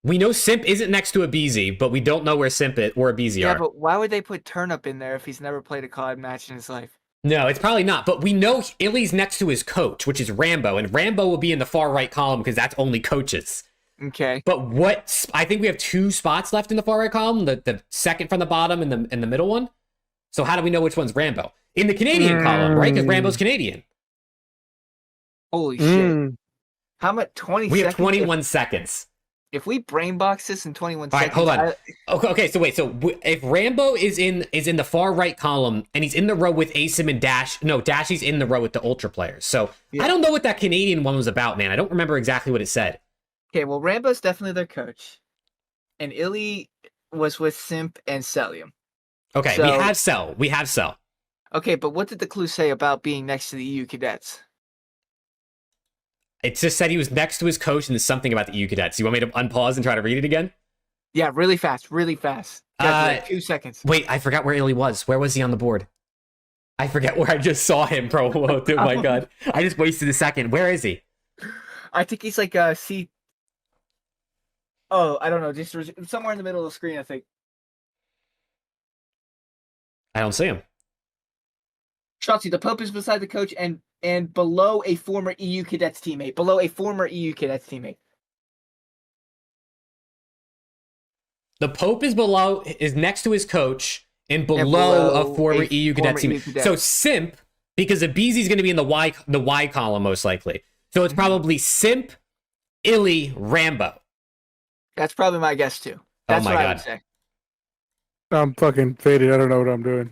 Speaker 1: We know Simp isn't next to a BZ, but we don't know where Simp or a BZ
Speaker 2: Yeah,
Speaker 1: are.
Speaker 2: but why would they put Turn Up in there if he's never played a COD match in his life?
Speaker 1: No, it's probably not. But we know Illy's next to his coach, which is Rambo, and Rambo will be in the far right column because that's only coaches.
Speaker 2: Okay.
Speaker 1: But I think we have 2 spots left in the far right column, the second from the bottom and the middle one. So how do we know which one's Rambo? In the Canadian column, right? Because Rambo's Canadian.
Speaker 2: Holy shit. How much? 20 seconds?
Speaker 1: We have 21 seconds.
Speaker 2: If we brainbox this in 21
Speaker 1: All right,
Speaker 2: seconds...
Speaker 1: hold on. Okay, so wait. So if Rambo is in the far right column and he's in the row with Asim and Dash, no, Dashy's in the row with the Ultra players. So yeah. I don't know what that Canadian one was about, man. I don't remember exactly what it said.
Speaker 2: Okay, well, Rambo's definitely their coach. And Illy was with Simp and Celium.
Speaker 1: Okay,
Speaker 2: so,
Speaker 1: we have Cell.
Speaker 2: Okay, but what did the clue say about being next to the EU cadets?
Speaker 1: It just said he was next to his coach and there's something about the EU cadets. You want me to unpause and try to read it again?
Speaker 2: Yeah, really fast. Like 2 seconds.
Speaker 1: Wait, I forgot where Illy was. Where was he on the board? I forget where I just saw him, bro. Oh my god. I just wasted a second. Where is he?
Speaker 2: I think he's like C. Oh, I don't know. Just somewhere in the middle of the screen, I think.
Speaker 1: I don't see him.
Speaker 2: Shotzi, the Pope is beside the coach and below a former EU cadets teammate.
Speaker 1: The Pope is next to his coach and below a former EU cadets teammate. So Simp, because the BZ is going to be in the Y column most likely. So it's probably Simp, Illy, Rambo.
Speaker 2: That's probably my guess too. That's
Speaker 1: oh my
Speaker 2: what
Speaker 1: god.
Speaker 2: I would say.
Speaker 3: I'm fucking faded. I don't know what I'm doing.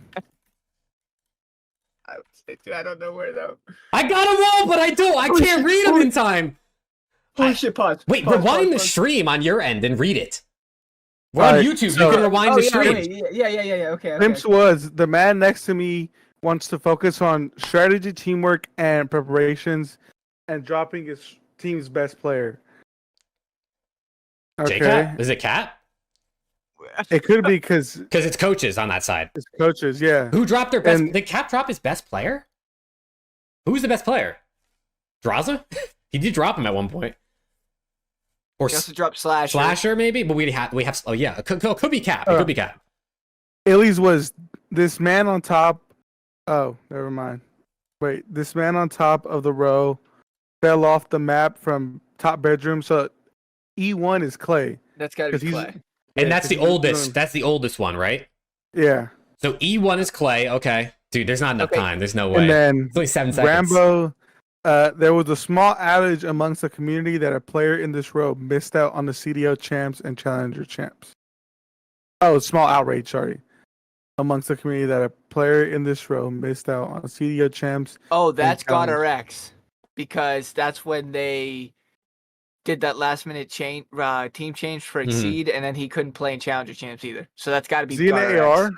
Speaker 2: I would say too. I don't know where though.
Speaker 1: I got them all, but I can't read them in time.
Speaker 2: Holy shit! Pause.
Speaker 1: Wait,
Speaker 2: pause,
Speaker 1: rewind the stream on your end and read it. We're on YouTube.
Speaker 3: So,
Speaker 1: you can rewind the stream.
Speaker 2: Yeah. Okay.
Speaker 3: Simps was the man next to me wants to focus on strategy, teamwork, and preparations, and dropping his team's best player. Okay.
Speaker 1: J-Cat? Is it Cat?
Speaker 3: It could be because
Speaker 1: Because it's coaches on that side.
Speaker 3: it's coaches. Yeah.
Speaker 1: Who dropped their best?
Speaker 3: And-
Speaker 1: Did Cap drop his best player? Who's the best player? Draza? He did drop him at one point. Or
Speaker 2: He also dropped Slasher.
Speaker 1: Slasher, maybe? But we have. Oh, yeah. It could be Cap. It could be Cap.
Speaker 3: Illy's was this man on top. Oh, never mind. Wait, this man on top of the row fell off the map from top bedroom. So E1 is Clay.
Speaker 2: That's got to
Speaker 3: 'Cause
Speaker 2: be
Speaker 3: he's-
Speaker 2: Clay.
Speaker 1: And
Speaker 3: Yeah,
Speaker 1: that's
Speaker 3: 'cause
Speaker 1: the
Speaker 3: he was
Speaker 1: oldest.
Speaker 3: doing-
Speaker 1: That's the oldest one, right?
Speaker 3: Yeah.
Speaker 1: So E1 is Clay. Okay. Dude, there's not enough
Speaker 2: Okay.
Speaker 1: time. There's no way.
Speaker 3: And then
Speaker 1: It's only 7 seconds.
Speaker 3: Rambo, there was a small outage amongst the community that a player in this row missed out on the CDL champs and challenger champs. Oh, small outrage, sorry. Amongst the community that a player in this row missed out on CDL champs.
Speaker 2: Oh, that's
Speaker 3: challenge.
Speaker 2: God RX, because that's when they did that last minute change, team change for
Speaker 1: Mhm.
Speaker 2: Exceed, and then he couldn't play in Challenger Champs either. So that's got to be
Speaker 3: Z and
Speaker 2: God
Speaker 3: AR.
Speaker 2: RX.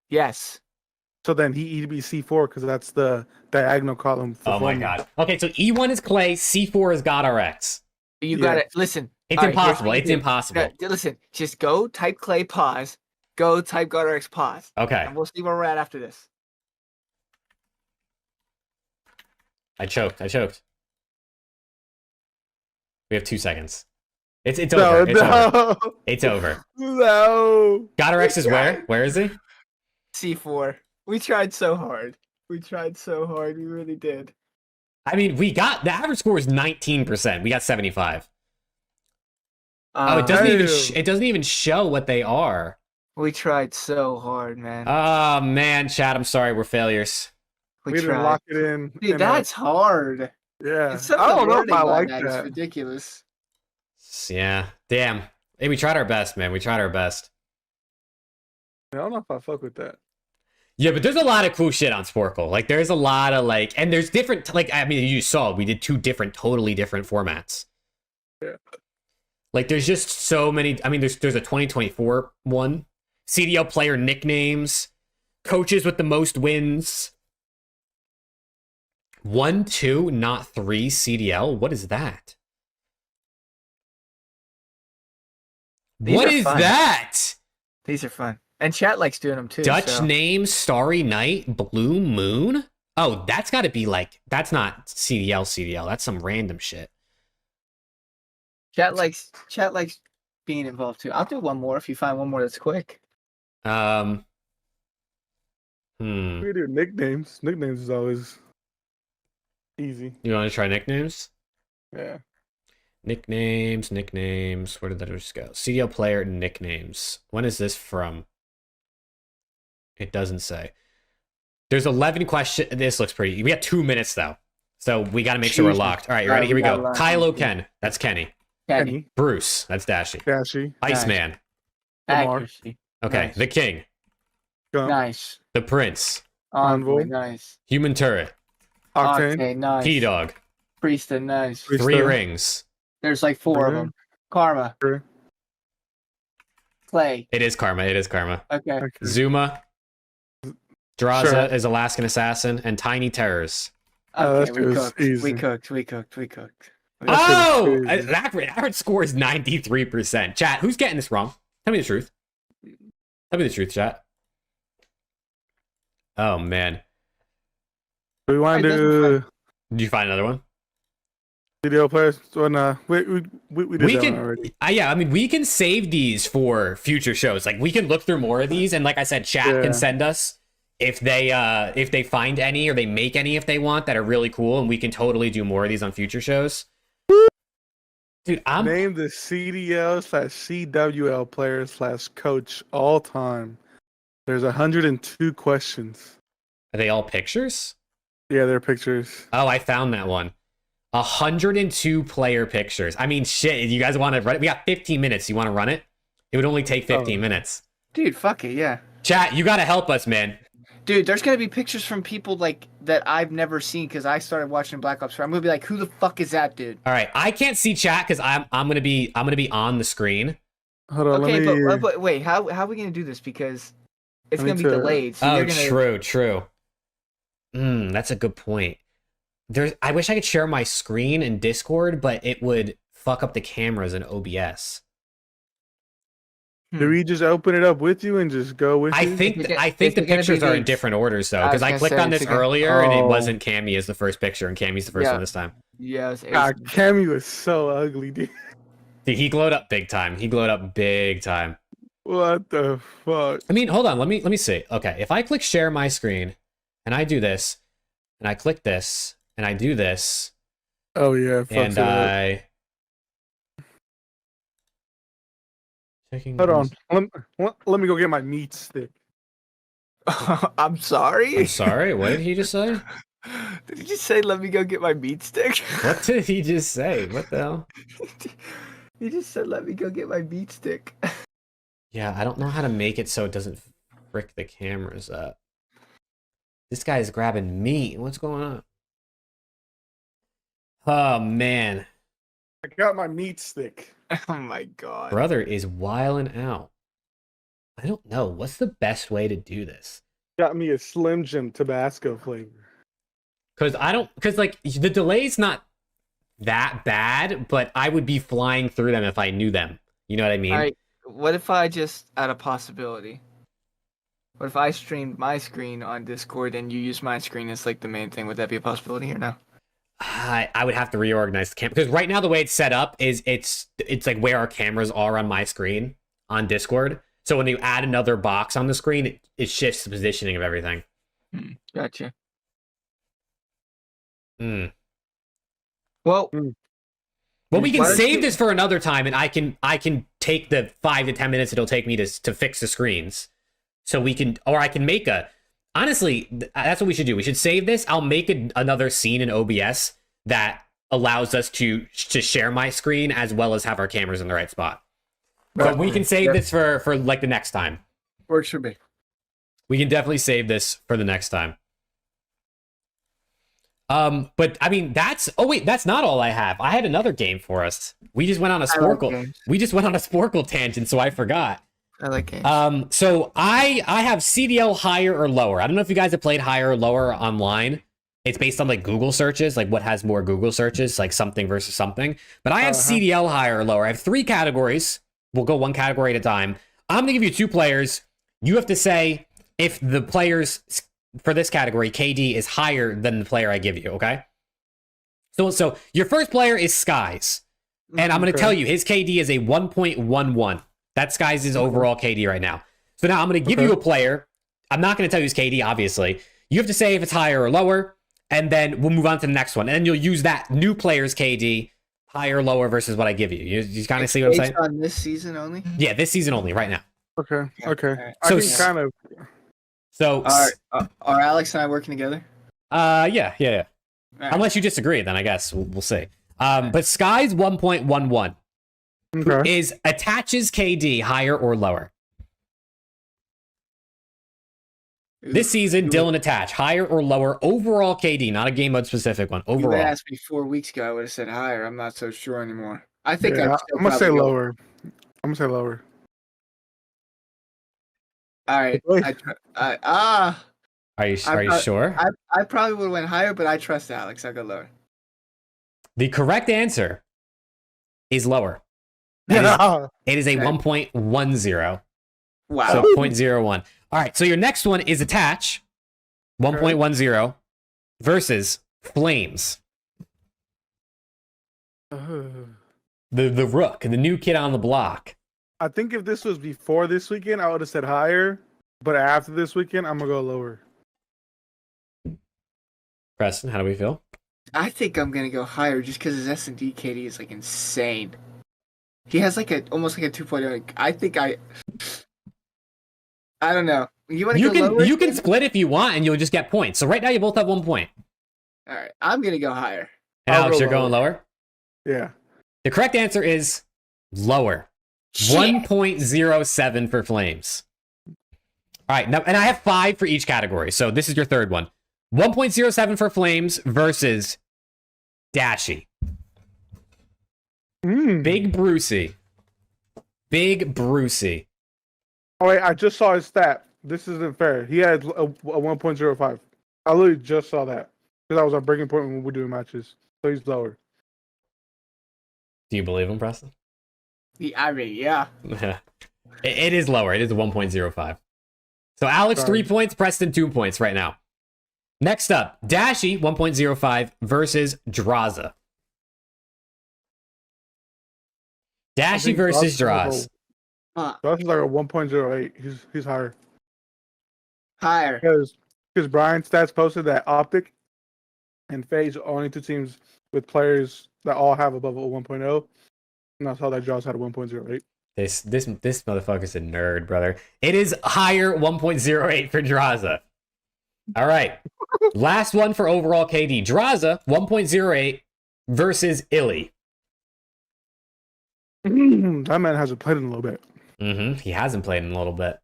Speaker 2: Yes.
Speaker 3: So then he be C4 because that's the diagonal column. For
Speaker 1: Oh, my
Speaker 3: forward.
Speaker 1: God. Okay, so E1 is Clay. C4 is God RX.
Speaker 2: You
Speaker 3: Yeah.
Speaker 2: got to listen.
Speaker 1: It's
Speaker 2: all right, here's
Speaker 1: impossible.
Speaker 2: what you
Speaker 1: It's
Speaker 2: do.
Speaker 1: impossible.
Speaker 2: Listen, just go type Clay pause. Go type God RX pause.
Speaker 1: Okay.
Speaker 2: And we'll see where we're at after this.
Speaker 1: I choked. We have 2 seconds. It's
Speaker 3: No,
Speaker 1: over. It's over.
Speaker 3: no,
Speaker 1: It's over.
Speaker 3: no.
Speaker 1: God RX is where? Where is he?
Speaker 2: C4. We tried so hard. We really did.
Speaker 1: I mean, the average score is 19%. We got 75. Oh, it doesn't even show what they are.
Speaker 2: We tried so hard, man.
Speaker 1: Oh man, chat, I'm sorry, we're failures.
Speaker 3: We didn't lock it in.
Speaker 2: Dude, that's hard.
Speaker 3: yeah.
Speaker 2: It's some
Speaker 3: I don't know if
Speaker 2: wording
Speaker 3: I
Speaker 2: on
Speaker 3: like
Speaker 2: that. It's
Speaker 3: that.
Speaker 2: ridiculous.
Speaker 1: Yeah, damn. Hey, we tried our best, man. We tried our best.
Speaker 3: I don't know if I fuck with that.
Speaker 1: Yeah, but there's a lot of cool shit on Sporcle. Like, there's a lot of and there's different. Like, I mean, you saw we did 2 totally different formats.
Speaker 3: Yeah.
Speaker 1: Like, there's just so many. I mean, there's a 2024 one. CDL player nicknames, coaches with the most wins. 1, 2, not 3 CDL. What is that?
Speaker 2: These
Speaker 1: What
Speaker 2: are
Speaker 1: is
Speaker 2: fun.
Speaker 1: that?
Speaker 2: These are fun. And chat likes doing them too.
Speaker 1: Dutch
Speaker 2: so.
Speaker 1: name, Starry Night, Blue Moon. Oh, that's got to be that's not CDL. That's some random shit.
Speaker 2: Chat likes being involved too. I'll do one more if you find one more that's quick.
Speaker 3: We do nicknames. Nicknames is always easy.
Speaker 1: You want to try nicknames?
Speaker 3: Yeah.
Speaker 1: Nicknames. Where did that just go? CDL player nicknames. When is this from? It doesn't say. There's 11 questions. This looks pretty. We got 2 minutes though, so we got to make sure we're
Speaker 2: Jesus.
Speaker 1: locked. All right, you ready? Here we go.
Speaker 2: got
Speaker 1: Kylo Ken. That's Kenny.
Speaker 2: Kenny.
Speaker 1: Bruce. That's Dashy.
Speaker 3: Dashy.
Speaker 1: Iceman.
Speaker 3: Lamar.
Speaker 2: Accuracy.
Speaker 1: Okay.
Speaker 2: Nice.
Speaker 1: The King.
Speaker 3: Gump.
Speaker 2: Nice.
Speaker 1: The Prince.
Speaker 2: Envoy.
Speaker 3: Envoy.
Speaker 2: Nice.
Speaker 1: Human Turret.
Speaker 3: Octane.
Speaker 2: Octane. Nice.
Speaker 1: P-Dog.
Speaker 2: Priesta. Nice.
Speaker 3: Priesta.
Speaker 1: 3 Rings.
Speaker 2: There's like 4 of
Speaker 3: Mhm.
Speaker 2: them. Karma.
Speaker 3: Sure.
Speaker 2: Clay.
Speaker 1: It is Karma.
Speaker 2: Okay.
Speaker 3: Okay.
Speaker 1: Zuma. Draza
Speaker 3: Sure.
Speaker 1: is Alaskan Assassin. And Tiny Terrors.
Speaker 3: Oh,
Speaker 2: Okay,
Speaker 3: that
Speaker 2: we
Speaker 3: was
Speaker 2: cooked.
Speaker 3: easy.
Speaker 2: We cooked.
Speaker 3: That shit was
Speaker 1: Oh!
Speaker 3: crazy.
Speaker 1: That score is 93%. Chat, who's getting this wrong? Tell me the truth. Tell me the truth, chat. Oh, man.
Speaker 3: Do we want
Speaker 2: Alright,
Speaker 3: to do
Speaker 1: Did you find another one?
Speaker 3: CDL players? Or no? We did
Speaker 1: We
Speaker 3: that one
Speaker 1: can,
Speaker 3: already.
Speaker 1: yeah, I mean, we can save these for future shows. Like, we can look through more of these, and like I said, chat
Speaker 3: Yeah.
Speaker 1: can send us if they find any or they make any if they want that are really cool, and we can totally do more of these on future shows. Dude, I'm
Speaker 3: Name the CDL/CWL player/coach all time. There's 102 questions.
Speaker 1: are they all pictures?
Speaker 3: Yeah, they're pictures.
Speaker 1: Oh, I found that one. 102 player pictures. I mean, shit. You guys want to run it? We got 15 minutes. You want to run it? It would only take 15 minutes.
Speaker 2: Dude, fuck it, yeah.
Speaker 1: Chat, you got to help us, man.
Speaker 2: Dude, there's gonna be pictures from people like that I've never seen because I started watching Black Ops 4. I'm gonna be like, who the fuck is that dude?
Speaker 1: All right, I can't see chat because I'm gonna be on the screen.
Speaker 3: Hold on,
Speaker 2: Okay,
Speaker 3: let me.
Speaker 2: but wait, how are we gonna do this? Because it's
Speaker 3: Let me
Speaker 2: gonna be
Speaker 3: try-
Speaker 2: delayed. So
Speaker 1: Oh,
Speaker 2: you're gonna...
Speaker 1: true. That's a good point. I wish I could share my screen in Discord, but it would fuck up the cameras in OBS.
Speaker 3: Do we just open it up with you and just go with
Speaker 1: I
Speaker 3: you?
Speaker 1: think
Speaker 2: Is it
Speaker 1: I
Speaker 2: is
Speaker 1: think the
Speaker 2: it gonna be
Speaker 1: pictures are in
Speaker 2: these?
Speaker 1: different orders though,
Speaker 2: I
Speaker 1: because
Speaker 2: was
Speaker 1: I
Speaker 2: gonna
Speaker 1: clicked
Speaker 2: say,
Speaker 1: on
Speaker 2: is
Speaker 1: this
Speaker 2: it gonna-
Speaker 1: earlier and it
Speaker 3: Oh.
Speaker 1: wasn't Cammy as the first picture, and Cammy's the first
Speaker 2: Yeah.
Speaker 1: one this time.
Speaker 2: Yes.
Speaker 3: God, Cammy was so ugly, dude.
Speaker 1: Dude, he glowed up big time. He glowed up big time.
Speaker 3: What the fuck?
Speaker 1: I mean, hold on. Let me see. Okay, if I click share my screen, and I do this, and I click this, and I do this,
Speaker 3: Oh yeah, fucks
Speaker 1: and
Speaker 3: it up.
Speaker 1: I checking.
Speaker 3: Hold on. Let me go get my meat stick.
Speaker 2: I'm sorry.
Speaker 1: I'm sorry. What did he just say?
Speaker 2: Did you just say let me go get my meat stick?
Speaker 1: What did he just say? What the hell?
Speaker 2: He just said let me go get my meat stick.
Speaker 1: Yeah, I don't know how to make it so it doesn't frick the cameras up. This guy is grabbing meat. What's going on? Oh man,
Speaker 3: I got my meat stick.
Speaker 2: Oh my god.
Speaker 1: brother is wilding out. I don't know. What's the best way to do this?
Speaker 3: Got me a Slim Jim Tabasco flavor.
Speaker 1: Because like the delay's not that bad, but I would be flying through them if I knew them. You know what I mean?
Speaker 2: All right. What if I just add a possibility? What if I streamed my screen on Discord and you use my screen as like the main thing? Would that be a possibility or no?
Speaker 1: I would have to reorganize the camera because right now the way it's set up is it's like where our cameras are on my screen on Discord. So when you add another box on the screen, it shifts the positioning of everything.
Speaker 2: Gotcha.
Speaker 1: Mm.
Speaker 2: Well,
Speaker 1: Well, we can
Speaker 2: Why don't
Speaker 1: save
Speaker 2: you-
Speaker 1: this for another time, and I can take the 5 to 10 minutes it'll take me to fix the screens. So we can, or I can make a. Honestly, that's what we should do. We should save this. I'll make another scene in OBS that allows us to share my screen as well as have our cameras in the right spot. So we can save this for like the next time.
Speaker 3: Works for me.
Speaker 1: We can definitely save this for the next time. But I mean, that's not all I have. I had another game for us. We just went on a
Speaker 2: I like
Speaker 1: Sporcle.
Speaker 2: games.
Speaker 1: We just went on a Sporcle tangent, so I forgot.
Speaker 2: I like games.
Speaker 1: So I have CDL higher or lower. I don't know if you guys have played higher or lower online. It's based on like Google searches, like what has more Google searches, like something versus something. But I have CDL higher or lower. I have 3 categories. We'll go one category at a time. I'm gonna give you 2 players. You have to say if the players for this category, KD, is higher than the player I give you, okay? So your first player is Skies. And I'm going to tell you, his KD is a 1.11. That's Skies' overall KD right now. So now I'm going to give you a player. I'm not going to tell you his KD, obviously. You have to say if it's higher or lower, and then we'll move on to the next one. And then you'll use that new player's KD, higher or lower versus what I give you. You kind of see what I'm saying?
Speaker 2: Based on this season only?
Speaker 1: Yeah, this season only, right now.
Speaker 3: Okay.
Speaker 2: Alright.
Speaker 3: I
Speaker 1: So
Speaker 3: can kind of.
Speaker 1: So,
Speaker 2: Are Alex and I working together?
Speaker 1: yeah.
Speaker 2: Alright.
Speaker 1: Unless you disagree, then I guess we'll see. But Sky's 1.11
Speaker 3: Okay.
Speaker 1: attaches KD higher or lower. This season, Dylan attach higher or lower overall KD, not a game mode specific one.
Speaker 2: You would
Speaker 1: Overall,
Speaker 2: asked me 4 weeks ago. I would have said higher. I'm not so sure anymore. I think
Speaker 3: Yeah,
Speaker 2: I'd still
Speaker 3: I'm gonna say
Speaker 2: probably go-
Speaker 3: lower. I'm gonna say lower.
Speaker 2: All right.
Speaker 3: Wait.
Speaker 1: are you sure?
Speaker 2: I probably would have went higher, but I trust Alex. I'll go lower.
Speaker 1: The correct answer is lower. It is a
Speaker 2: Okay.
Speaker 1: 1.10.
Speaker 2: Wow.
Speaker 1: So 0.01. All right. So your next one is attach 1.10 versus flames. The rook, the new kid on the block.
Speaker 3: I think if this was before this weekend, I would have said higher. But after this weekend, I'm gonna go lower.
Speaker 1: Preston, how do we feel?
Speaker 2: I think I'm gonna go higher just because his S&D KD is like insane. He has like almost like a 2.0. I don't know. You want to go lower?
Speaker 1: You can split if you want, and you'll just get points. So right now you both have 1 point.
Speaker 2: All right. I'm gonna go higher.
Speaker 1: And
Speaker 3: I'll
Speaker 1: Alex,
Speaker 3: go
Speaker 1: you're going lower.
Speaker 3: Yeah.
Speaker 1: The correct answer is lower.
Speaker 2: Shit.
Speaker 1: 1.07 for flames. All right, now, and I have 5 for each category. So this is your third one. 1.07 for flames versus Dashy. Big Brucey. Big Brucey.
Speaker 3: Oh wait, I just saw his stat. This isn't fair. He had a 1.05. I literally just saw that because I was on breaking point when we were doing matches. So he's lower.
Speaker 1: Do you believe him, Preston?
Speaker 2: I mean, yeah.
Speaker 1: It is lower. It is 1.05. So Alex,
Speaker 3: Sorry.
Speaker 1: 3 points. Preston, 2 points right now. Next up, Dashy, 1.05 versus Draza. Dashy versus Draz.
Speaker 3: Josh is like a 1.08. He's higher.
Speaker 2: Higher.
Speaker 3: Because Brian Stats posted that OpTic and FAZE are only two teams with players that all have above a 1.0. And I saw that Josh had a 1.08.
Speaker 1: This motherfucker's a nerd, brother. It is higher, 1.08 for Draza. All right. Last one for overall KD. Draza, 1.08 versus Illy.
Speaker 3: That man hasn't played in a little bit.
Speaker 1: He hasn't played in a little bit.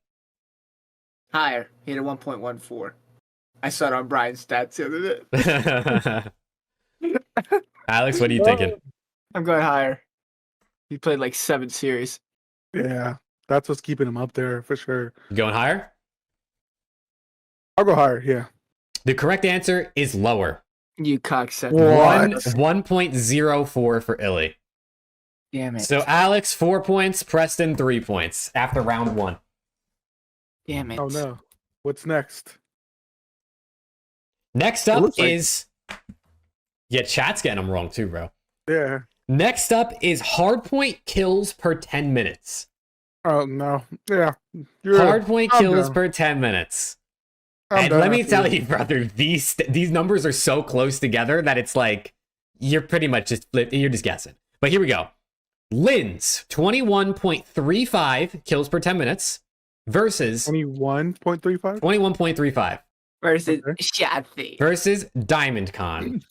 Speaker 2: Higher. He had a 1.14. I saw it on Brian's stats the other day.
Speaker 1: Alex, what are you thinking?
Speaker 2: I'm going higher. He played like 7 series.
Speaker 3: Yeah, that's what's keeping him up there for sure.
Speaker 1: You going higher?
Speaker 3: I'll go higher, yeah.
Speaker 1: The correct answer is lower.
Speaker 2: You cocksucker.
Speaker 3: What?
Speaker 1: 1.04 for Illy.
Speaker 2: Damn it.
Speaker 1: So Alex, 4 points. Preston, 3 points after round 1.
Speaker 2: Damn it.
Speaker 3: Oh no. What's next?
Speaker 1: Next up is... Yeah, chat's getting them wrong too, bro.
Speaker 3: Yeah.
Speaker 1: Next up is hardpoint kills per 10 minutes.
Speaker 3: Oh no. Yeah.
Speaker 1: Hardpoint
Speaker 3: I'm
Speaker 1: kills
Speaker 3: down.
Speaker 1: per 10 minutes.
Speaker 3: I'm
Speaker 1: And
Speaker 3: done
Speaker 1: let me
Speaker 3: after
Speaker 1: tell
Speaker 3: this.
Speaker 1: you, brother, these numbers are so close together that it's like you're pretty much you're just guessing. But here we go. Linz, 21.35 kills per 10 minutes versus
Speaker 3: 21.35?
Speaker 1: 21.35
Speaker 2: Versus
Speaker 3: Okay.
Speaker 2: Shotzi.
Speaker 1: versus Diamond Con.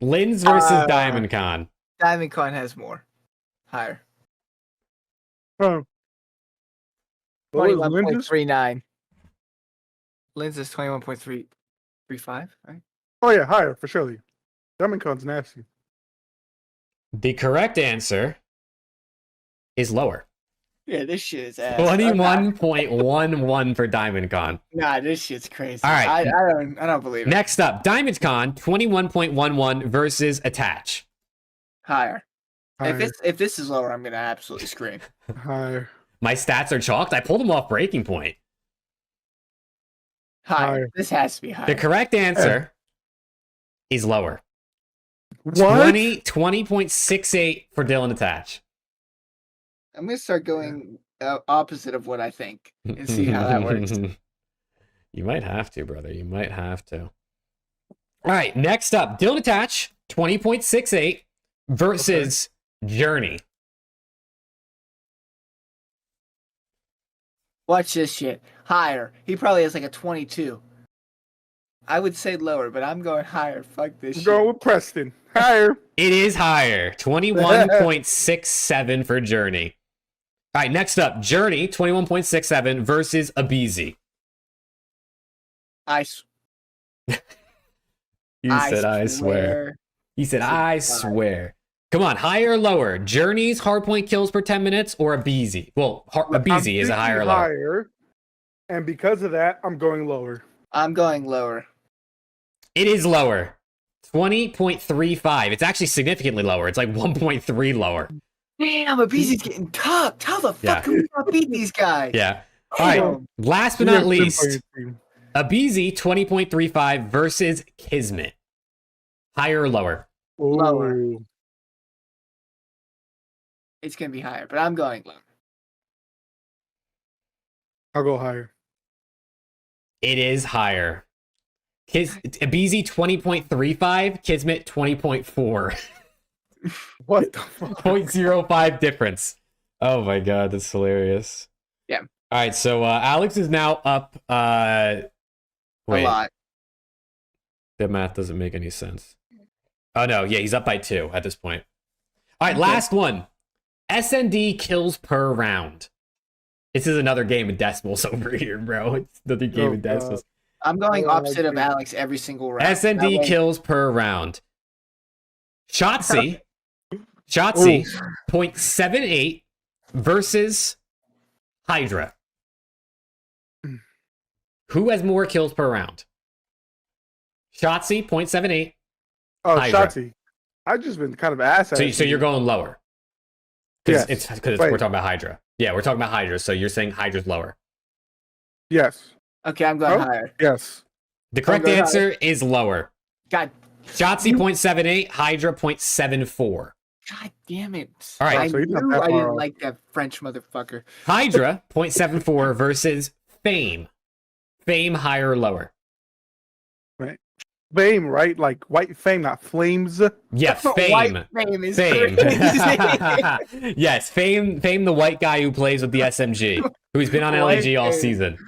Speaker 1: Linz versus Diamond Con.
Speaker 2: Diamond Con has more. Higher.
Speaker 3: Oh. What was Lindsay's?
Speaker 2: 21.39. Linz is 21.335, right?
Speaker 3: Oh yeah, higher for surely. Diamond Con's nasty.
Speaker 1: The correct answer is lower.
Speaker 2: Yeah, this shit is ass.
Speaker 1: 21.11 for Diamond Con.
Speaker 2: Nah, this shit's crazy.
Speaker 1: All right.
Speaker 2: I don't believe it.
Speaker 1: Next up, Diamond Con, 21.11 versus Attach.
Speaker 2: Higher.
Speaker 3: Higher.
Speaker 2: If this is lower, I'm gonna absolutely scream.
Speaker 3: Higher.
Speaker 1: My stats are chalked. I pulled them off breaking point.
Speaker 2: Higher.
Speaker 3: Higher.
Speaker 2: This has to be higher.
Speaker 1: The correct answer is lower.
Speaker 3: What?
Speaker 1: 20.68 for Dylan Attach.
Speaker 2: I'm gonna start going opposite of what I think and see how that works.
Speaker 1: You might have to, brother. You might have to. All right, next up, Dylan Attach, 20.68 versus Journey.
Speaker 2: Watch this shit. Higher. He probably has like a 22. I would say lower, but I'm going higher. Fuck this shit.
Speaker 3: Go with Preston. Higher.
Speaker 1: It is higher, 21.67 for Journey. All right, next up, Journey, 21.67 versus Abizi. You said, I swear. He said, I swear. Come on, higher or lower? Journey's hardpoint kills per 10 minutes or Abizi? Well, Abizi is a higher or lower.
Speaker 3: Higher. And because of that, I'm going lower.
Speaker 2: I'm going lower.
Speaker 1: It is lower. 20.35. It's actually significantly lower. It's like 1.3 lower.
Speaker 2: Damn, Abizi's getting tucked. How the fuck can we not beat these guys?
Speaker 1: Yeah. All right.
Speaker 2: Damn.
Speaker 1: Last but not least, Abizi 20.35 versus Kismet. Higher or lower?
Speaker 2: Lower.
Speaker 3: Ooh.
Speaker 2: It's gonna be higher, but I'm going lower.
Speaker 3: I'll go higher.
Speaker 1: It is higher. Abizi 20.35, Kismet 20.4.
Speaker 3: What the fuck?
Speaker 1: 0.05 difference. Oh my god, that's hilarious.
Speaker 2: Yeah.
Speaker 1: All right, so Alex is now up.
Speaker 2: A lot.
Speaker 1: The math doesn't make any sense. Oh no, yeah, he's up by 2 at this point. All right, last one. SND kills per round. This is another game of decimals over here, bro. It's another game of decimals.
Speaker 2: I'm going opposite of Alex every single round.
Speaker 1: SND kills per round. Shotzi 0.78 versus Hydra. Who has more kills per round? Shotzi 0.78.
Speaker 3: Oh,
Speaker 1: Hydra.
Speaker 3: Shotzi. I've just been kind of ass at
Speaker 1: So you're going lower. Because
Speaker 3: Yes.
Speaker 1: we're talking about Hydra. Yeah, we're talking about Hydra. So you're saying Hydra's lower.
Speaker 3: Yes.
Speaker 2: Okay, I'm going higher.
Speaker 3: Yes.
Speaker 1: The correct
Speaker 2: going
Speaker 1: answer is lower.
Speaker 2: God.
Speaker 1: Shotzi 0.78, Hydra 0.74.
Speaker 2: God damn it.
Speaker 1: All right.
Speaker 2: I
Speaker 3: So he's not
Speaker 2: knew
Speaker 3: that
Speaker 2: I
Speaker 3: far
Speaker 2: didn't
Speaker 3: off.
Speaker 2: like that French motherfucker.
Speaker 1: Hydra 0.74 versus Fame. Fame higher or lower?
Speaker 3: Fame, right? Like white fame, not flames.
Speaker 1: Yeah, Fame.
Speaker 2: White fame is
Speaker 1: Fame.
Speaker 2: crazy.
Speaker 1: Yes, Fame, the white guy who plays with the SMG, who's been on
Speaker 2: White
Speaker 1: LEG all
Speaker 2: Fame.
Speaker 1: season.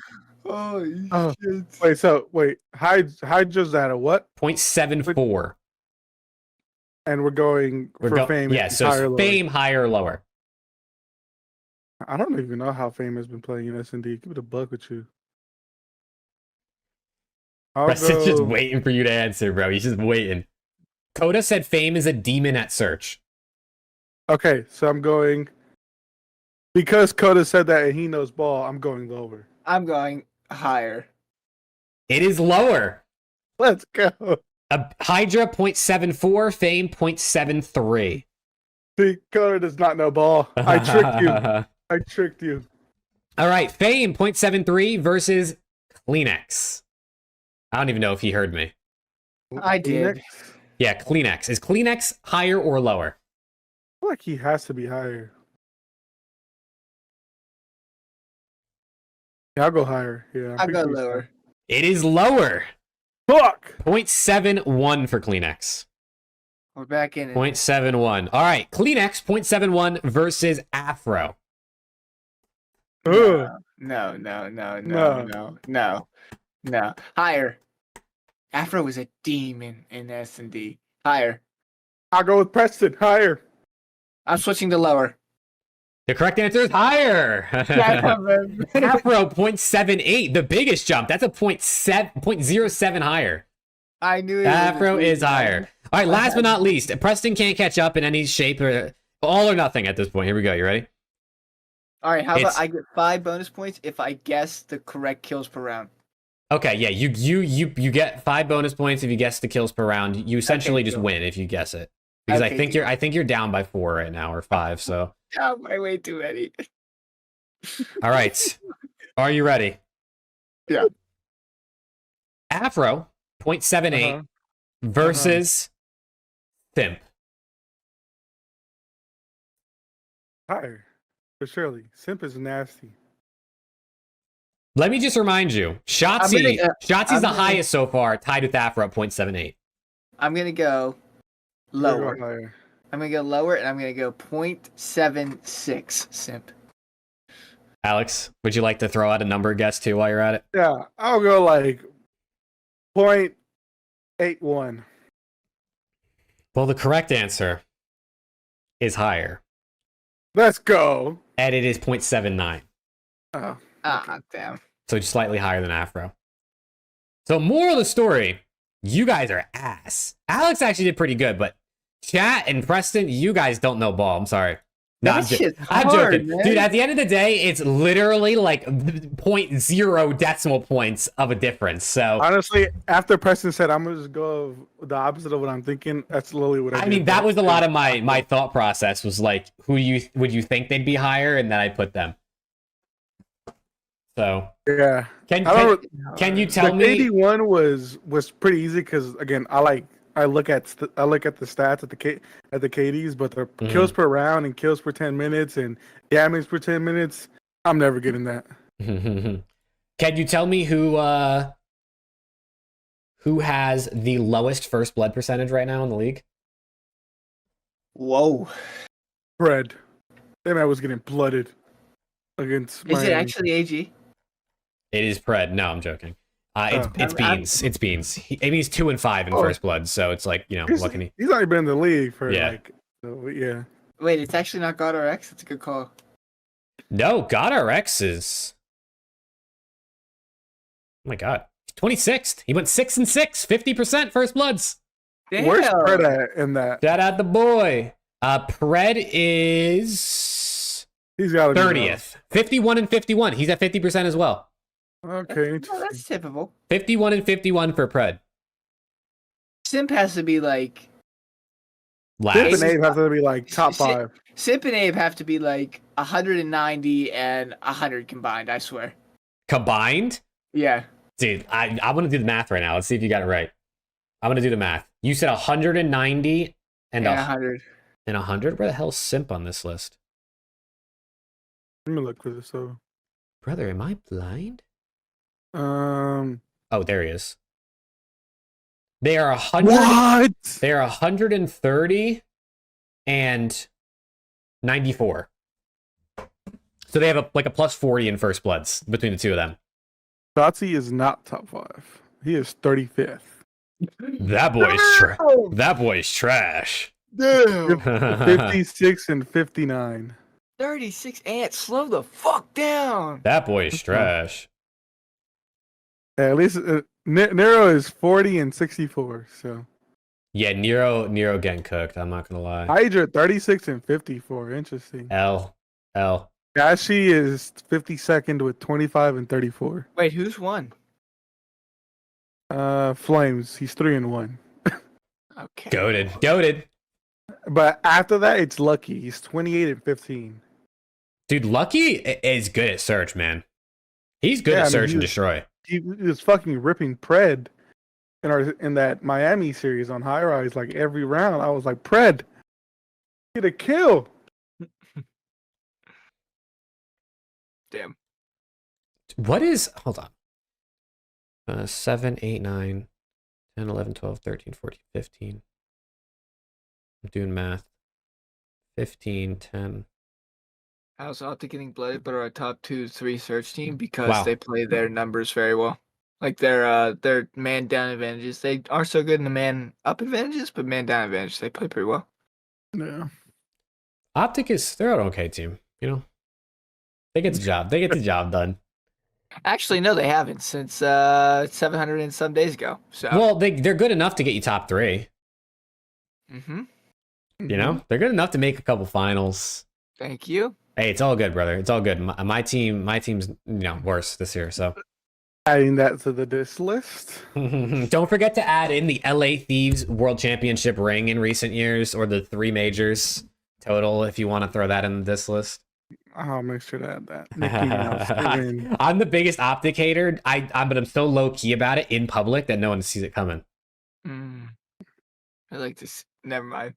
Speaker 2: Holy
Speaker 3: Oh.
Speaker 2: shit.
Speaker 3: Wait. Hydra's at a what?
Speaker 1: 0.74.
Speaker 3: And we're going for fame.
Speaker 1: Yeah, so
Speaker 3: higher,
Speaker 1: it's
Speaker 3: lower.
Speaker 1: Fame higher or lower?
Speaker 3: I don't even know how fame has been playing in S&D. Give it a buck with you. I'll
Speaker 1: Preston's just
Speaker 3: go.
Speaker 1: waiting for you to answer, bro. He's just waiting. Coda said Fame is a demon at search.
Speaker 3: Okay, so I'm going. Because Coda said that and he knows ball, I'm going lower.
Speaker 2: I'm going higher.
Speaker 1: It is lower.
Speaker 3: Let's go.
Speaker 1: Hydra 0.74, Fame 0.73.
Speaker 3: See, Coda does not know ball. I tricked you. I tricked you.
Speaker 1: All right, Fame 0.73 versus Kleenex. I don't even know if he heard me.
Speaker 2: I did.
Speaker 3: Next,
Speaker 1: Yeah, Kleenex. Is Kleenex higher or lower?
Speaker 3: I feel like he has to be higher. Yeah, I'll go higher. Yeah,
Speaker 2: I'll
Speaker 3: pretty
Speaker 2: go
Speaker 3: sure he's
Speaker 2: lower.
Speaker 1: It is lower.
Speaker 3: higher. Fuck!
Speaker 1: 0.71 for Kleenex.
Speaker 2: We're back in it.
Speaker 1: 0.71. All right, Kleenex 0.71 versus Afro.
Speaker 3: Ugh.
Speaker 2: No. Higher. Afro was a demon in S&D. Higher.
Speaker 3: I'll go with Preston. Higher.
Speaker 2: I'm switching to lower.
Speaker 1: The correct answer is higher. Afro 0.78, the biggest jump. That's a 0.07 higher.
Speaker 2: I knew it.
Speaker 1: Afro is higher. All right, last but not least, Preston can't catch up in any shape or all or nothing at this point. Here we go. You ready?
Speaker 2: All right, how
Speaker 1: It's-
Speaker 2: about I get 5 bonus points if I guess the correct kills per round?
Speaker 1: Okay, yeah, you get 5 bonus points if you guess the kills per round. You essentially just
Speaker 2: cool.
Speaker 1: win if you guess it. Because
Speaker 2: Okay,
Speaker 1: I think you're down by 4 right now or 5, so.
Speaker 2: Oh, my way too many.
Speaker 1: All right. Are you ready?
Speaker 2: Yeah.
Speaker 1: Afro 0.78
Speaker 3: Uh-huh.
Speaker 1: versus Simp.
Speaker 3: Higher. But surely. Simp is nasty.
Speaker 1: Let me just remind you, Shotzi's
Speaker 2: I'm
Speaker 1: the
Speaker 2: gonna-
Speaker 1: highest so far, tied with Afro at 0.78.
Speaker 2: I'm going to go
Speaker 3: We'll
Speaker 2: lower.
Speaker 3: go higher.
Speaker 2: I'm going to go lower, and I'm going to go 0.76 simp.
Speaker 1: Alex, would you like to throw out a number guess too while you're at it?
Speaker 3: Yeah, I'll go like 0.81.
Speaker 1: Well, the correct answer is higher,
Speaker 3: Let's go.
Speaker 1: and it is 0.79.
Speaker 3: Oh,
Speaker 2: Ah, damn.
Speaker 1: So just slightly higher than Afro. So moral of the story, you guys are ass. Alex actually did pretty good, but Chat and Preston, you guys don't know ball. I'm sorry. No,
Speaker 2: That shit's
Speaker 1: I'm
Speaker 2: hard,
Speaker 1: joking.
Speaker 2: man.
Speaker 1: Dude, at the end of the day, it's literally like 0.0 decimal points of a difference. So,
Speaker 3: honestly, after Preston said, I'm gonna just go the opposite of what I'm thinking. That's literally what I
Speaker 1: I
Speaker 3: did.
Speaker 1: mean, that was a lot of my thought process was like, would you think they'd be higher? And then I put them. So,
Speaker 3: Yeah.
Speaker 1: can you tell
Speaker 3: The
Speaker 1: me?
Speaker 3: 81 was pretty easy because again, I look at the stats at the KDs, but the
Speaker 1: Mhm.
Speaker 3: kills per round and kills per 10 minutes and damage per 10 minutes, I'm never getting that.
Speaker 1: Can you tell me who has the lowest first blood percentage right now in the league?
Speaker 2: Whoa.
Speaker 3: Fred, that man was getting blooded against
Speaker 2: Is
Speaker 3: Miami.
Speaker 2: it actually AG?
Speaker 1: It is Pred. No, I'm joking. It's
Speaker 2: I'm-
Speaker 1: Beans. It's Beans. He's 2 and 5 in
Speaker 3: Oh.
Speaker 1: first blood, so it's like, you know, what can he?
Speaker 3: He's only been in the league for
Speaker 1: Yeah.
Speaker 3: yeah.
Speaker 2: Wait, it's actually not God RX? It's a good call.
Speaker 1: No, God RX is. Oh my God, 26th. He went 6 and 6, 50% first bloods.
Speaker 2: Damn.
Speaker 3: Where's Fred at in that?
Speaker 1: Shout out the boy. Pred is
Speaker 3: He's got to be
Speaker 1: 30th, 51 and 51. He's at 50% as well.
Speaker 3: low. Okay.
Speaker 2: No, that's typical.
Speaker 1: 51 and 51 for Pred.
Speaker 2: Simp has to be like
Speaker 3: Simp
Speaker 1: Last.
Speaker 3: and Abe have to be like top
Speaker 2: Si-
Speaker 3: 5.
Speaker 2: Simp and Abe have to be like 190 and 100 combined, I swear.
Speaker 1: Combined?
Speaker 2: Yeah.
Speaker 1: Dude, I'm going to do the math right now. Let's see if you got it right. I'm going to do the math. You said 190 and
Speaker 2: 100.
Speaker 1: And 100? Where the hell's Simp on this list?
Speaker 3: Let me look for this though.
Speaker 1: Brother, am I blind?
Speaker 3: Um.
Speaker 1: Oh, there he is. They are 100.
Speaker 3: What?
Speaker 1: They are 130 and 94. So they have a plus 40 in first bloods between the two of them.
Speaker 3: Shotzi is not top 5. He is 35th.
Speaker 1: That boy's trash.
Speaker 2: Damn.
Speaker 3: 56 and 59.
Speaker 2: 36 and slow the fuck down.
Speaker 1: That boy is trash.
Speaker 3: At least Nero is 40 and 64. So
Speaker 1: Yeah, Nero getting cooked. I'm not gonna lie.
Speaker 3: Hydra 36 and 54. Interesting.
Speaker 1: L.
Speaker 3: Gashi is 52nd with 25 and 34.
Speaker 2: Wait, who's won?
Speaker 3: Flames. He's 3 and 1.
Speaker 2: Okay.
Speaker 1: Goated.
Speaker 3: But after that, it's Lucky. He's 28 and 15.
Speaker 1: Dude, Lucky is good at search, man. He's good at search and destroy.
Speaker 3: He was fucking ripping Pred in that Miami series on High Rise. Like every round, I was like, Pred, get a kill.
Speaker 2: Damn.
Speaker 1: What is, hold on. 7, 8, 9, 10, 11, 12, 13, 14, 15. I'm doing math. 15, 10.
Speaker 2: How's OpTic getting blooded, but are a top 2-3 search team because they play their numbers very well. Like their man down advantages. They are so good in the man up advantages, but man down advantage, they play pretty well.
Speaker 3: Yeah.
Speaker 1: OpTic they're an okay team, you know. They get the job. They get the job done.
Speaker 2: Actually, no, they haven't since 700 and some days ago. So
Speaker 1: Well, they're good enough to get you top 3.
Speaker 2: Mm-hmm.
Speaker 1: You know, they're good enough to make a couple finals.
Speaker 2: Thank you.
Speaker 1: Hey, it's all good, brother. It's all good. My team's worse this year. So
Speaker 3: Adding that to the diss list.
Speaker 1: don't forget to add in the LA Thieves World Championship ring in recent years, or the 3 majors total if you want to throw that in this list.
Speaker 3: I'll make sure to add that. Mickey Mouse, Steven.
Speaker 1: I'm the biggest OpTic hater. But I'm so low key about it in public that no one sees it coming.
Speaker 2: I like this. Never mind.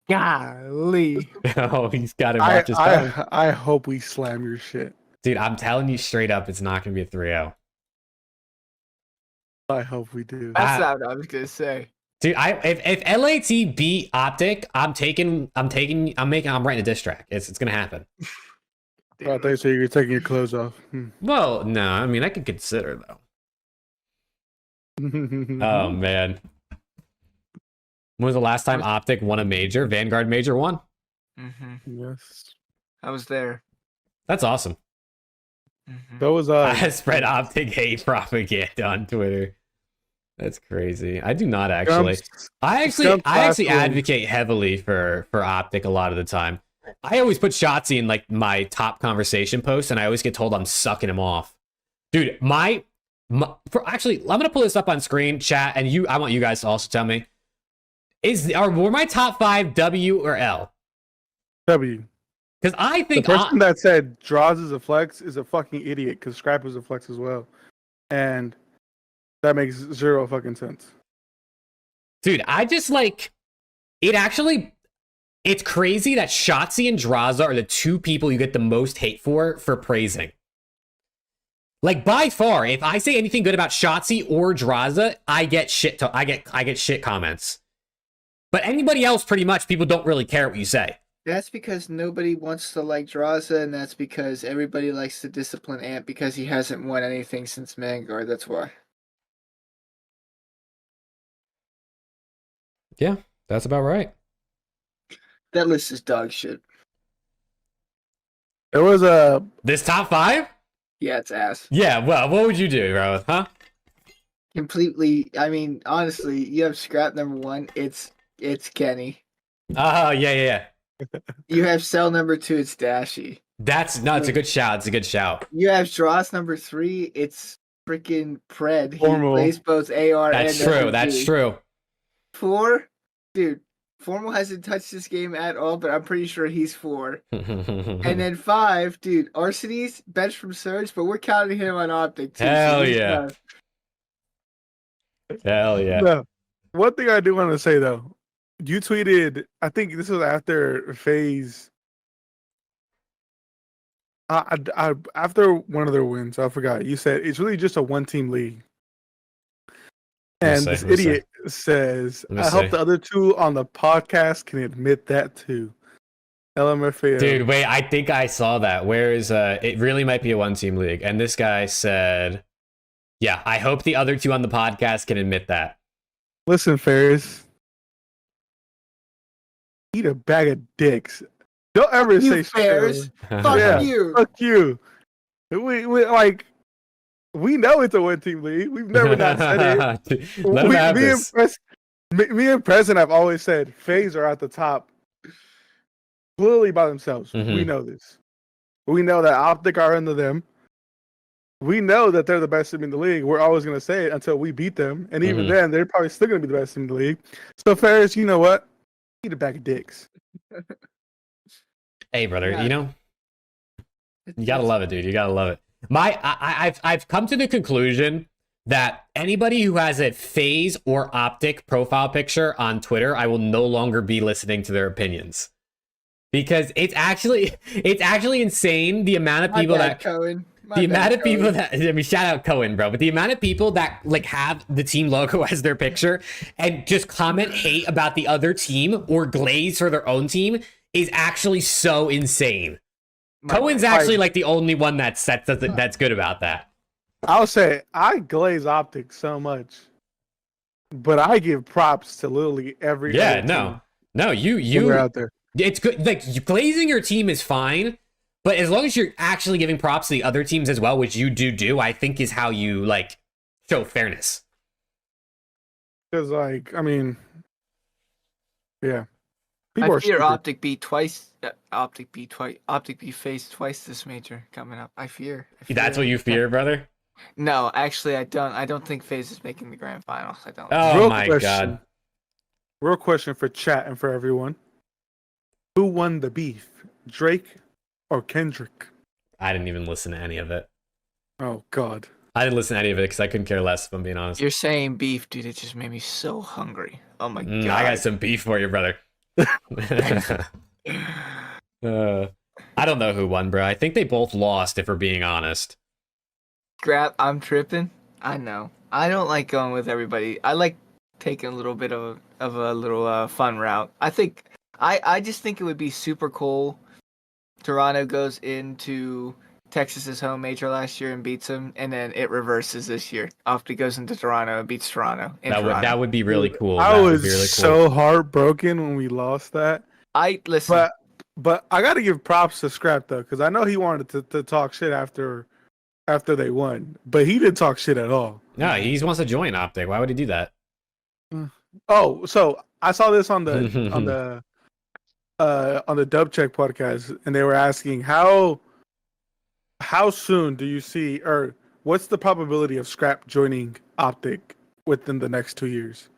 Speaker 2: Golly.
Speaker 1: Oh, he's got to watch his tongue.
Speaker 3: I hope we slam your shit.
Speaker 1: Dude, I'm telling you straight up, it's not going to be a 3-0.
Speaker 3: I hope we do.
Speaker 2: That's not what I was gonna say.
Speaker 1: Dude, if LAT beat OpTic, I'm writing a diss track. It's gonna happen.
Speaker 3: I thought you said you're taking your clothes off.
Speaker 1: Well, no, I mean I could consider though. Oh man. When was the last time OpTic won a major? Vanguard Major 1?
Speaker 3: Yes.
Speaker 2: I was there.
Speaker 1: That's awesome.
Speaker 3: That was
Speaker 1: I spread OpTic hate propaganda on Twitter. That's crazy. I do not actually. I actually advocate heavily for OpTic a lot of the time. I always put Shotzi in like my top conversation posts, and I always get told I'm sucking him off. Dude, actually, I'm gonna pull this up on screen, chat, and I want you guys to also tell me. Were my top 5 W or L?
Speaker 3: W.
Speaker 1: Because I think
Speaker 3: the person that said draws is a flex is a fucking idiot. Because scrap is a flex as well, and that makes 0 fucking sense.
Speaker 1: Dude, I just like it. Actually, it's crazy that Shotzi and Draza are the 2 people you get the most hate for praising. Like by far, if I say anything good about Shotzi or Draza, I get shit. I get shit comments. But anybody else, pretty much, people don't really care what you say.
Speaker 2: That's because nobody wants to like Draza, and that's because everybody likes to discipline Ant because he hasn't won anything since Vanguard. That's why.
Speaker 1: Yeah, that's about right.
Speaker 2: That list is dog shit.
Speaker 3: It was
Speaker 1: this top 5?
Speaker 2: Yeah, it's ass.
Speaker 1: Yeah, well, what would you do, bro? Huh?
Speaker 2: Completely. I mean, honestly, you have scrap number 1. It's Kenny.
Speaker 1: Oh, yeah.
Speaker 2: You have cell number 2. It's Dashy.
Speaker 1: It's a good shout. It's a good shout.
Speaker 2: You have Dross number 3. It's freaking Pred. He
Speaker 3: Formal.
Speaker 2: plays both AR
Speaker 1: That's
Speaker 2: and
Speaker 1: true.
Speaker 2: SMG.
Speaker 1: That's true.
Speaker 2: 4. dude, Formal hasn't touched this game at all, but I'm pretty sure he's 4. And
Speaker 1: And
Speaker 2: then 5, dude, Arseny's bench from Surge, but we're counting him on OpTic too.
Speaker 1: Hell
Speaker 2: he's
Speaker 1: yeah.
Speaker 2: done.
Speaker 1: Hell yeah.
Speaker 3: No. One thing I do want to say though, you tweeted. I think this was after FaZe. After one of their wins, I forgot. You said it's really just a one-team league, and this idiot says, "I hope the other two on the podcast can admit that too." LMFAO.
Speaker 1: Dude, wait, I think I saw that. Where is it really might be a one-team league. And this guy said, yeah, I hope the other two on the podcast can admit that.
Speaker 3: Listen, Ferris. Eat a bag of dicks. Don't ever say
Speaker 2: Ferris. Fuck
Speaker 3: Yeah,
Speaker 2: you.
Speaker 3: Fuck you. We know it's a one-team league. We've never not said it.
Speaker 1: Let him have this.
Speaker 3: Me and President have always said FaZe are at the top clearly by themselves.
Speaker 1: Mhm.
Speaker 3: We know this. We know that OpTic are under them. We know that they're the best team in the league. We're always going to say it until we beat them. And even then, they're probably still going to be the best team in the league. So, Ferris, you know what? Eat a bag of dicks.
Speaker 1: Hey, brother,
Speaker 2: Yeah.
Speaker 1: you know, you gotta love it, dude. You gotta love it. I've come to the conclusion that anybody who has a FaZe or OpTic profile picture on Twitter, I will no longer be listening to their opinions. Because it's actually insane the amount of people that
Speaker 2: Cohen.
Speaker 1: the amount of people that, I mean, shout out Cohen, bro, but the amount of people that like have the team logo as their picture and just comment hate about the other team or glaze for their own team is actually so insane. Cohen's actually like the only one that's good about that.
Speaker 3: I'll say I glaze OpTic so much, but I give props to literally every other team
Speaker 1: you
Speaker 3: out there.
Speaker 1: It's good. Like glazing your team is fine, but as long as you're actually giving props to the other teams as well, which you do, I think is how you like show fairness.
Speaker 3: Because, like, I mean, yeah.
Speaker 2: I fear OpTic beat twice. OpTic beat FaZe twice this major coming up. I fear.
Speaker 1: That's what you fear, brother?
Speaker 2: No, actually, I don't. I don't think FaZe is making the grand finals. I don't.
Speaker 1: Oh my god.
Speaker 3: Real question for chat and for everyone. Who won the beef? Drake or Kendrick?
Speaker 1: I didn't even listen to any of it.
Speaker 3: Oh god.
Speaker 1: I didn't listen to any of it because I couldn't care less, if I'm being honest.
Speaker 2: You're saying beef, dude. It just made me so hungry. Oh my god.
Speaker 1: I got some beef for you, brother. I don't know who won, bro. I think they both lost, if we're being honest.
Speaker 2: I'm tripping. I know. I don't like going with everybody. I like taking a little bit of a little fun route. I just think it would be super cool. Toronto goes into Texas's home major last year and beats them, and then it reverses this year. OpTic goes into Toronto and beats Toronto.
Speaker 1: That would be really cool.
Speaker 3: I was so heartbroken when we lost that.
Speaker 2: Listen.
Speaker 3: But I got to give props to Scrap though, because I know he wanted to talk shit after they won, but he didn't talk shit at all.
Speaker 1: No, he wants to join OpTic. Why would he do that?
Speaker 3: Oh, so I saw this on the Dub Check podcast, and they were asking how soon do you see, or what's the probability of Scrap joining OpTic within the next 2 years?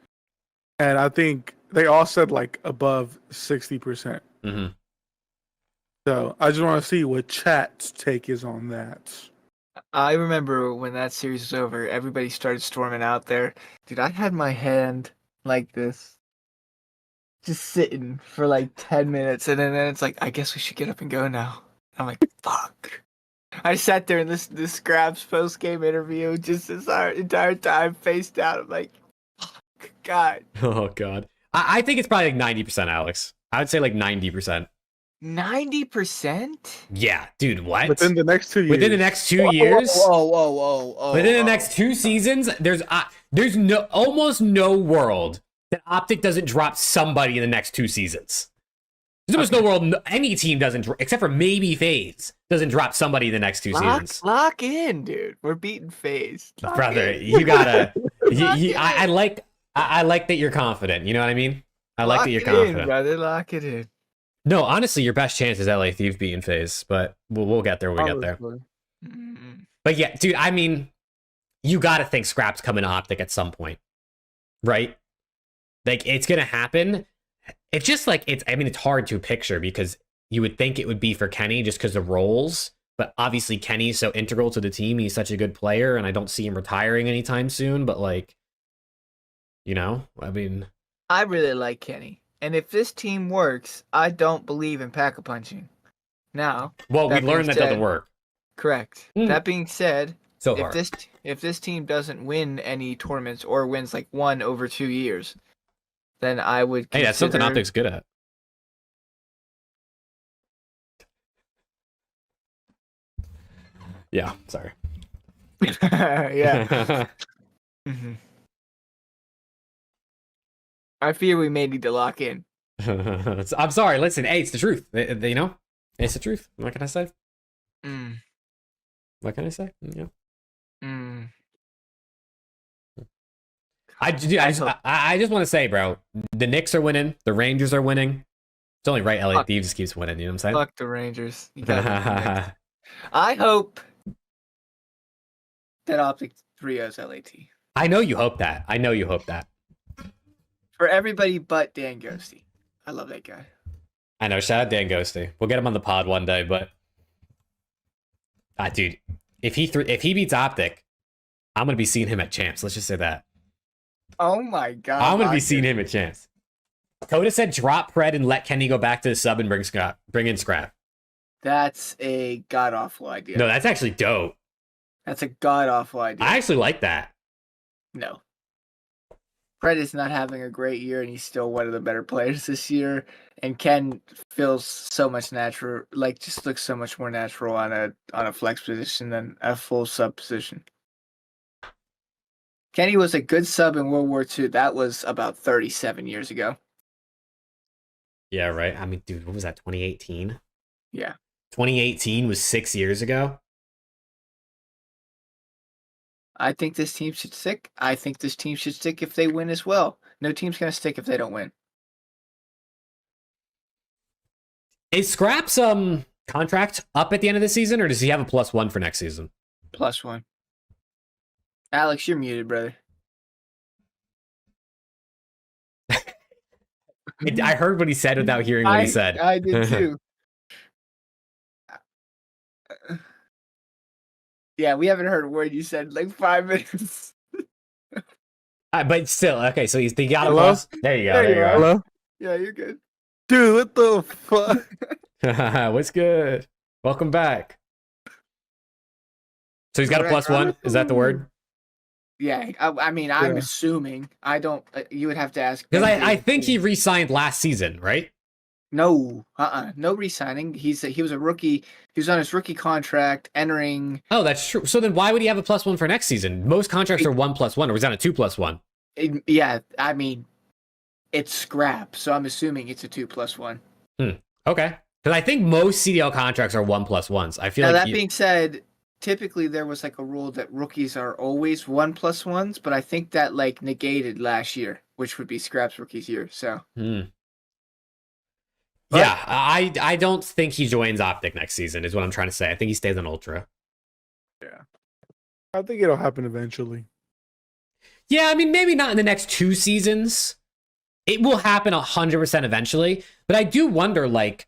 Speaker 3: And I think they all said like above 60%.
Speaker 1: Mm-hmm.
Speaker 3: So I just want to see what chat's take is on that.
Speaker 2: I remember when that series was over, everybody started storming out there. Dude, I had my hand like this, just sitting for like 10 minutes, and then it's like, I guess we should get up and go now. I'm like, fuck. I sat there in this Scraps post-game interview just this entire time, face down. I'm like, fuck, God.
Speaker 1: Oh, God. I think it's probably like 90%, Alex. I would say like 90%.
Speaker 2: 90%?
Speaker 1: Yeah, dude, what?
Speaker 3: Within the next 2 years.
Speaker 1: Within the next 2 years?
Speaker 2: Whoa.
Speaker 1: Within the next 2 seasons, there's almost no world that OpTic doesn't drop somebody in the next 2 seasons. There's almost no world any team doesn't, except for maybe FaZe, doesn't drop somebody in the next 2 seasons.
Speaker 2: Lock in, dude. We're beating FaZe.
Speaker 1: Brother, you gotta. I like that you're confident. You know what I mean? I like that you're confident.
Speaker 2: In, brother. Lock it in.
Speaker 1: No, honestly, your best chance is LA Thieves beating FaZe, but we'll get there when we get there. But yeah, dude, I mean, you gotta think Scrap's coming to OpTic at some point, right? Like, it's gonna happen. It's just like I mean, it's hard to picture because you would think it would be for Kenny just because of roles, but obviously Kenny's so integral to the team. He's such a good player, and I don't see him retiring anytime soon. But like, I mean,
Speaker 2: I really like Kenny, and if this team works, I don't believe in pack-a-punching. Now,
Speaker 1: well, we
Speaker 2: that
Speaker 1: learned
Speaker 2: being
Speaker 1: that doesn't
Speaker 2: said-
Speaker 1: work
Speaker 2: Correct. That being said,
Speaker 1: so
Speaker 2: if
Speaker 1: far.
Speaker 2: this team doesn't win any tournaments or wins like 1 over 2 years, then I would
Speaker 1: Hey, that's something
Speaker 2: consider-
Speaker 1: OpTic's good at. Yeah, sorry.
Speaker 2: yeah. Mhm. I fear we may need to lock in.
Speaker 1: I'm sorry. Listen, hey, it's the truth. It's the truth. What can I say?
Speaker 2: Mm.
Speaker 1: What can I say? Yeah.
Speaker 2: Mm.
Speaker 1: I just want to say, bro, the Knicks are winning. The Rangers are winning. It's only right LA
Speaker 2: Fuck.
Speaker 1: Thieves just keeps winning. You know what I'm saying?
Speaker 2: Fuck the Rangers. You gotta be convinced. I hope that OpTic 3-0's LAT.
Speaker 1: I know you hope that. I know you hope that.
Speaker 2: For everybody but Dan Ghosty. I love that guy.
Speaker 1: I know. Shout out Dan Ghosty. We'll get him on the pod one day, but dude, if he beats OpTic, I'm gonna be seeing him at champs. Let's just say that.
Speaker 2: Oh my god.
Speaker 1: I'm gonna be seeing him at champs. Coda said drop Pred and let Kenny go back to the sub and bring in Scrap.
Speaker 2: That's a god awful idea.
Speaker 1: No, that's actually dope.
Speaker 2: That's a god awful idea.
Speaker 1: I actually like that.
Speaker 2: No. Fred is not having a great year, and he's still one of the better players this year. And Ken feels so much natural, like just looks so much more natural on a flex position than a full sub position. Kenny was a good sub in World War II. That was about 37 years ago.
Speaker 1: Yeah, right. I mean, dude, what was that? 2018.
Speaker 2: Yeah.
Speaker 1: 2018 was 6 years ago.
Speaker 2: I think this team should stick. I think this team should stick if they win as well. No team's gonna stick if they don't win.
Speaker 1: Is Scrap's contract up at the end of the season, or does he have a +1 for next season?
Speaker 2: +1. Alex, you're muted, brother.
Speaker 1: I heard what he said without hearing what he said.
Speaker 2: I did too. Yeah, we haven't heard a word you said in like 5 minutes.
Speaker 1: But still, okay. So he got a
Speaker 3: Hello?
Speaker 1: plus. There you go. There you go.
Speaker 3: Hello?
Speaker 2: Yeah, you're good.
Speaker 3: Dude, what the fuck?
Speaker 1: What's good? Welcome back. So he's got a
Speaker 2: Correct.
Speaker 1: +1. Is that the word?
Speaker 2: Yeah, I mean, I'm
Speaker 3: Yeah.
Speaker 2: assuming. I don't. You would have to ask.
Speaker 1: Because
Speaker 2: Ben
Speaker 1: I
Speaker 2: Davis.
Speaker 1: think he re-signed last season, right?
Speaker 2: No, no re-signing. He was a rookie. He was on his rookie contract, entering.
Speaker 1: Oh, that's true. So then why would he have a +1 for next season? Most contracts are 1+1, or was that a 2+1?
Speaker 2: Yeah, I mean, it's scrap, so I'm assuming it's a 2+1.
Speaker 1: Okay. Because I think most CDL contracts are 1+1s. I feel
Speaker 2: Now
Speaker 1: like
Speaker 2: that being said, typically there was like a rule that rookies are always 1+1s, but I think that like negated last year, which would be Scrap's rookie's year. So But-
Speaker 1: yeah, I don't think he joins OpTic next season, is what I'm trying to say. I think he stays on Ultra.
Speaker 3: I think it'll happen eventually.
Speaker 1: Yeah, I mean, maybe not in the next 2 seasons. It will happen 100% eventually. But I do wonder, like,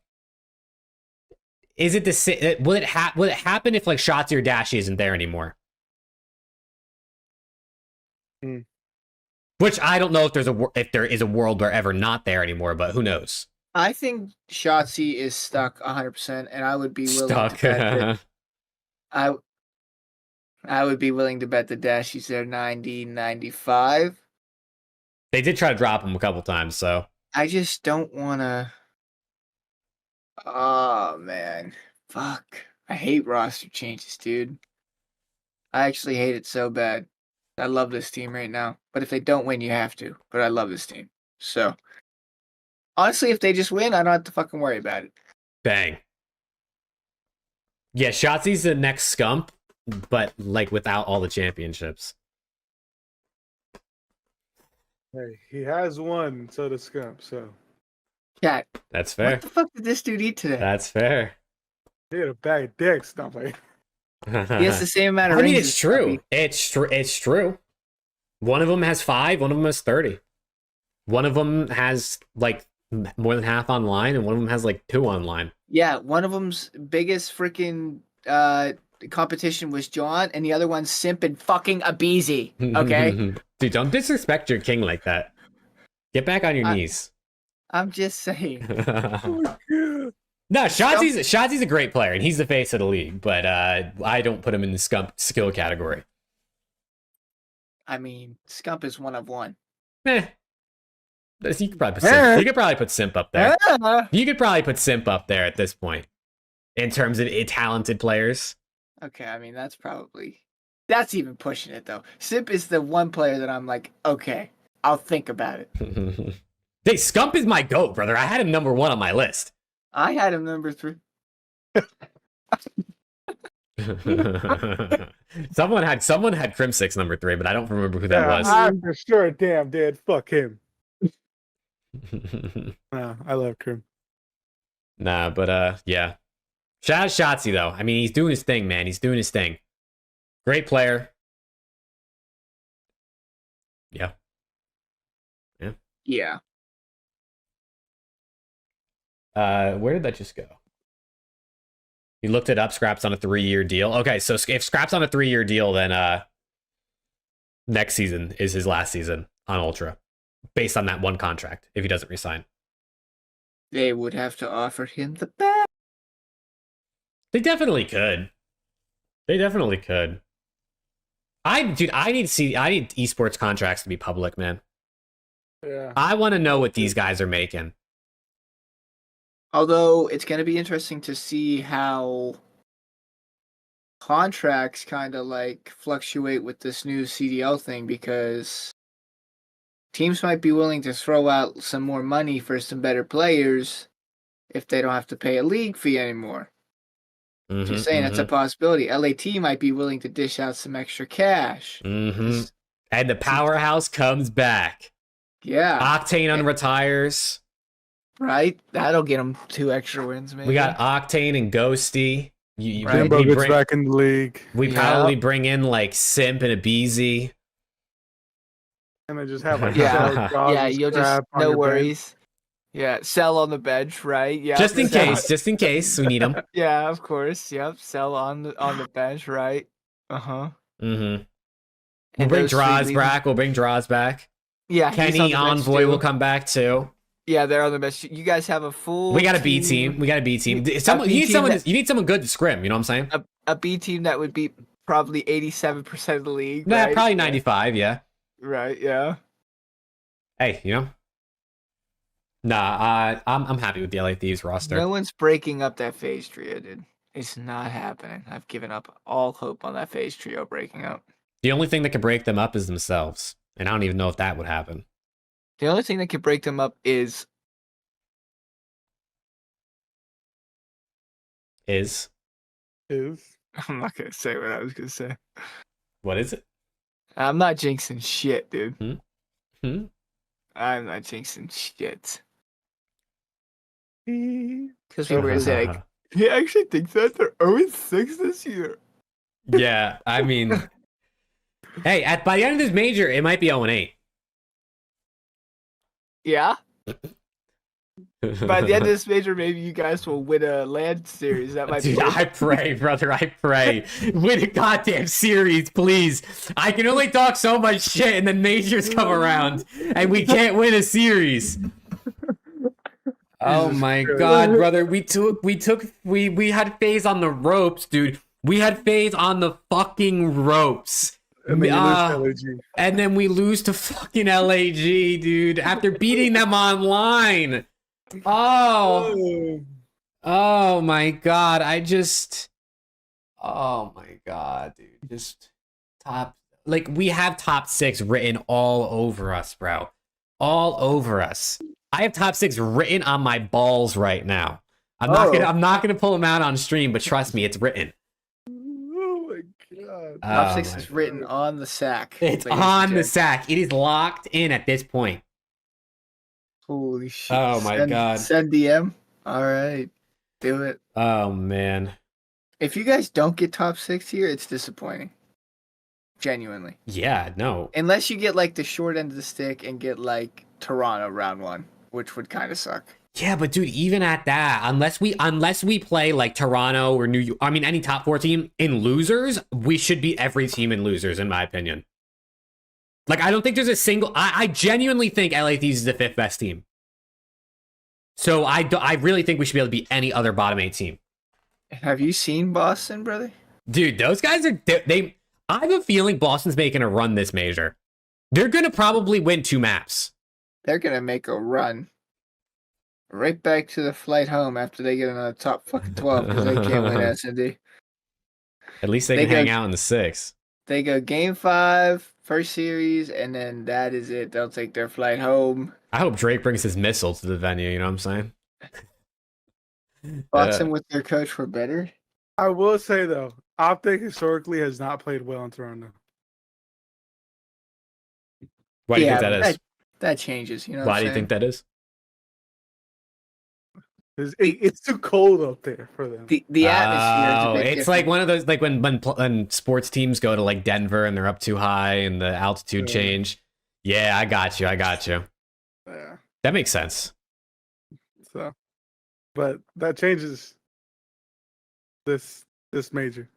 Speaker 1: is it the will it happen if like Shotzi or Dashi isn't there anymore? Which I don't know if there is a world where ever not there anymore, but who knows?
Speaker 2: I think Shotzi is stuck 100%, and I would be willing
Speaker 1: Stuck.
Speaker 2: to bet that I would be willing to bet the Dashi's there 90, 95.
Speaker 1: They did try to drop him a couple times, so
Speaker 2: I just don't want to. Oh, man. Fuck. I hate roster changes, dude. I actually hate it so bad. I love this team right now. But if they don't win, you have to. But I love this team. So, honestly, if they just win, I don't have to fucking worry about it.
Speaker 1: bang. Yeah, Shotzi's the next SCUMP, but like without all the championships.
Speaker 3: Hey, he has one, so does Scump, so.
Speaker 2: Cat,
Speaker 1: That's fair.
Speaker 2: what the fuck did this dude eat today?
Speaker 1: That's fair.
Speaker 3: He had a bag of dicks, don't play.
Speaker 2: He has the same amount of
Speaker 1: I mean,
Speaker 2: rings
Speaker 1: it's
Speaker 2: as Puppy.
Speaker 1: true. It's true. One of them has 5. One of them has 30. One of them has like more than half online, and one of them has like 2 online.
Speaker 2: Yeah, one of them's biggest freaking competition was John, and the other one's Simp and fucking Abizi. Okay,
Speaker 1: Dude, don't disrespect your king like that. Get back on your knees.
Speaker 2: I'm just saying.
Speaker 1: No, Shotzi's a great player, and he's the face of the league, but I don't put him in the SCUMP skill category.
Speaker 2: I mean, Scump is one of one.
Speaker 1: You could probably put Simp, you could probably put Simp up there. You could probably put Simp up there at this point in terms of talented players.
Speaker 2: Okay, I mean that's even pushing it though. Simp is the one player that I'm like, okay, I'll think about it.
Speaker 1: Hey, SCUMP is my GOAT, brother. I had him number 1 on my list.
Speaker 2: I had him number 3.
Speaker 1: someone had Crim6 number 3, but I don't remember who that was.
Speaker 3: I'm for sure damn did. Fuck him. I love Crim.
Speaker 1: Nah, but yeah. Shout out Shotzi though. I mean, he's doing his thing, man. He's doing his thing. Great player. Yeah.
Speaker 2: Yeah.
Speaker 1: Where did that just go? You looked it up. Scrap's on a 3-year deal. Okay, so if Scrap's on a 3-year deal, then next season is his last season on Ultra, based on that one contract. If he doesn't resign,
Speaker 2: They would have to offer him the best.
Speaker 1: they definitely could. They definitely could. I need esports contracts to be public, man.
Speaker 3: Yeah.
Speaker 1: I want to know what these guys are making.
Speaker 2: Although it's going to be interesting to see how contracts kind of like fluctuate with this new CDL thing, because teams might be willing to throw out some more money for some better players if they don't have to pay a league fee anymore. Just saying, that's a possibility. LAT might be willing to dish out some extra cash.
Speaker 1: And the powerhouse comes back.
Speaker 2: Yeah.
Speaker 1: OCTANE unretires.
Speaker 2: Right? That'll get them 2 extra wins, maybe.
Speaker 1: We got OCTANE and Ghosty.
Speaker 3: Jimbo gets back in the league.
Speaker 1: We probably bring in like Simp and Abizi.
Speaker 3: And then just have like
Speaker 2: you'll just no worries. Yeah, sell on the bench, right? Yeah,
Speaker 1: just in case we need them.
Speaker 2: Yeah, of course. Yep, sell on the bench, right?
Speaker 1: We'll bring Draws back. We'll bring Draws back.
Speaker 2: Yeah,
Speaker 1: Kenny Envoy will come back too.
Speaker 2: Yeah, they're on the bench. You guys have a full.
Speaker 1: We got a B team. You need someone good to scrim. You know what I'm saying?
Speaker 2: A B team that would be probably 87% of the league.
Speaker 1: Nah,
Speaker 2: right?
Speaker 1: probably 95. Yeah.
Speaker 2: Right. Yeah.
Speaker 1: Hey, you know. Nah, I'm happy with the LA Thieves roster.
Speaker 2: No one's breaking up that phase trio, dude. It's not happening. I've given up all hope on that phase trio breaking up.
Speaker 1: The only thing that could break them up is themselves, and I don't even know if that would happen.
Speaker 2: The only thing that could break them up is I'm not gonna say what I was gonna say.
Speaker 1: What is it?
Speaker 2: I'm not jinxing shit, dude.
Speaker 1: I'm
Speaker 2: not jinxing shit. Because people were gonna say, like, he actually thinks that they're 0-6 this year.
Speaker 1: Yeah, I mean, hey, by the end of this major, it might be 0-8.
Speaker 2: Yeah. By the end of this major, maybe you guys will win a land series. That might
Speaker 1: Dude,
Speaker 2: be.
Speaker 1: I pray, brother. I pray. Win a goddamn series, please. I can only talk so much shit, and then majors come around, and we can't win a series. Oh my god, brother. We had FAZE on the ropes, dude. We had FAZE on the fucking ropes.
Speaker 3: And then,
Speaker 1: and then we lose to fucking LAG, dude, after beating them online. Oh my god. Oh my god, dude. Just we have top 6 written all over us, bro. All over us. I have top 6 written on my balls right now. I'm not gonna pull them out on stream, but trust me, it's written.
Speaker 3: Oh my god.
Speaker 2: Top 6 is written on the sack.
Speaker 1: It's on the sack. It is locked in at this point.
Speaker 2: Holy shit.
Speaker 1: Oh my god.
Speaker 2: Send DM. Alright. Do it.
Speaker 1: Oh man.
Speaker 2: If you guys don't get top 6 here, it's disappointing. Genuinely.
Speaker 1: Yeah, no.
Speaker 2: Unless you get like the short end of the stick and get like Toronto round 1, which would kind of suck.
Speaker 1: Yeah, but dude, even at that, unless we play like Toronto or New York, I mean any top 4 team in losers, we should beat every team in losers, in my opinion. Like, I don't think there's a single. I genuinely think LA Thieves is the 5th best team. So I really think we should be able to beat any other bottom 8 team.
Speaker 2: Have you seen Boston, brother?
Speaker 1: Dude, those guys are I have a feeling Boston's making a run this major. They're gonna probably win 2 maps.
Speaker 2: They're gonna make a run right back to the flight home after they get in the top fucking 12 because they can't win S&D.
Speaker 1: At least they can hang out in the 6.
Speaker 2: They go game 5, first series, and then that is it. They'll take their flight home.
Speaker 1: I hope Drake brings his missile to the venue, you know what I'm saying?
Speaker 2: Boston with their coach were better.
Speaker 3: I will say though, OpTic historically has not played well in Toronto.
Speaker 1: Why do you think that is?
Speaker 2: That changes, you know.
Speaker 1: Why do you think that is?
Speaker 3: It's too cold up there for them.
Speaker 2: The atmosphere is a bit
Speaker 1: it's
Speaker 2: different.
Speaker 1: like one of those, like when sports teams go to like Denver and they're up too high and the altitude change. Yeah, I got you.
Speaker 3: Yeah.
Speaker 1: That makes sense.
Speaker 3: So, but that changes this major.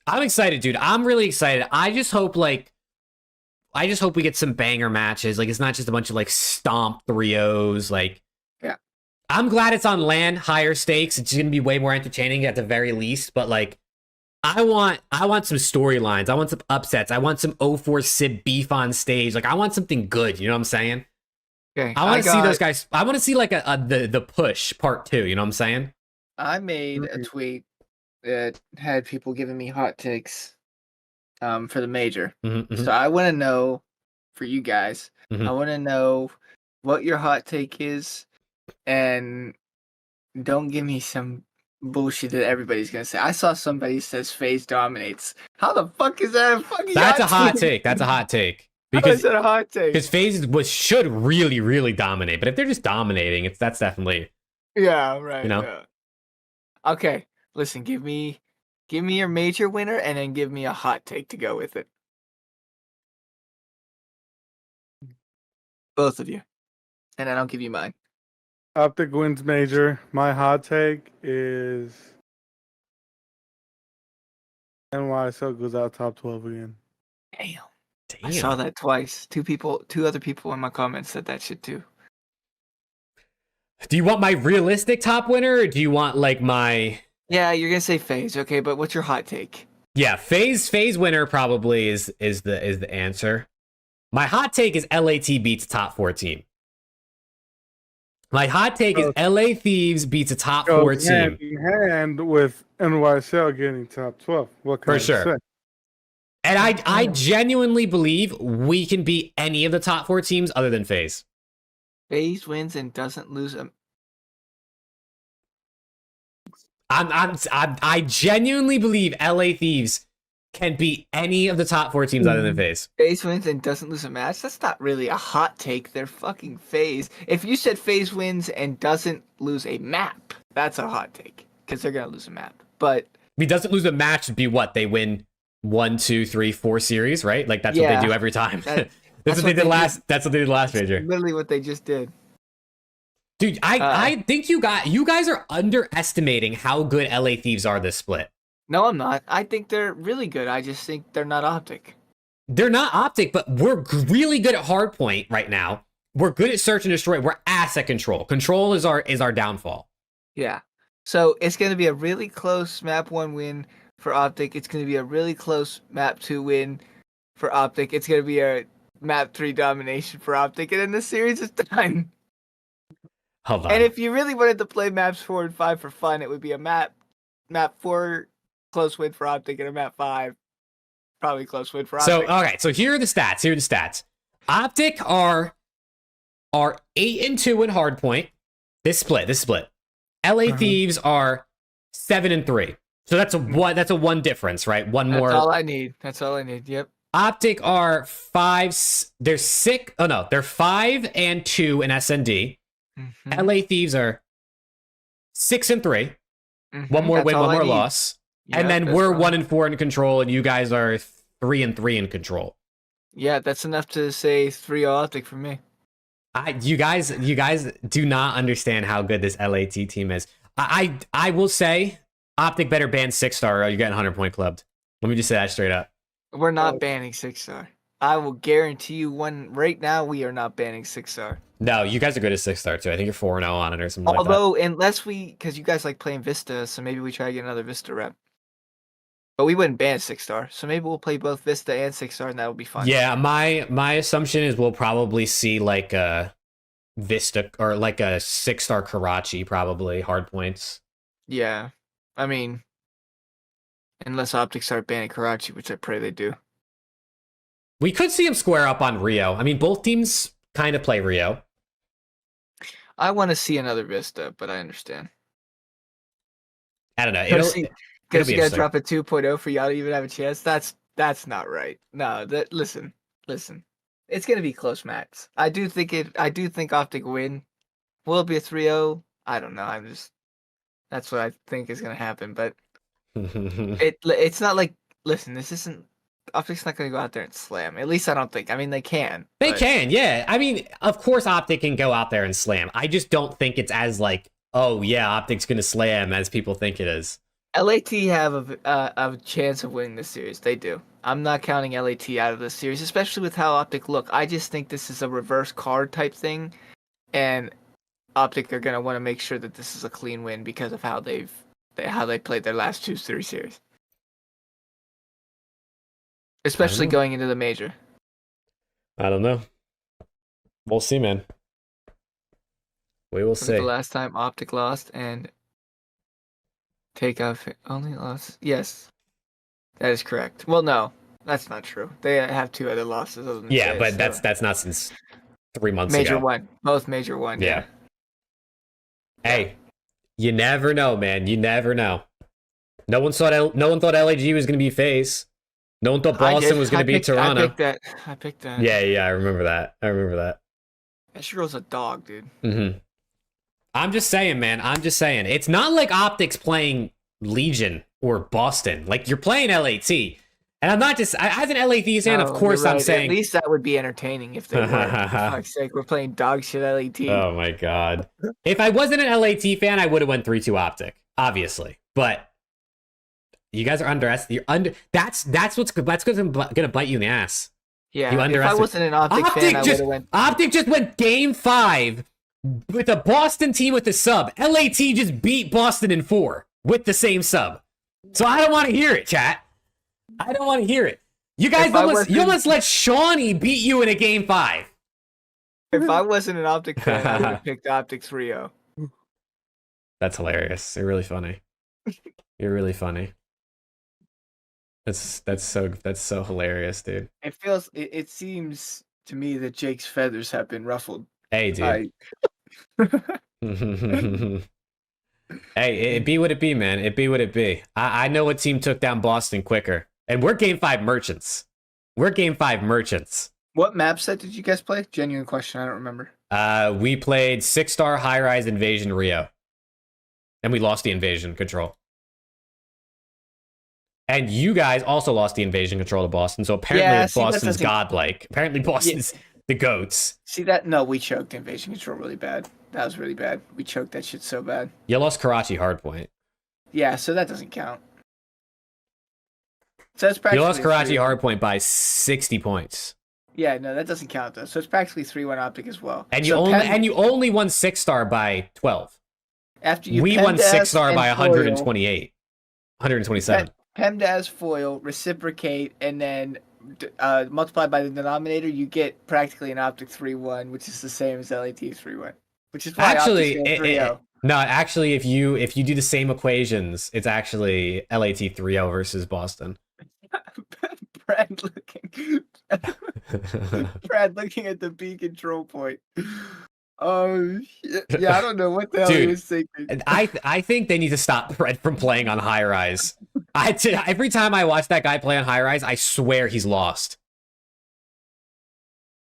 Speaker 1: I'm excited, dude. I'm really excited. I just hope we get some banger matches. Like, it's not just a bunch of like stomp 3-0s. Like,
Speaker 2: yeah.
Speaker 1: I'm glad it's on land, higher stakes. It's gonna be way more entertaining at the very least. But like, I want some storylines. I want some upsets. I want some 0-4 Sib beef on stage. Like, I want something good. You know what I'm saying?
Speaker 2: Okay.
Speaker 1: I want to see those guys. I want to see like the push part 2. You know what I'm saying?
Speaker 2: I made a tweet that had people giving me hot takes for the major.
Speaker 1: Mm-hmm.
Speaker 2: So I want to know, for you guys,
Speaker 1: Mhm.
Speaker 2: I want to know what your hot take is, and don't give me some bullshit that everybody's gonna say. I saw somebody says FaZe dominates. How the fuck is that a fucking
Speaker 1: That's a hot take. That's a hot take.
Speaker 2: How is that a hot take?
Speaker 1: Because FaZe should really, really dominate. But if they're just dominating, that's definitely.
Speaker 2: Yeah, right.
Speaker 1: You know?
Speaker 2: Yeah. Okay, listen. Give me your major winner, and then give me a hot take to go with it. Both of you, and then I'll give you mine.
Speaker 3: OpTic wins major. My hot take is NYSL goes out top 12 again.
Speaker 2: Damn. I saw that twice. Two other people in my comments said that shit too.
Speaker 1: Do you want my realistic top winner, or do you want like my?
Speaker 2: Yeah, you're gonna say FaZe, okay? But what's your hot take?
Speaker 1: Yeah, FaZe winner probably is the answer. My hot take is LAT beats top 4 team. My hot take is LA Thieves beats a top 4
Speaker 3: Goes hand
Speaker 1: team.
Speaker 3: in hand with NYSL getting top 12. What can
Speaker 1: For
Speaker 3: I
Speaker 1: sure.
Speaker 3: say?
Speaker 1: And I genuinely believe we can beat any of the top 4 teams other than FaZe.
Speaker 2: FaZe wins and doesn't lose a.
Speaker 1: I genuinely believe LA Thieves can beat any of the top 4 teams other than FaZe.
Speaker 2: FaZe wins and doesn't lose a match. That's not really a hot take. They're fucking FaZe. If you said FaZe wins and doesn't lose a map, that's a hot take because they're gonna lose a map. But
Speaker 1: If he doesn't lose a match, it'd be what? They win 1, 2, 3, 4 series, right? Like that's what they do every time. That's what they did last. That's what they did last major.
Speaker 2: Literally what they just did.
Speaker 1: Dude, I think you guys are underestimating how good LA Thieves are this split.
Speaker 2: No, I'm not. I think they're really good. I just think they're not OpTic.
Speaker 1: They're not OpTic, but we're really good at hardpoint right now. We're good at search and destroy. We're ass at control. Control is our downfall.
Speaker 2: Yeah. So it's going to be a really close map 1 win for OpTic. It's going to be a really close map 2 win for OpTic. It's going to be a map 3 domination for OpTic. And then the series is done.
Speaker 1: Hold on.
Speaker 2: And if you really wanted to play maps 4 and 5 for fun, it would be a map 4 close win for OpTic and a map 5 probably close win for OpTic.
Speaker 1: So okay, so here are the stats. OpTic are 8-2 in hardpoint. This split. LA Thieves are 7-3. So that's a 1 difference, right? One more.
Speaker 2: That's all I need. Yep.
Speaker 1: OpTic are 5. They're 6. Oh no, they're 5-2 in SND.
Speaker 2: Mm-hmm.
Speaker 1: LA Thieves are 6-3.
Speaker 2: Mm-hmm.
Speaker 1: One more
Speaker 2: That's
Speaker 1: win,
Speaker 2: all
Speaker 1: one
Speaker 2: I
Speaker 1: more
Speaker 2: need.
Speaker 1: loss.
Speaker 2: Yep,
Speaker 1: And then
Speaker 2: that's
Speaker 1: we're
Speaker 2: fine.
Speaker 1: 1-4 in control, and you guys are 3-3 in control.
Speaker 2: Yeah, that's enough to say 3 OpTic for me.
Speaker 1: You guys do not understand how good this LAT team is. I will say, OpTic better ban 6-star or you're getting 100-point clubbed. Let me just say that straight up.
Speaker 2: We're not banning 6-star. I will guarantee you one right now. We are not banning 6-star.
Speaker 1: No, you guys are good at 6-star too. I think you're 4-0 on it or something like that.
Speaker 2: Although, unless because you guys like playing Vista, so maybe we try to get another Vista rep. But we wouldn't ban 6-star, so maybe we'll play both Vista and 6-star, and that'll be fun.
Speaker 1: Yeah, my assumption is we'll probably see like a Vista or like a 6-star Karachi, probably hard points.
Speaker 2: Yeah, I mean, unless OpTic start banning Karachi, which I pray they do.
Speaker 1: We could see him square up on Rio. I mean, both teams kind of play Rio.
Speaker 2: I want to see another Vista, but I understand.
Speaker 1: I don't know.
Speaker 2: Because you gotta drop a 2.0 for y'all to even have a chance. That's not right. No, listen. It's gonna be close match. I do think OpTic win. Will it be a 3-0? I don't know. That's what I think is gonna happen. But it's not like, listen, this isn't. OpTic's not gonna go out there and slam. At least I don't think. I mean, they can.
Speaker 1: They can, yeah. I mean, of course OpTic can go out there and slam. I just don't think it's as like, oh yeah, OpTic's gonna slam as people think it is.
Speaker 2: LAT have a chance of winning this series. They do. I'm not counting LAT out of this series, especially with how OpTic look. I just think this is a reverse card type thing, and OpTic are gonna want to make sure that this is a clean win because of how they played their last 2 series. Especially going into the major.
Speaker 1: I don't know. We'll see, man. We will see.
Speaker 2: The last time OpTic lost and Takeoff only lost. Yes, that is correct. Well, no, that's not true. They have 2 other losses.
Speaker 1: Yeah, but that's not since 3 months
Speaker 2: ago.
Speaker 1: Major
Speaker 2: one. Both major one. Yeah.
Speaker 1: Hey, you never know, man. You never know. No one thought LAG was going to be FaZe. No one thought Boston was going to be Toronto.
Speaker 2: I picked that.
Speaker 1: Yeah, I remember that.
Speaker 2: That sure was a dog, dude.
Speaker 1: Mm-hmm. I'm just saying, man. It's not like OpTic's playing Legion or Boston. Like, you're playing LAT. And I'm not just... as an LAT fan, of course I'm saying...
Speaker 2: At least that would be entertaining if they were. For fuck's sake, we're playing dog shit LAT.
Speaker 1: Oh, my God. If I wasn't an LAT fan, I would have went 3-2 OpTic, obviously. But... you guys are underestimating. That's gonna bite you in the ass.
Speaker 2: Yeah, if I wasn't an OpTic fan, I would have went.
Speaker 1: OpTic just went Game 5 with a Boston team with the sub. LAT just beat Boston in 4 with the same sub. So I don't want to hear it, chat. I don't want to hear it. You guys almost let Shawnee beat you in a Game 5.
Speaker 2: If I wasn't an OpTic fan, I would have picked OpTic 3-0.
Speaker 1: That's hilarious. You're really funny. You're really funny. That's so hilarious, dude.
Speaker 2: It seems to me that Jake's feathers have been ruffled.
Speaker 1: Hey, dude. Hey, it be what it be, man. It be what it be. I know what team took down Boston quicker. And we're Game 5 merchants.
Speaker 2: What map set did you guys play? Genuine question, I don't remember.
Speaker 1: We played 6-star high-rise Invasion Rio. And we lost the Invasion control. And you guys also lost the Invasion control to Boston, so apparently Boston's godlike. Apparently Boston's the GOATs.
Speaker 2: See that? No, we choked Invasion control really bad. That was really bad. We choked that shit so bad.
Speaker 1: You lost Karachi hardpoint.
Speaker 2: Yeah, so that doesn't count. So that's practically
Speaker 1: you lost Karachi hardpoint by 60 points.
Speaker 2: Yeah, no, that doesn't count though. So it's practically 3-1 OpTic as well.
Speaker 1: And you only won 6-star by 12.
Speaker 2: We
Speaker 1: won 6-star by 128. 127.
Speaker 2: PEMDAS foil, reciprocate, and then multiplied by the denominator, you get practically an OpTic 3-1, which is the same as LAT 3-1. Which is why
Speaker 1: actually, if you do the same equations, it's actually LAT 3-0 versus Boston.
Speaker 2: Brad looking at the B control point. Oh shit! Yeah, I don't know what the hell he was thinking.
Speaker 1: I think they need to stop Brett from playing on high rise. Every time I watch that guy play on high rise, I swear he's lost.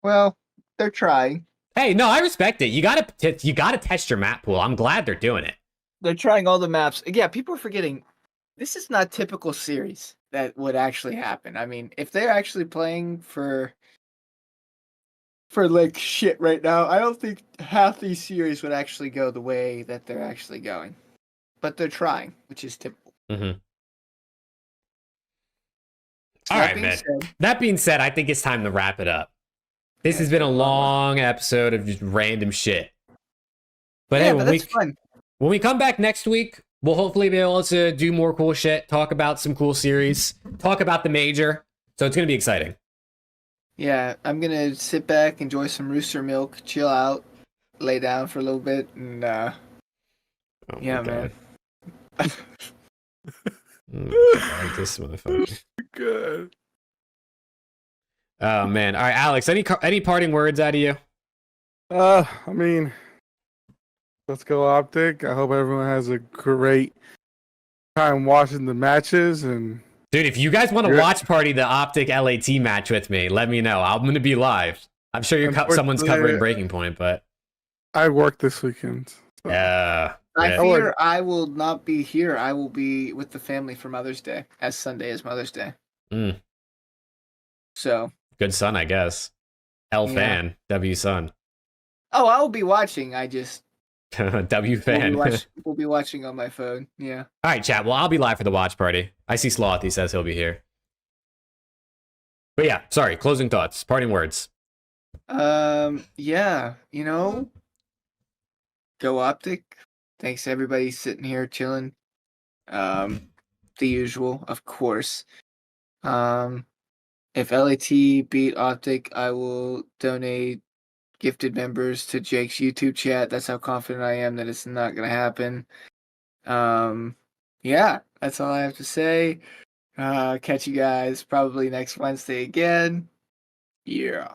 Speaker 2: Well, they're trying.
Speaker 1: Hey, no, I respect it. You gotta test your map pool. I'm glad they're doing it.
Speaker 2: They're trying all the maps. Yeah, people are forgetting. This is not typical series that would actually happen. I mean, if they're actually playing for for like shit right now. I don't think half these series would actually go the way that they're actually going, but they're trying, which is typical.
Speaker 1: Mm-hmm.
Speaker 2: So
Speaker 1: All
Speaker 2: that
Speaker 1: right,
Speaker 2: being
Speaker 1: man.
Speaker 2: said-
Speaker 1: That being said, I think it's time to wrap it up. This
Speaker 2: Yeah,
Speaker 1: has been a
Speaker 2: it's been a long
Speaker 1: long episode of just random shit. But
Speaker 2: yeah,
Speaker 1: hey,
Speaker 2: but that's fun.
Speaker 1: when we come back next week, we'll hopefully be able to do more cool shit, talk about some cool series, talk about the major. So it's going to be exciting.
Speaker 2: Yeah, I'm gonna sit back, enjoy some rooster milk, chill out, lay down for a little bit, and
Speaker 1: Oh my
Speaker 2: yeah,
Speaker 1: God.
Speaker 2: man.
Speaker 1: This motherfucker.
Speaker 3: Good.
Speaker 1: Oh man. All right, Alex, any parting words out of you?
Speaker 3: I mean, let's go OpTic. I hope everyone has a great time watching the matches. And
Speaker 1: Dude, if you guys want to
Speaker 3: Yeah.
Speaker 1: watch party the OpTic LAT match with me, let me know. I'm going to be live. I'm sure someone's covering Breaking Point, but
Speaker 3: I work this weekend. So.
Speaker 1: yeah.
Speaker 2: I
Speaker 1: Yeah.
Speaker 2: fear I will not be here. I will be with the family for Mother's Day, as Sunday is Mother's Day.
Speaker 1: Mm.
Speaker 2: So,
Speaker 1: Good son, I guess. L
Speaker 2: Yeah.
Speaker 1: fan, W son.
Speaker 2: oh, I will be watching. I just
Speaker 1: W fan.
Speaker 2: will be watching on my phone. Yeah.
Speaker 1: All right, chat. Well, I'll be live for the watch party. I see Sloth. He says he'll be here. But yeah, sorry. Closing thoughts. Parting words.
Speaker 2: Yeah. Go OpTic. Thanks to everybody sitting here chilling. The usual, of course. If LAT beat OpTic, I will donate gifted members to Jake's YouTube chat. That's how confident I am that it's not gonna happen. Yeah, that's all I have to say. Catch you guys probably next Wednesday again. Yeah.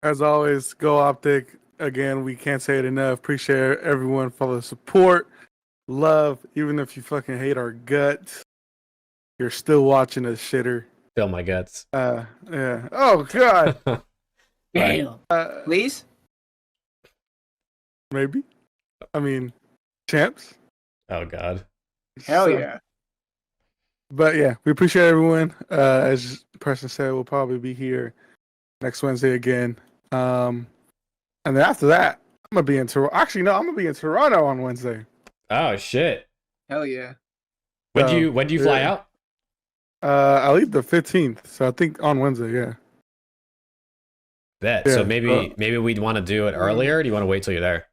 Speaker 3: As always, go OpTic. Again, we can't say it enough. Appreciate everyone for the support, love. Even if you fucking hate our guts, you're still watching us, shitter.
Speaker 1: Fill my guts.
Speaker 3: Yeah. Oh God.
Speaker 2: Damn. Please?
Speaker 3: Maybe. I mean, champs.
Speaker 1: Oh God.
Speaker 2: Hell
Speaker 3: So-
Speaker 2: yeah.
Speaker 3: But yeah, we appreciate everyone. As Preston said, we'll probably be here next Wednesday again. And then after that, I'm gonna be in Toronto. Actually, no, I'm gonna be in Toronto on Wednesday.
Speaker 1: Oh shit.
Speaker 2: Hell yeah.
Speaker 1: When do you fly
Speaker 3: yeah.
Speaker 1: out?
Speaker 3: I leave the 15th, so I think on Wednesday. Yeah.
Speaker 1: Bet.
Speaker 3: Yeah,
Speaker 1: So maybe we'd want to do it earlier. Or do you want to wait till you're there?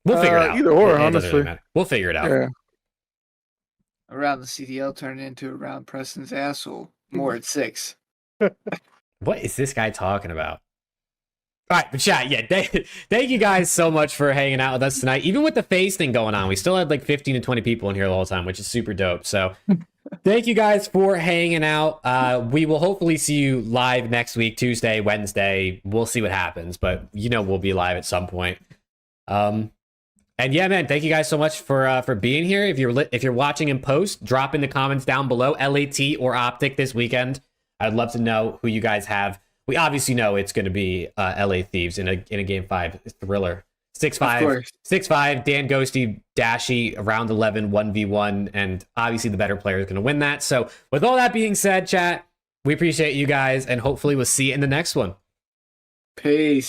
Speaker 1: We'll figure it out.
Speaker 3: Either or,
Speaker 1: It doesn't
Speaker 3: honestly.
Speaker 1: matter. We'll figure it out.
Speaker 3: Yeah.
Speaker 2: Around the CDL turned into around Preston's asshole. More at 6.
Speaker 1: What is this guy talking about? All right, but chat, yeah, thank you guys so much for hanging out with us tonight. Even with the FAZE thing going on, we still had like 15 to 20 people in here the whole time, which is super dope. So thank you guys for hanging out. We will hopefully see you live next week, Tuesday, Wednesday. We'll see what happens, but we'll be live at some point. And yeah, man, thank you guys so much for being here. If you're watching in post, drop in the comments down below, LAT or OpTic this weekend. I'd love to know who you guys have. We obviously know it's going to be LA Thieves in a game 5 thriller. 6-5, Dan Ghosty, Dashy, round 11, 1v1, and obviously the better player is going to win that. So with all that being said, chat, we appreciate you guys, and hopefully we'll see you in the next one.
Speaker 2: Peace.